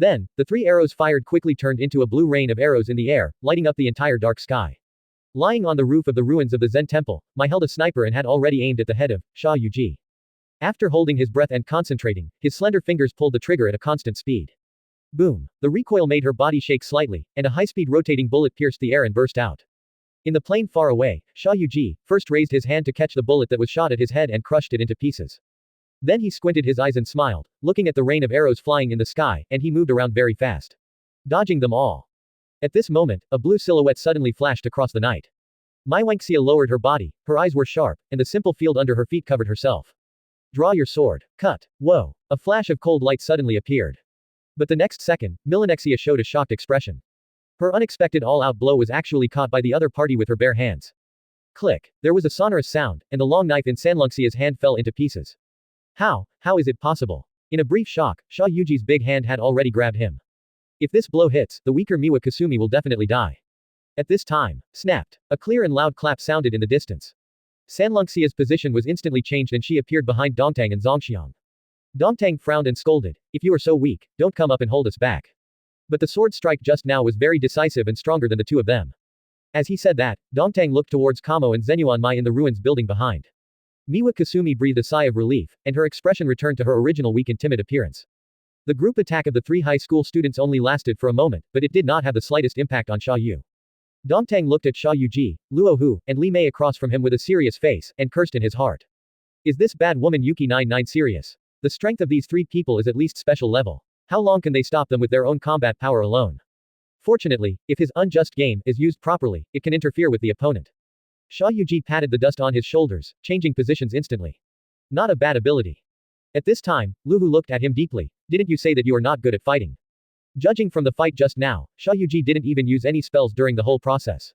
Then, the 3 arrows fired quickly turned into a blue rain of arrows in the air, lighting up the entire dark sky. Lying on the roof of the ruins of the Zen temple, Mei held a sniper and had already aimed at the head of Xia Yu. After holding his breath and concentrating, his slender fingers pulled the trigger at a constant speed. Boom. The recoil made her body shake slightly, and a high-speed rotating bullet pierced the air and burst out. In the plain far away, Xia Yu first raised his hand to catch the bullet that was shot at his head and crushed it into pieces. Then he squinted his eyes and smiled, looking at the rain of arrows flying in the sky, and he moved around very fast. Dodging them all. At this moment, a blue silhouette suddenly flashed across the night. Mei Wanxia lowered her body, her eyes were sharp, and the simple field under her feet covered herself. Draw your sword. Cut. Whoa. A flash of cold light suddenly appeared. But the next second, Milanexia showed a shocked expression. Her unexpected all-out blow was actually caught by the other party with her bare hands. Click. There was a sonorous sound, and the long knife in Sanlunxia's hand fell into pieces. How is it possible? In a brief shock, Xia Yuji's big hand had already grabbed him. If this blow hits, the weaker Miwa Kasumi will definitely die. At this time, snapped. A clear and loud clap sounded in the distance. Sanlunxia's position was instantly changed and she appeared behind Dongtang and Zongxiang. Dongtang frowned and scolded, if you are so weak, don't come up and hold us back. But the sword strike just now was very decisive and stronger than the two of them. As he said that, Dongtang looked towards Kamo and Zenuan Mai in the ruins building behind. Miwa Kasumi breathed a sigh of relief, and her expression returned to her original weak and timid appearance. The group attack of the 3 high school students only lasted for a moment, but it did not have the slightest impact on Xia Yu. Dongtang looked at Xia Yu, Luohu, and Li Mei across from him with a serious face, and cursed in his heart. Is this bad woman Yuki 99 serious? The strength of these 3 people is at least special level. How long can they stop them with their own combat power alone? Fortunately, if his unjust game is used properly, it can interfere with the opponent. Xia Yu patted the dust on his shoulders, changing positions instantly. Not a bad ability. At this time, Luohu looked at him deeply. Didn't you say that you are not good at fighting? Judging from the fight just now, Xia Yu didn't even use any spells during the whole process.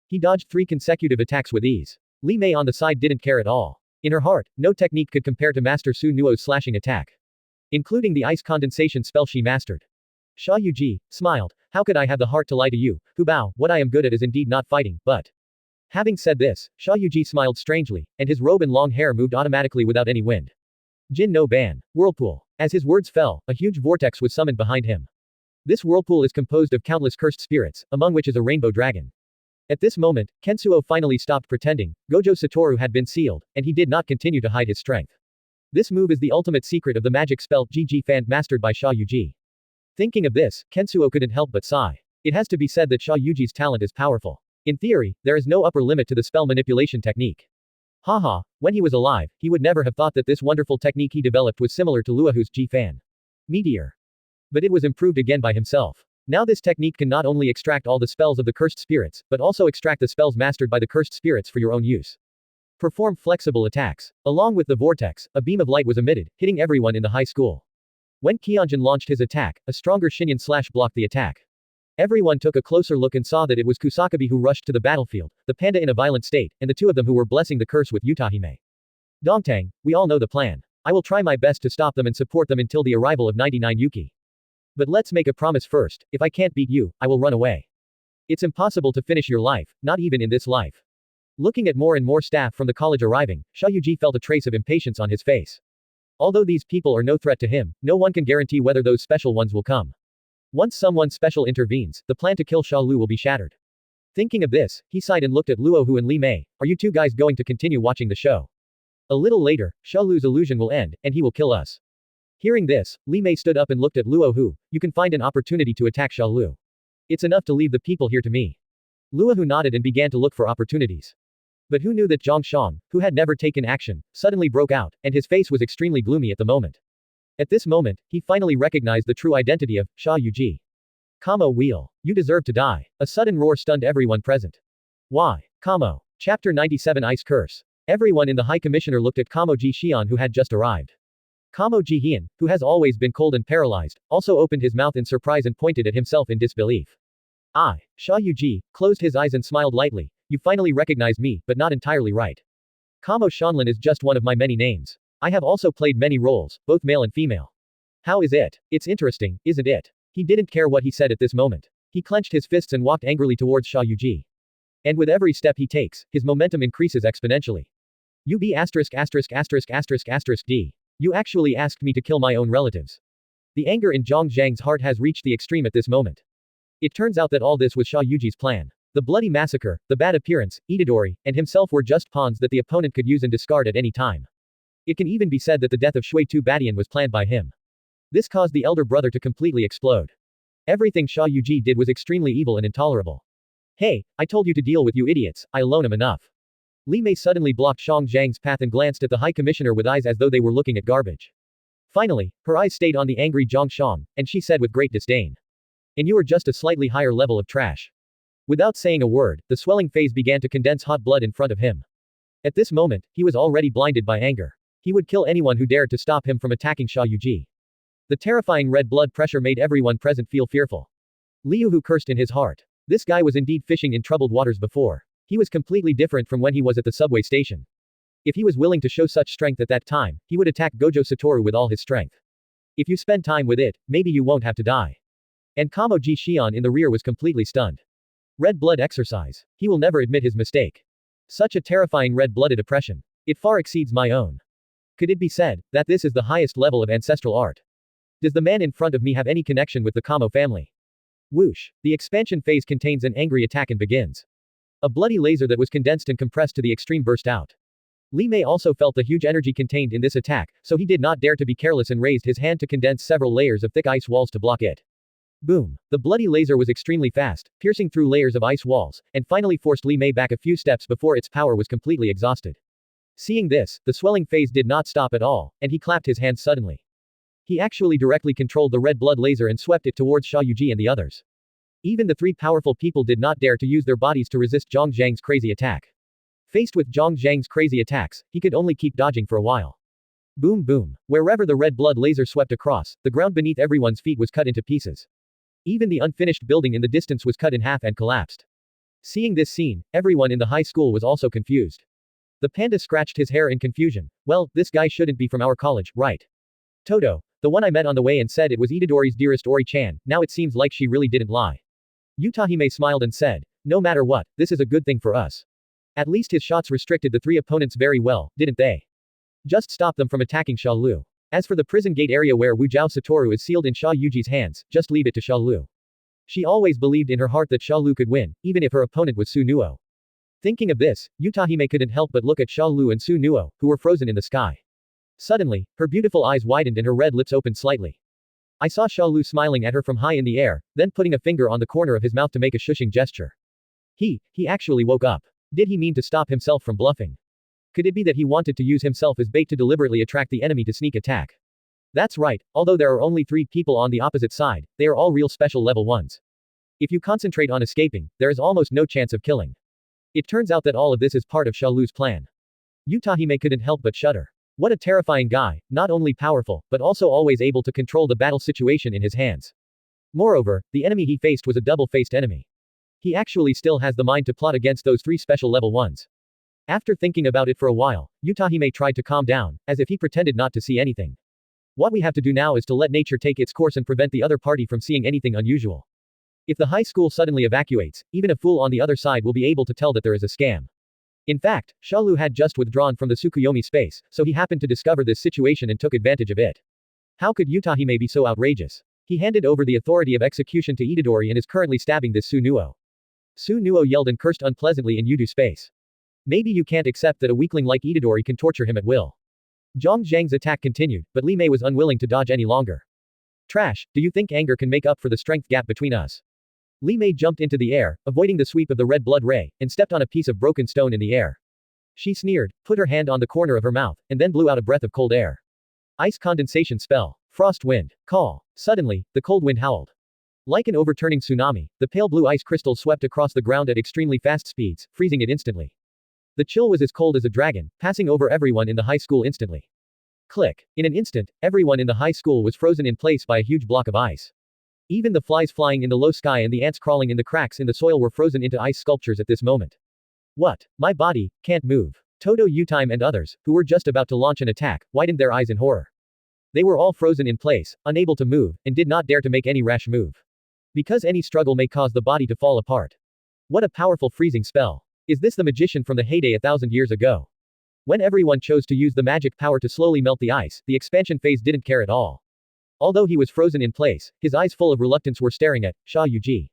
He dodged 3 consecutive attacks with ease. Li Mei on the side didn't care at all. In her heart, no technique could compare to Master Susanoo's slashing attack. Including the ice condensation spell she mastered. Xia Yu smiled. How could I have the heart to lie to you, Hu Bao? What I am good at is indeed not fighting, but... Having said this, Xia Yu smiled strangely, and his robe and long hair moved automatically without any wind. Jin no Ban. Whirlpool. As his words fell, a huge vortex was summoned behind him. This whirlpool is composed of countless cursed spirits, among which is a rainbow dragon. At this moment, Kensuo finally stopped pretending. Gojo Satoru had been sealed, and he did not continue to hide his strength. This move is the ultimate secret of the magic spell GG Fan mastered by Xia Yu. Thinking of this, Kensuo couldn't help but sigh. It has to be said that Xia Yu's talent is powerful. In theory, there is no upper limit to the spell manipulation technique. Haha, when he was alive, he would never have thought that this wonderful technique he developed was similar to Luohu's G-Fan. Meteor. But it was improved again by himself. Now this technique can not only extract all the spells of the cursed spirits, but also extract the spells mastered by the cursed spirits for your own use. Perform flexible attacks. Along with the vortex, a beam of light was emitted, hitting everyone in the high school. When Kyonjin launched his attack, a stronger Shinyan slash blocked the attack. Everyone took a closer look and saw that it was Kusakabe who rushed to the battlefield, the panda in a violent state, and the two of them who were blessing the curse with Utahime. Dongtang, we all know the plan. I will try my best to stop them and support them until the arrival of 99 Yuki. But let's make a promise first, if I can't beat you, I will run away. It's impossible to finish your life, not even in this life. Looking at more and more staff from the college arriving, Xia Yu felt a trace of impatience on his face. Although these people are no threat to him, no one can guarantee whether those special ones will come. Once someone special intervenes, the plan to kill Shalu will be shattered. Thinking of this, he sighed and looked at Luohu and Li Mei. Are you two guys going to continue watching the show? A little later, Shalu's illusion will end, and he will kill us. Hearing this, Li Mei stood up and looked at Luohu. You can find an opportunity to attack Shalu. It's enough to leave the people here to me. Luohu nodded and began to look for opportunities. But who knew that Zhang Shang, who had never taken action, suddenly broke out, and his face was extremely gloomy at the moment. At this moment, he finally recognized the true identity of Xia Yu. Kamo wheel. You deserve to die. A sudden roar stunned everyone present. Why? Kamo. Chapter 97 Ice Curse. Everyone in the High Commissioner looked at Kamo Ji Xian who had just arrived. Kamo Ji Hian, who has always been cold and paralyzed, also opened his mouth in surprise and pointed at himself in disbelief. Xia Yu closed his eyes and smiled lightly. You finally recognize me, but not entirely right. Kamo Shanlin is just one of my many names. I have also played many roles, both male and female. How is it? It's interesting, isn't it? He didn't care what he said at this moment. He clenched his fists and walked angrily towards Xia Yu. And with every step he takes, his momentum increases exponentially. You be D. You actually asked me to kill my own relatives. The anger in Zhang Zhang's heart has reached the extreme at this moment. It turns out that all this was Xia Yuji's plan. The bloody massacre, the bad appearance, Itadori, and himself were just pawns that the opponent could use and discard at any time. It can even be said that the death of Shui Tu Badian was planned by him. This caused the elder brother to completely explode. Everything Xia Yu did was extremely evil and intolerable. Hey, I told you to deal with you idiots, I alone am enough. Li Mei suddenly blocked Zhang Zhang's path and glanced at the High Commissioner with eyes as though they were looking at garbage. Finally, her eyes stayed on the angry Zhang Shang, and she said with great disdain. And you are just a slightly higher level of trash. Without saying a word, the swelling phase began to condense hot blood in front of him. At this moment, he was already blinded by anger. He would kill anyone who dared to stop him from attacking Xia Yu. The terrifying red blood pressure made everyone present feel fearful. Liu who cursed in his heart. This guy was indeed fishing in troubled waters before. He was completely different from when he was at the subway station. If he was willing to show such strength at that time, he would attack Gojo Satoru with all his strength. If you spend time with it, maybe you won't have to die. And Kamo Ji Xian in the rear was completely stunned. Red blood exercise. He will never admit his mistake. Such a terrifying red-blooded oppression. It far exceeds my own. Could it be said that this is the highest level of ancestral art? Does the man in front of me have any connection with the Kamo family? Whoosh. The expansion phase contains an angry attack and begins. A bloody laser that was condensed and compressed to the extreme burst out. Li Mei also felt the huge energy contained in this attack, so he did not dare to be careless and raised his hand to condense several layers of thick ice walls to block it. Boom. The bloody laser was extremely fast, piercing through layers of ice walls, and finally forced Li Mei back a few steps before its power was completely exhausted. Seeing this, the swelling phase did not stop at all, and he clapped his hands suddenly. He actually directly controlled the red blood laser and swept it towards Xia Yu and the others. Even the three powerful people did not dare to use their bodies to resist Zhang Zhang's crazy attack. Faced with Zhang Zhang's crazy attacks, he could only keep dodging for a while. Boom boom. Wherever the red blood laser swept across, the ground beneath everyone's feet was cut into pieces. Even the unfinished building in the distance was cut in half and collapsed. Seeing this scene, everyone in the high school was also confused. The panda scratched his hair in confusion. Well, this guy shouldn't be from our college, right? Toto, the one I met on the way and said it was Itadori's dearest Ori-chan, now it seems like she really didn't lie. Utahime smiled and said, no matter what, this is a good thing for us. At least his shots restricted the three opponents very well, didn't they? Just stop them from attacking Shalu. As for the prison gate area where Gojo Satoru is sealed in Xia Yuji's hands, just leave it to Shalu. She always believed in her heart that Shalu could win, even if her opponent was Susanoo. Thinking of this, Utahime couldn't help but look at Shalu and Susanoo, who were frozen in the sky. Suddenly, her beautiful eyes widened and her red lips opened slightly. I saw Shalu smiling at her from high in the air, then putting a finger on the corner of his mouth to make a shushing gesture. He actually woke up. Did he mean to stop himself from bluffing? Could it be that he wanted to use himself as bait to deliberately attract the enemy to sneak attack? That's right, although there are only 3 people on the opposite side, they are all real special level ones. If you concentrate on escaping, there is almost no chance of killing. It turns out that all of this is part of Shalu's plan. Utahime couldn't help but shudder. What a terrifying guy, not only powerful, but also always able to control the battle situation in his hands. Moreover, the enemy he faced was a double-faced enemy. He actually still has the mind to plot against those 3 special level ones. After thinking about it for a while, Utahime tried to calm down, as if he pretended not to see anything. What we have to do now is to let nature take its course and prevent the other party from seeing anything unusual. If the high school suddenly evacuates, even a fool on the other side will be able to tell that there is a scam. In fact, Shalu had just withdrawn from the Tsukuyomi space, so he happened to discover this situation and took advantage of it. How could Utahime be so outrageous? He handed over the authority of execution to Itadori and is currently stabbing this Susanoo. Susanoo yelled and cursed unpleasantly in Yudu space. Maybe you can't accept that a weakling like Itadori can torture him at will. Zhang Zhang's attack continued, but Mei Mei was unwilling to dodge any longer. Trash, do you think anger can make up for the strength gap between us? Mei Mei jumped into the air, avoiding the sweep of the red blood ray, and stepped on a piece of broken stone in the air. She sneered, put her hand on the corner of her mouth, and then blew out a breath of cold air. Ice condensation spell. Frost wind. Call. Suddenly, the cold wind howled. Like an overturning tsunami, the pale blue ice crystal swept across the ground at extremely fast speeds, freezing it instantly. The chill was as cold as a dragon, passing over everyone in the high school instantly. Click. In an instant, everyone in the high school was frozen in place by a huge block of ice. Even the flies flying in the low sky and the ants crawling in the cracks in the soil were frozen into ice sculptures at this moment. What? My body can't move. Todo Utime and others, who were just about to launch an attack, widened their eyes in horror. They were all frozen in place, unable to move, and did not dare to make any rash move. Because any struggle may cause the body to fall apart. What a powerful freezing spell. Is this the magician from the heyday 1,000 years ago? When everyone chose to use the magic power to slowly melt the ice, the expansion phase didn't care at all. Although he was frozen in place, his eyes full of reluctance were staring at Xia You.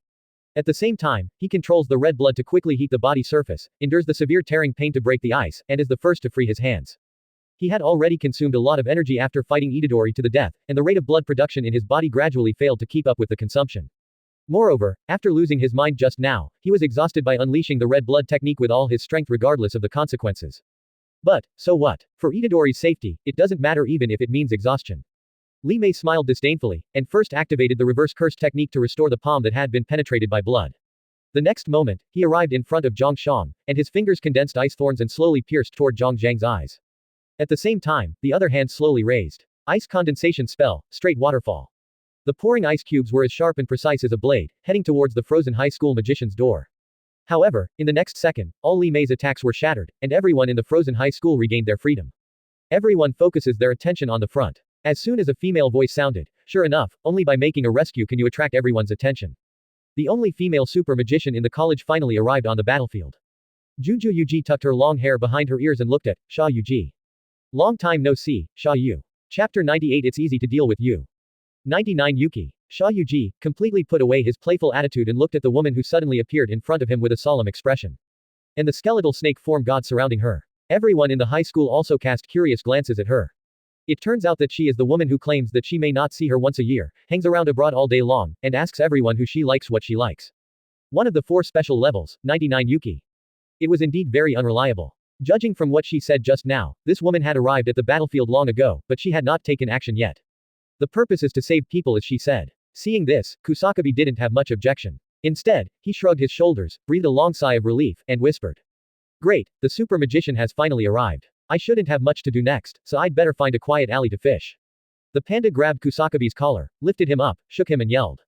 At the same time, he controls the red blood to quickly heat the body surface, endures the severe tearing pain to break the ice, and is the first to free his hands. He had already consumed a lot of energy after fighting Itadori to the death, and the rate of blood production in his body gradually failed to keep up with the consumption. Moreover, after losing his mind just now, he was exhausted by unleashing the red blood technique with all his strength regardless of the consequences. But, so what? For Itadori's safety, it doesn't matter even if it means exhaustion. Mei Mei smiled disdainfully, and first activated the reverse curse technique to restore the palm that had been penetrated by blood. The next moment, he arrived in front of Zhang Shang, and his fingers condensed ice thorns and slowly pierced toward Zhang Zhang's eyes. At the same time, the other hand slowly raised. Ice condensation spell, straight waterfall. The pouring ice cubes were as sharp and precise as a blade, heading towards the frozen high school magician's door. However, in the next second, all Mei Mei's attacks were shattered, and everyone in the frozen high school regained their freedom. Everyone focuses their attention on the front. As soon as a female voice sounded, sure enough, only by making a rescue can you attract everyone's attention. The only female super magician in the college finally arrived on the battlefield. Juju Yuji tucked her long hair behind her ears and looked at Xia Yuji. Long time no see, Xia You. Chapter 98. It's easy to deal with you. 99. Yuki. Xia Yuji completely put away his playful attitude and looked at the woman who suddenly appeared in front of him with a solemn expression. And the skeletal snake form god surrounding her. Everyone in the high school also cast curious glances at her. It turns out that she is the woman who claims that she may not see her once a year, hangs around abroad all day long, and asks everyone who she likes what she likes. One of the 4 special levels, 99 Yuki. It was indeed very unreliable. Judging from what she said just now, this woman had arrived at the battlefield long ago, but she had not taken action yet. The purpose is to save people, as she said. Seeing this, Kusakabe didn't have much objection. Instead, he shrugged his shoulders, breathed a long sigh of relief, and whispered. Great, the super magician has finally arrived. I shouldn't have much to do next, so I'd better find a quiet alley to fish. The panda grabbed Kusakabe's collar, lifted him up, shook him and yelled.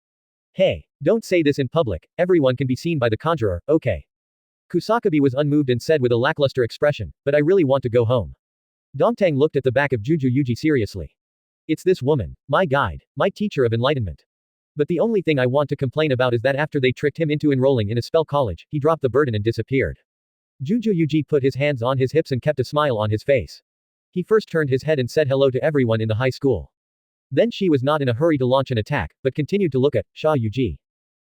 Hey, don't say this in public, everyone can be seen by the conjurer, okay? Kusakabe was unmoved and said with a lackluster expression, but I really want to go home. Dongtang looked at the back of Juju Yuji seriously. It's this woman, my guide, my teacher of enlightenment. But the only thing I want to complain about is that after they tricked him into enrolling in a spell college, he dropped the burden and disappeared. Juju Yuji put his hands on his hips and kept a smile on his face. He first turned his head and said hello to everyone in the high school. Then she was not in a hurry to launch an attack, but continued to look at Xia Yuji.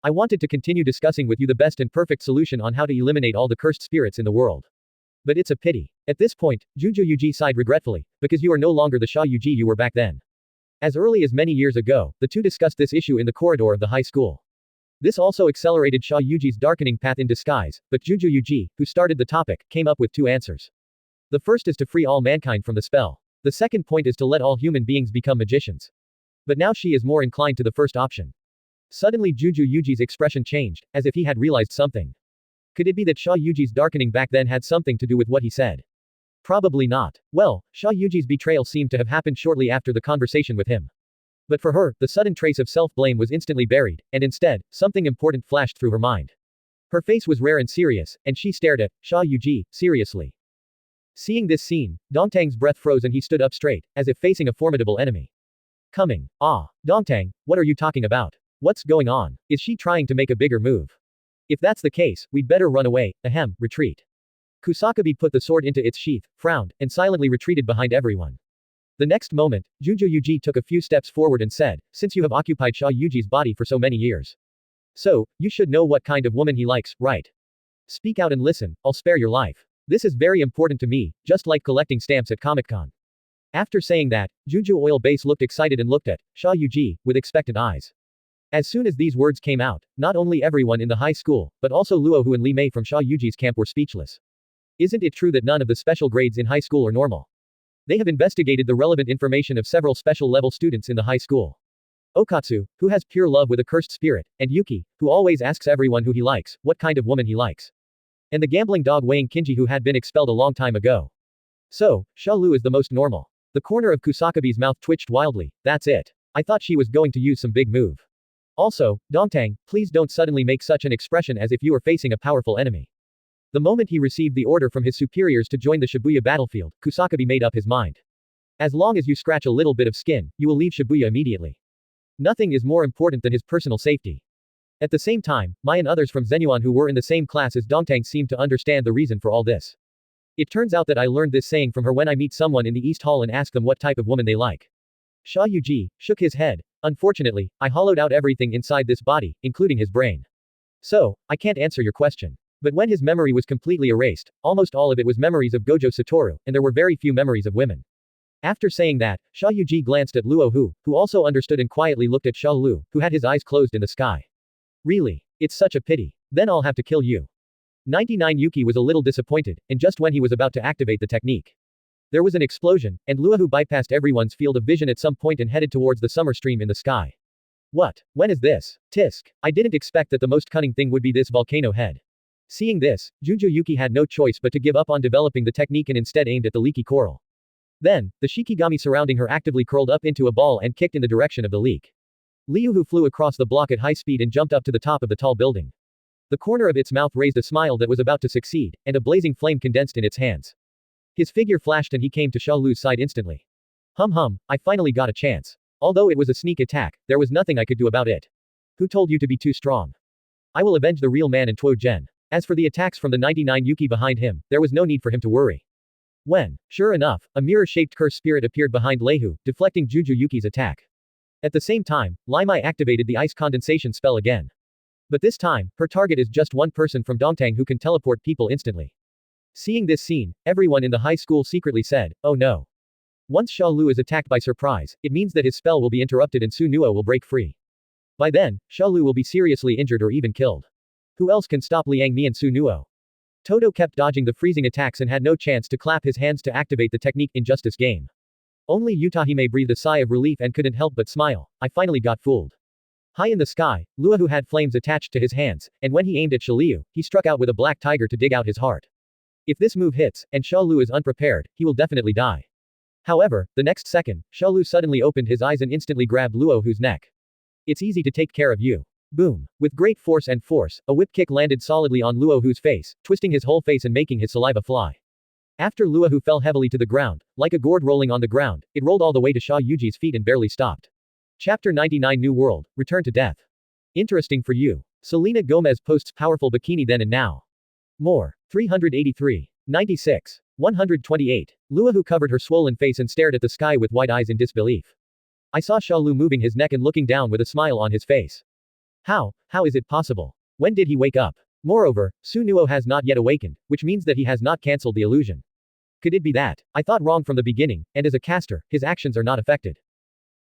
I wanted to continue discussing with you the best and perfect solution on how to eliminate all the cursed spirits in the world. But it's a pity. At this point, Juju Yuji sighed regretfully, because you are no longer the Xia Yuji you were back then. As early as many years ago, the two discussed this issue in the corridor of the high school. This also accelerated Xia Yuji's darkening path in disguise, but Juju Yuji, who started the topic, came up with 2 answers. The first is to free all mankind from the spell. The second point is to let all human beings become magicians. But now she is more inclined to the first option. Suddenly Juju Yuji's expression changed, as if he had realized something. Could it be that Xia Yuji's darkening back then had something to do with what he said? Probably not. Well, Xia Yuji's betrayal seemed to have happened shortly after the conversation with him. But for her, the sudden trace of self-blame was instantly buried, and instead, something important flashed through her mind. Her face was rare and serious, and she stared at Xia Yuji seriously. Seeing this scene, Dongtang's breath froze and he stood up straight, as if facing a formidable enemy. Coming. Ah, Dongtang, what are you talking about? What's going on? Is she trying to make a bigger move? If that's the case, we'd better run away, retreat. Kusakabe put the sword into its sheath, frowned, and silently retreated behind everyone. The next moment, Juju Yuji took a few steps forward and said, since you have occupied Xia Yuji's body for so many years. So, you should know what kind of woman he likes, right? Speak out and listen, I'll spare your life. This is very important to me, just like collecting stamps at Comic-Con. After saying that, Juju Oil Base looked excited and looked at Xia Yuji with expectant eyes. As soon as these words came out, not only everyone in the high school, but also Luohu and Li Mei from Xia Yuji's camp were speechless. Isn't it true that none of the special grades in high school are normal? They have investigated the relevant information of several special level students in the high school. Okatsu, who has pure love with a cursed spirit, and Yuki, who always asks everyone who he likes, what kind of woman he likes. And the gambling dog weighing Kinji who had been expelled a long time ago. So, Shalu is the most normal. The corner of Kusakabe's mouth twitched wildly. That's it. I thought she was going to use some big move. Also, Dongtang, please don't suddenly make such an expression as if you are facing a powerful enemy. The moment he received the order from his superiors to join the Shibuya battlefield, Kusakabe made up his mind. As long as you scratch a little bit of skin, you will leave Shibuya immediately. Nothing is more important than his personal safety. At the same time, Mai and others from Zenyuan who were in the same class as Dongtang seemed to understand the reason for all this. It turns out that I learned this saying from her when I meet someone in the East Hall and ask them what type of woman they like. Xia Yuji shook his head. Unfortunately, I hollowed out everything inside this body, including his brain. So, I can't answer your question. But when his memory was completely erased, almost all of it was memories of Gojo Satoru, and there were very few memories of women. After saying that, Xia Yuji glanced at Luohu, who also understood and quietly looked at Shalu, who had his eyes closed in the sky. Really? It's such a pity. Then I'll have to kill you. 99 Yuki was a little disappointed, and just when he was about to activate the technique. There was an explosion, and Luohu bypassed everyone's field of vision at some point and headed towards the summer stream in the sky. What? When is this? Tisk. I didn't expect that the most cunning thing would be this volcano head. Seeing this, Juju Yuki had no choice but to give up on developing the technique and instead aimed at the leaky coral. Then, the shikigami surrounding her actively curled up into a ball and kicked in the direction of the leak. Liuhu flew across the block at high speed and jumped up to the top of the tall building. The corner of its mouth raised a smile that was about to succeed, and a blazing flame condensed in its hands. His figure flashed and he came to Shalu's side instantly. I finally got a chance. Although it was a sneak attack, there was nothing I could do about it. Who told you to be too strong? I will avenge the real man in Tuo Gen. As for the attacks from the 99 Yuki behind him, there was no need for him to worry. When, sure enough, a mirror-shaped curse spirit appeared behind Lehu, deflecting Juju Yuki's attack. At the same time, Li Mei activated the ice condensation spell again. But this time, her target is just one person from Dongtang who can teleport people instantly. Seeing this scene, everyone in the high school secretly said, oh no. Once Shalu is attacked by surprise, it means that his spell will be interrupted and Susanoo will break free. By then, Shalu will be seriously injured or even killed. Who else can stop Liang Mi and Susanoo? Todo kept dodging the freezing attacks and had no chance to clap his hands to activate the technique in Justice game. Only Utahime breathed a sigh of relief and couldn't help but smile. I finally got fooled. High in the sky, Luohu had flames attached to his hands, and when he aimed at Xia Liu, he struck out with a black tiger to dig out his heart. If this move hits, and Shalu is unprepared, he will definitely die. However, the next second, Shalu suddenly opened his eyes and instantly grabbed Luohu's neck. It's easy to take care of you. Boom. With great force, a whip kick landed solidly on Luohu's face, twisting his whole face and making his saliva fly. After Luohu fell heavily to the ground, like a gourd rolling on the ground, it rolled all the way to Xia Yuji's feet and barely stopped. Chapter 99 New World, Return to Death. Interesting for you. Selena Gomez posts powerful bikini then and now. More. 383. 96. 128. Luohu covered her swollen face and stared at the sky with wide eyes in disbelief. I saw Shalu moving his neck and looking down with a smile on his face. How is it possible? When did he wake up? Moreover, Susanoo has not yet awakened, which means that he has not cancelled the illusion. Could it be that? I thought wrong from the beginning, and as a caster, his actions are not affected.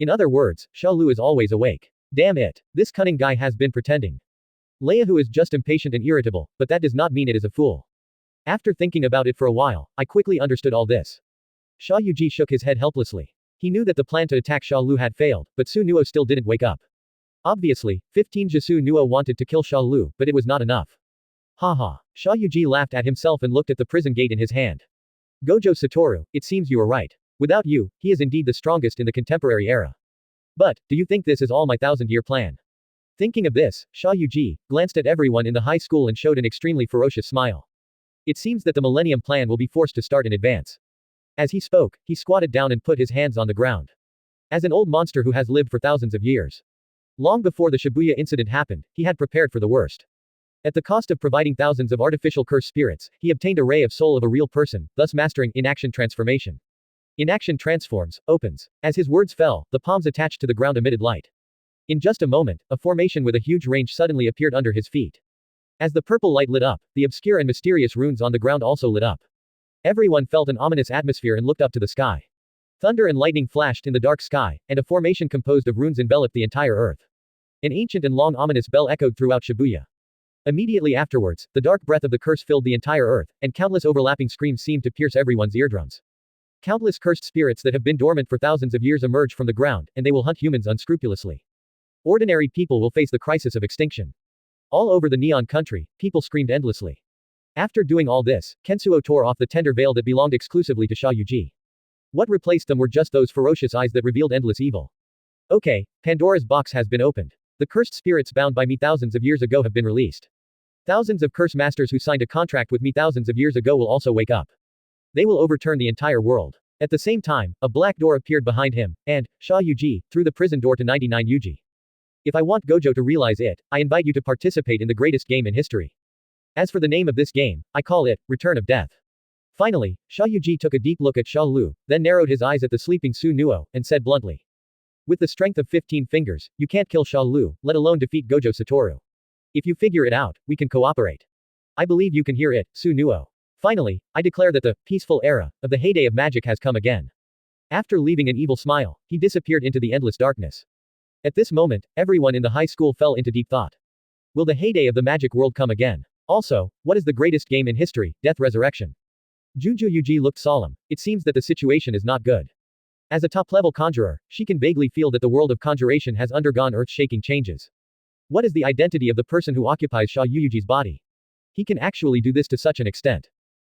In other words, Shalu is always awake. Damn it. This cunning guy has been pretending. Leahu is just impatient and irritable, but that does not mean it is a fool. After thinking about it for a while, I quickly understood all this. Xia Yu shook his head helplessly. He knew that the plan to attack Shalu had failed, but Susanoo still didn't wake up. Obviously, 15 Susanoo wanted to kill Shalu, but it was not enough. Haha. Xia Yu laughed at himself and looked at the prison gate in his hand. Gojo Satoru, it seems you were right. Without you, he is indeed the strongest in the contemporary era. But, do you think this is all my 1,000-year plan? Thinking of this, Xia Yu glanced at everyone in the high school and showed an extremely ferocious smile. It seems that the Millennium Plan will be forced to start in advance. As he spoke, he squatted down and put his hands on the ground. As an old monster who has lived for thousands of years. Long before the Shibuya Incident happened, he had prepared for the worst. At the cost of providing thousands of artificial curse spirits, he obtained a ray of soul of a real person, thus mastering inaction transformation. Inaction transforms, opens. As his words fell, the palms attached to the ground emitted light. In just a moment, a formation with a huge range suddenly appeared under his feet. As the purple light lit up, the obscure and mysterious runes on the ground also lit up. Everyone felt an ominous atmosphere and looked up to the sky. Thunder and lightning flashed in the dark sky, and a formation composed of runes enveloped the entire earth. An ancient and long ominous bell echoed throughout Shibuya. Immediately afterwards, the dark breath of the curse filled the entire earth, and countless overlapping screams seemed to pierce everyone's eardrums. Countless cursed spirits that have been dormant for thousands of years emerge from the ground, and they will hunt humans unscrupulously. Ordinary people will face the crisis of extinction. All over the Neon Country, people screamed endlessly. After doing all this, Kensuo tore off the tender veil that belonged exclusively to Xia Yu. What replaced them were just those ferocious eyes that revealed endless evil. Okay, Pandora's box has been opened. The cursed spirits bound by me thousands of years ago have been released. Thousands of curse masters who signed a contract with me thousands of years ago will also wake up. They will overturn the entire world. At the same time, a black door appeared behind him, and, Xia Yu, through the prison door to 99 Yuji. If I want Gojo to realize it, I invite you to participate in the greatest game in history. As for the name of this game, I call it, Return of Death. Finally, Xia Yu took a deep look at Shalu, then narrowed his eyes at the sleeping Susanoo, and said bluntly. With the strength of 15 fingers, you can't kill Shalu, let alone defeat Gojo Satoru. If you figure it out, we can cooperate. I believe you can hear it, Susanoo. Finally, I declare that the peaceful era of the heyday of magic has come again. After leaving an evil smile, he disappeared into the endless darkness. At this moment, everyone in the high school fell into deep thought. Will the heyday of the magic world come again? Also, what is the greatest game in history, Death Resurrection? Juju Yuji looked solemn. It seems that the situation is not good. As a top-level conjurer, she can vaguely feel that the world of conjuration has undergone earth-shaking changes. What is the identity of the person who occupies Xia Yuji's body? He can actually do this to such an extent.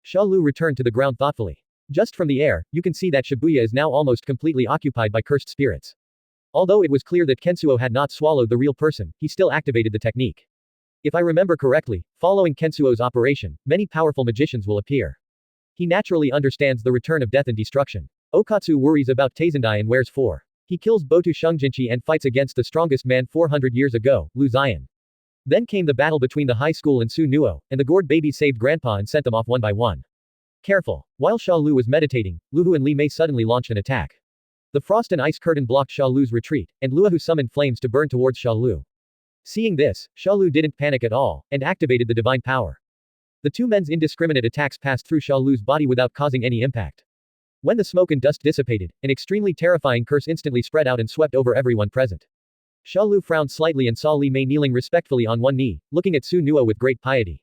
Shalu returned to the ground thoughtfully. Just from the air, you can see that Shibuya is now almost completely occupied by cursed spirits. Although it was clear that Kensuo had not swallowed the real person, he still activated the technique. If I remember correctly, following Kensuo's operation, many powerful magicians will appear. He naturally understands the return of death and destruction. Okatsu worries about Tazendai and wears 4. He kills Botu Shungjinchi and fights against the strongest man 400 years ago, Lu Zion. Then came the battle between the high school and Susanoo, and the gourd babies saved Grandpa and sent them off one by one. Careful. While Shalu was meditating, Luhu and Li Mei suddenly launched an attack. The frost and ice curtain blocked Shalu's retreat, and Luhu summoned flames to burn towards Shalu. Seeing this, Shalu didn't panic at all, and activated the divine power. The two men's indiscriminate attacks passed through Shalu's body without causing any impact. When the smoke and dust dissipated, an extremely terrifying curse instantly spread out and swept over everyone present. Shalu frowned slightly and saw Li Mei kneeling respectfully on one knee, looking at Susanoo with great piety.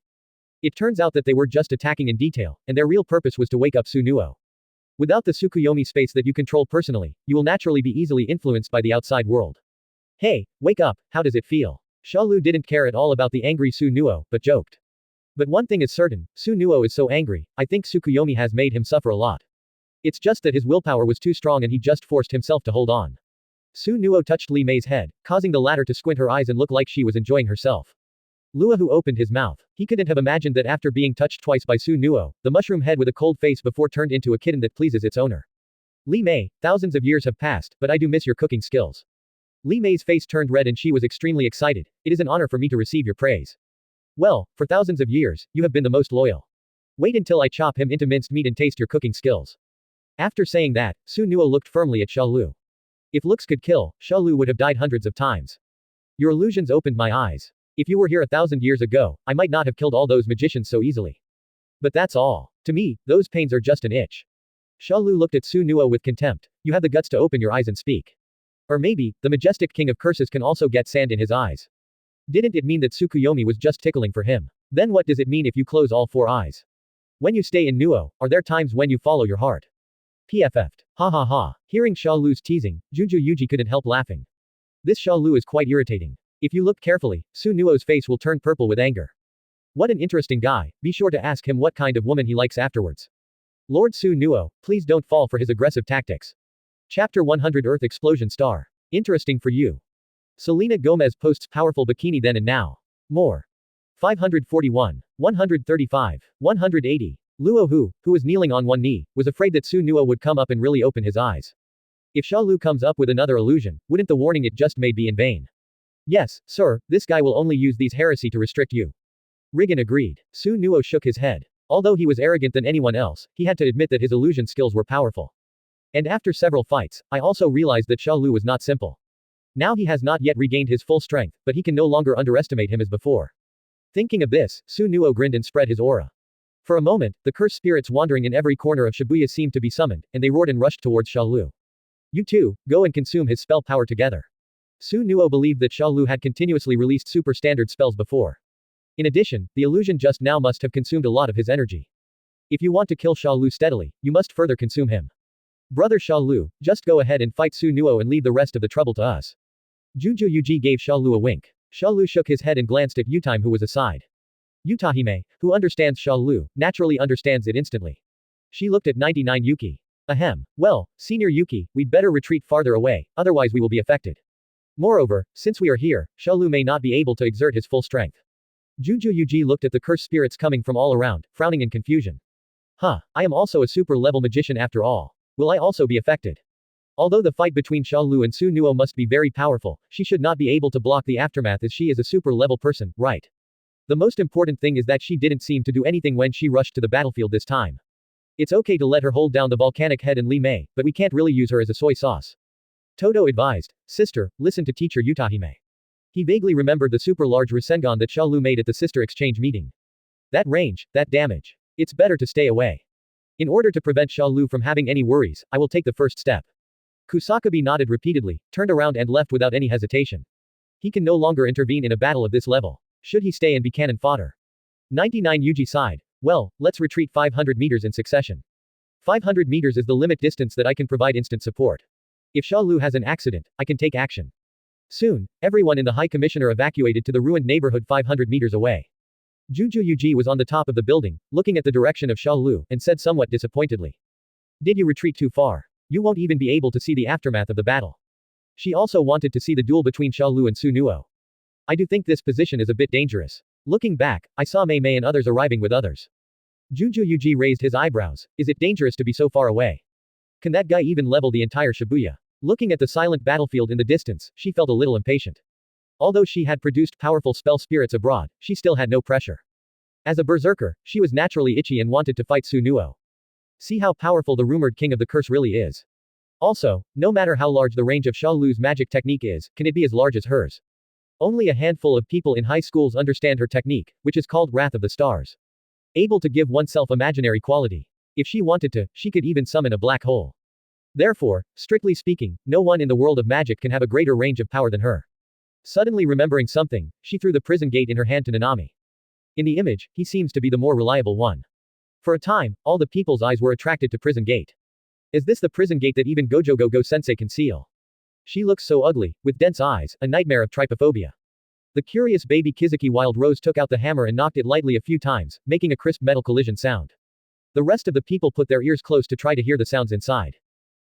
It turns out that they were just attacking in detail, and their real purpose was to wake up Susanoo. Without the Tsukuyomi space that you control personally, you will naturally be easily influenced by the outside world. Hey, wake up, how does it feel? Shalu didn't care at all about the angry Susanoo, but joked. But one thing is certain, Susanoo is so angry, I think Tsukuyomi has made him suffer a lot. It's just that his willpower was too strong and he just forced himself to hold on. Susanoo touched Li Mei's head, causing the latter to squint her eyes and look like she was enjoying herself. Luahu opened his mouth. He couldn't have imagined that after being touched twice by Susanoo, the mushroom head with a cold face before turned into a kitten that pleases its owner. Li Mei, thousands of years have passed, but I do miss your cooking skills. Li Mei's face turned red and she was extremely excited. It is an honor for me to receive your praise. Well, for thousands of years, you have been the most loyal. Wait until I chop him into minced meat and taste your cooking skills. After saying that, Susanoo looked firmly at Shalu. If looks could kill, Shalu would have died hundreds of times. Your illusions opened my eyes. If you were here 1,000 years ago, I might not have killed all those magicians so easily. But that's all. To me, those pains are just an itch. Shalu looked at Susanoo with contempt. You have the guts to open your eyes and speak. Or maybe, the majestic king of curses can also get sand in his eyes. Didn't it mean that Tsukuyomi was just tickling for him? Then what does it mean if you close all 4 eyes? When you stay in Nuo, are there times when you follow your heart? PFF'd. Ha ha ha. Hearing Shalu's teasing, Yuji couldn't help laughing. This Shalu is quite irritating. If you look carefully, Susanoo's face will turn purple with anger. What an interesting guy, be sure to ask him what kind of woman he likes afterwards. Lord Susanoo, please don't fall for his aggressive tactics. Chapter 100 Earth Explosion Star. Interesting for you. Selena Gomez posts powerful bikini then and now. More. 541, 135, 180. Luo who was kneeling on one knee, was afraid that Susanoo would come up and really open his eyes. If Shalu comes up with another illusion, wouldn't the warning it just made be in vain? Yes, sir, this guy will only use these heresy to restrict you. Rigan agreed. Susanoo shook his head. Although he was arrogant than anyone else, he had to admit that his illusion skills were powerful. And after several fights, I also realized that Shalu was not simple. Now he has not yet regained his full strength, but he can no longer underestimate him as before. Thinking of this, Susanoo grinned and spread his aura. For a moment, the cursed spirits wandering in every corner of Shibuya seemed to be summoned, and they roared and rushed towards Shalu. You two, go and consume his spell power together. Susanoo believed that Shalu had continuously released super standard spells before. In addition, the illusion just now must have consumed a lot of his energy. If you want to kill Shalu steadily, you must further consume him. Brother Shalu, just go ahead and fight Susanoo and leave the rest of the trouble to us. Yuji gave Shalu a wink. Shalu shook his head and glanced at Utime who was aside. Utahime, who understands Shalu, naturally understands it instantly. She looked at 99 Yuki. Ahem. Well, Senior Yuki, we'd better retreat farther away, otherwise we will be affected. Moreover, since we are here, Shalu may not be able to exert his full strength. Yuji looked at the cursed spirits coming from all around, frowning in confusion. Huh, I am also a super-level magician after all. Will I also be affected? Although the fight between Shalu and Susanoo must be very powerful, she should not be able to block the aftermath as she is a super-level person, right? The most important thing is that she didn't seem to do anything when she rushed to the battlefield this time. It's okay to let her hold down the volcanic head and Mei, but we can't really use her as a soy sauce. Todo advised, sister, listen to teacher Utahime. He vaguely remembered the super-large Rasengan that Shalu made at the sister exchange meeting. That range, that damage. It's better to stay away. In order to prevent Shalu from having any worries, I will take the first step. Kusakabe nodded repeatedly, turned around and left without any hesitation. He can no longer intervene in a battle of this level. Should he stay and be cannon fodder? 99 Yuji sighed. Well, let's retreat 500 meters in succession. 500 meters is the limit distance that I can provide instant support. If Shalu has an accident, I can take action. Soon, everyone in the High Commissioner evacuated to the ruined neighborhood 500 meters away. Yuji was on the top of the building, looking at the direction of Shalu, and said somewhat disappointedly. Did you retreat too far? You won't even be able to see the aftermath of the battle. She also wanted to see the duel between Shalu and Susanoo. I do think this position is a bit dangerous. Looking back, I saw Mei Mei and others arriving with others. Yuji raised his eyebrows. Is it dangerous to be so far away? Can that guy even level the entire Shibuya? Looking at the silent battlefield in the distance, she felt a little impatient. Although she had produced powerful spell spirits abroad, she still had no pressure. As a berserker, she was naturally itchy and wanted to fight Susanoo. See how powerful the rumored king of the curse really is. Also, no matter how large the range of Shalu's magic technique is, can it be as large as hers? Only a handful of people in high schools understand her technique, which is called Wrath of the Stars. Able to give oneself imaginary quality. If she wanted to, she could even summon a black hole. Therefore, strictly speaking, no one in the world of magic can have a greater range of power than her. Suddenly remembering something, she threw the prison gate in her hand to Nanami. In the image, he seems to be the more reliable one. For a time, all the people's eyes were attracted to prison gate. Is this the prison gate that even Gojo Sensei can seal? She looks so ugly, with dense eyes, a nightmare of trypophobia. The curious baby Kizuki Wild Rose took out the hammer and knocked it lightly a few times, making a crisp metal collision sound. The rest of the people put their ears close to try to hear the sounds inside.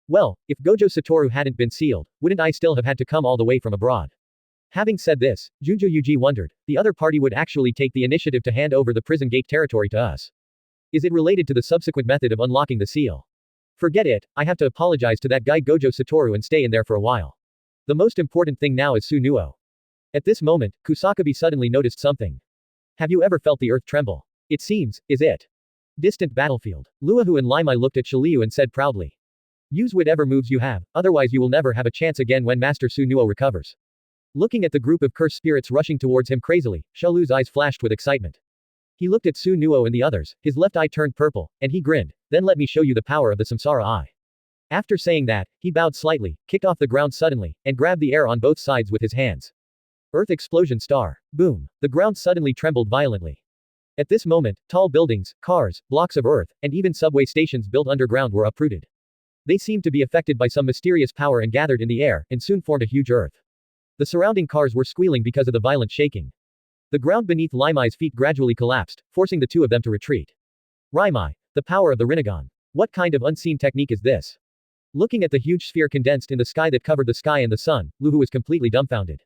Well, if Gojo Satoru hadn't been sealed, wouldn't I still have had to come all the way from abroad? Having said this, Yuji wondered, the other party would actually take the initiative to hand over the prison gate territory to us. Is it related to the subsequent method of unlocking the seal? Forget it, I have to apologize to that guy Gojo Satoru and stay in there for a while. The most important thing now is Susanoo. At this moment, Kusakabe suddenly noticed something. Have you ever felt the earth tremble? It seems, is it? Distant battlefield. Luahu and Limai looked at Xia Liu and said proudly. Use whatever moves you have, otherwise you will never have a chance again when Master Susanoo recovers. Looking at the group of cursed spirits rushing towards him crazily, Shalu's eyes flashed with excitement. He looked at Susanoo and the others, his left eye turned purple, and he grinned, then let me show you the power of the Samsara Eye. After saying that, he bowed slightly, kicked off the ground suddenly, and grabbed the air on both sides with his hands. Earth explosion star. Boom. The ground suddenly trembled violently. At this moment, tall buildings, cars, blocks of earth, and even subway stations built underground were uprooted. They seemed to be affected by some mysterious power and gathered in the air, and soon formed a huge earth. The surrounding cars were squealing because of the violent shaking. The ground beneath Mei Mei's feet gradually collapsed, forcing the two of them to retreat. Mei Mei, the power of the Rinnegan. What kind of unseen technique is this? Looking at the huge sphere condensed in the sky that covered the sky and the sun, Lu was completely dumbfounded.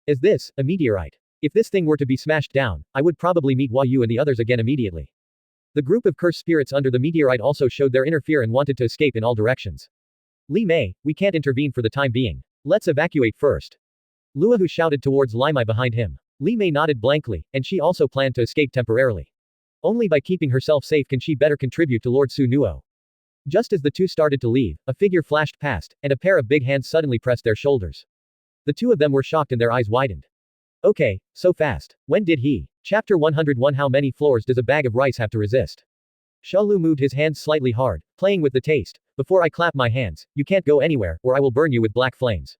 Is this a meteorite? If this thing were to be smashed down, I would probably meet Xia You and the others again immediately. The group of cursed spirits under the meteorite also showed their inner fear and wanted to escape in all directions. Li Mei, we can't intervene for the time being. Let's evacuate first. Luahu shouted towards Li Mei behind him. Li Mei nodded blankly, and she also planned to escape temporarily. Only by keeping herself safe can she better contribute to Lord Susanoo. Just as the two started to leave, a figure flashed past, and a pair of big hands suddenly pressed their shoulders. The two of them were shocked and their eyes widened. Okay, so fast. When did he? Chapter 101. How many floors does a bag of rice have to resist? Shalu moved his hands slightly hard, playing with the taste. Before I clap my hands, you can't go anywhere, or I will burn you with black flames.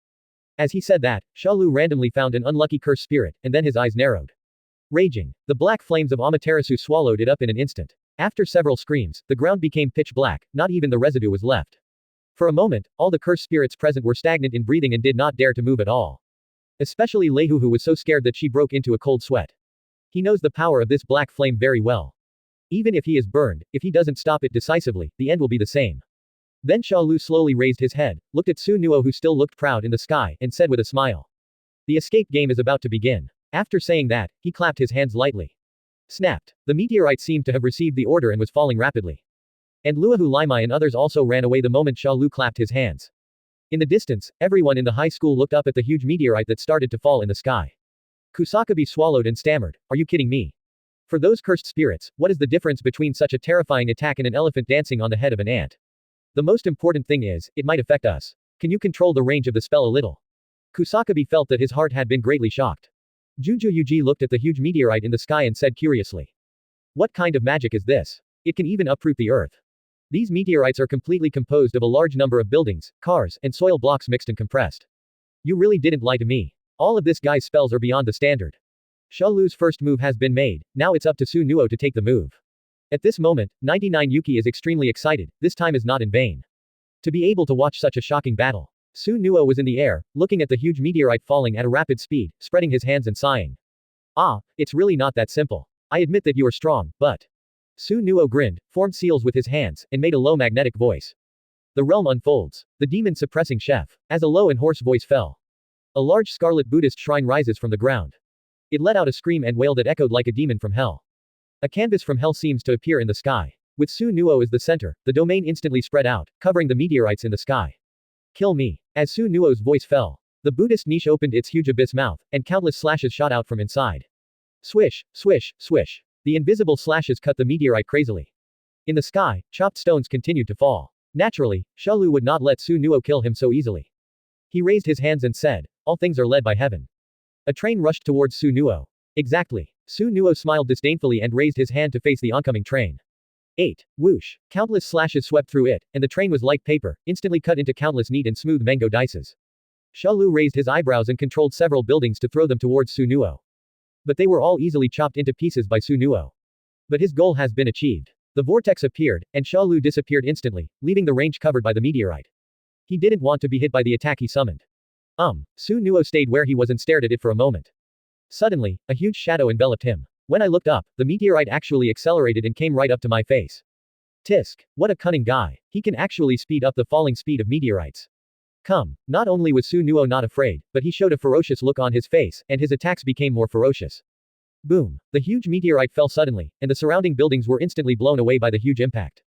As he said that, Shalu randomly found an unlucky cursed spirit, and then his eyes narrowed. Raging, the black flames of Amaterasu swallowed it up in an instant. After several screams, the ground became pitch black, not even the residue was left. For a moment, all the cursed spirits present were stagnant in breathing and did not dare to move at all. Especially Leihu, who was so scared that she broke into a cold sweat. He knows the power of this black flame very well. Even if he is burned, if he doesn't stop it decisively, the end will be the same. Then Shalu slowly raised his head, looked at Susanoo, who still looked proud in the sky, and said with a smile. The escape game is about to begin. After saying that, he clapped his hands lightly. Snapped. The meteorite seemed to have received the order and was falling rapidly. And Luahu, Mei Mei and others also ran away the moment Shalu clapped his hands. In the distance, everyone in the high school looked up at the huge meteorite that started to fall in the sky. Kusakabe swallowed and stammered, "Are you kidding me? For those cursed spirits, what is the difference between such a terrifying attack and an elephant dancing on the head of an ant? The most important thing is, it might affect us. Can you control the range of the spell a little?" Kusakabe felt that his heart had been greatly shocked. Juju Yuji looked at the huge meteorite in the sky and said curiously. What kind of magic is this? It can even uproot the earth. These meteorites are completely composed of a large number of buildings, cars, and soil blocks mixed and compressed. You really didn't lie to me. All of this guy's spells are beyond the standard. Shalu's first move has been made, now it's up to Susanoo to take the move. At this moment, 99 Yuki is extremely excited, this time is not in vain. To be able to watch such a shocking battle. Susanoo was in the air, looking at the huge meteorite falling at a rapid speed, spreading his hands and sighing. Ah, it's really not that simple. I admit that you are strong, but... Susanoo grinned, formed seals with his hands, and made a low magnetic voice. The realm unfolds. The demon suppressing chef. As a low and hoarse voice fell. A large scarlet Buddhist shrine rises from the ground. It let out a scream and wail that echoed like a demon from hell. A canvas from hell seems to appear in the sky. With Susanoo as the center, the domain instantly spread out, covering the meteorites in the sky. Kill me. As Susanoo's voice fell, the Buddhist niche opened its huge abyss mouth, and countless slashes shot out from inside. Swish, swish, swish. The invisible slashes cut the meteorite crazily. In the sky, chopped stones continued to fall. Naturally, Shalu would not let Susanoo kill him so easily. He raised his hands and said, all things are led by heaven. A train rushed towards Susanoo. Exactly. Susanoo smiled disdainfully and raised his hand to face the oncoming train. 8. Whoosh. Countless slashes swept through it, and the train was like paper, instantly cut into countless neat and smooth mango dices. Shalu raised his eyebrows and controlled several buildings to throw them towards Susanoo. But they were all easily chopped into pieces by Susanoo. But his goal has been achieved. The vortex appeared, and Shalu disappeared instantly, leaving the range covered by the meteorite. He didn't want to be hit by the attack he summoned. Susanoo stayed where he was and stared at it for a moment. Suddenly, a huge shadow enveloped him. When I looked up, the meteorite actually accelerated and came right up to my face. Tisk. What a cunning guy. He can actually speed up the falling speed of meteorites. Come. Not only was Susanoo not afraid, but he showed a ferocious look on his face, and his attacks became more ferocious. Boom. The huge meteorite fell suddenly, and the surrounding buildings were instantly blown away by the huge impact.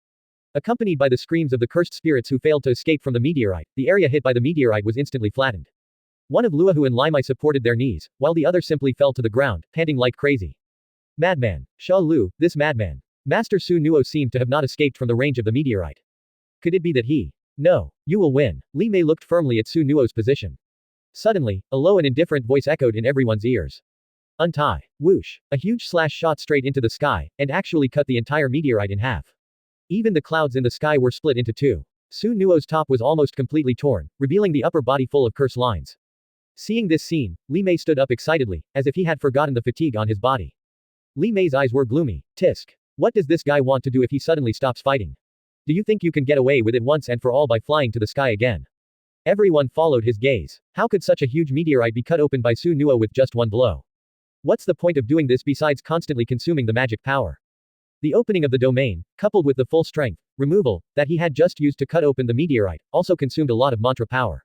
Accompanied by the screams of the cursed spirits who failed to escape from the meteorite, the area hit by the meteorite was instantly flattened. One of Luahu and Mei Mei supported their knees, while the other simply fell to the ground, panting like crazy. Madman. Shalu, this madman. Master Susanoo seemed to have not escaped from the range of the meteorite. Could it be that he? No. You will win. Li Mei looked firmly at Susanoo's position. Suddenly, a low and indifferent voice echoed in everyone's ears. Untie. Whoosh. A huge slash shot straight into the sky, and actually cut the entire meteorite in half. Even the clouds in the sky were split into two. Susanoo's top was almost completely torn, revealing the upper body full of curse lines. Seeing this scene, Li Mei stood up excitedly, as if he had forgotten the fatigue on his body. Li Mei's eyes were gloomy. Tisk. What does this guy want to do if he suddenly stops fighting? Do you think you can get away with it once and for all by flying to the sky again? Everyone followed his gaze. How could such a huge meteorite be cut open by Susanoo with just one blow? What's the point of doing this besides constantly consuming the magic power? The opening of the domain, coupled with the full strength removal that he had just used to cut open the meteorite, also consumed a lot of mantra power.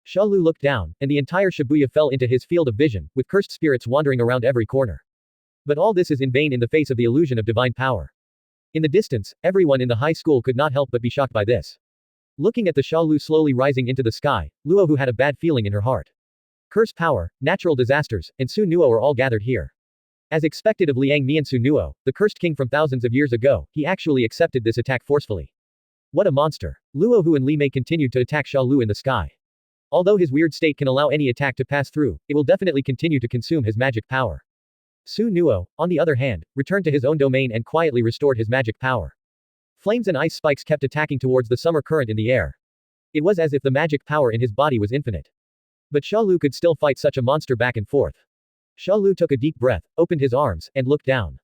Shalu looked down, and the entire Shibuya fell into his field of vision, with cursed spirits wandering around every corner. But all this is in vain in the face of the illusion of divine power. In the distance, everyone in the high school could not help but be shocked by this. Looking at the Shalu slowly rising into the sky, Luo who had a bad feeling in her heart. Curse power, natural disasters, and Susanoo are all gathered here. As expected of Liang Mi and Susanoo, the cursed king from thousands of years ago, he actually accepted this attack forcefully. What a monster. Luo Hu and Li Mei continued to attack Shalu in the sky. Although his weird state can allow any attack to pass through, it will definitely continue to consume his magic power. Susanoo, on the other hand, returned to his own domain and quietly restored his magic power. Flames and ice spikes kept attacking towards the summer current in the air. It was as if the magic power in his body was infinite. But Shalu could still fight such a monster back and forth. Shalu took a deep breath, opened his arms, and looked down.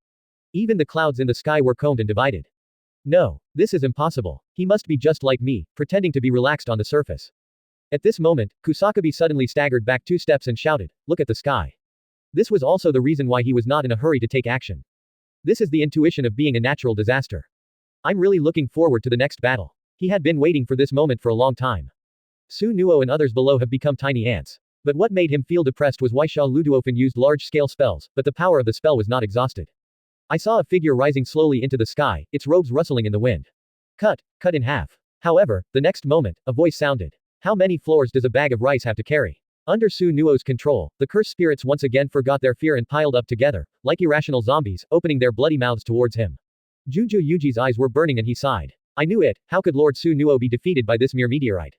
Even the clouds in the sky were combed and divided. No, this is impossible. He must be just like me, pretending to be relaxed on the surface. At this moment, Kusakabe suddenly staggered back 2 steps and shouted, "Look at the sky." This was also the reason why he was not in a hurry to take action. This is the intuition of being a natural disaster. I'm really looking forward to the next battle. He had been waiting for this moment for a long time. Susanoo and others below have become tiny ants. But what made him feel depressed was why Shalu often used large-scale spells, but the power of the spell was not exhausted. I saw a figure rising slowly into the sky, its robes rustling in the wind. Cut in half. However, the next moment, a voice sounded. How many floors does a bag of rice have to carry? Under Susanoo's control, the cursed spirits once again forgot their fear and piled up together, like irrational zombies, opening their bloody mouths towards him. Juju Yuji's eyes were burning and he sighed. I knew it, how could Lord Susanoo be defeated by this mere meteorite?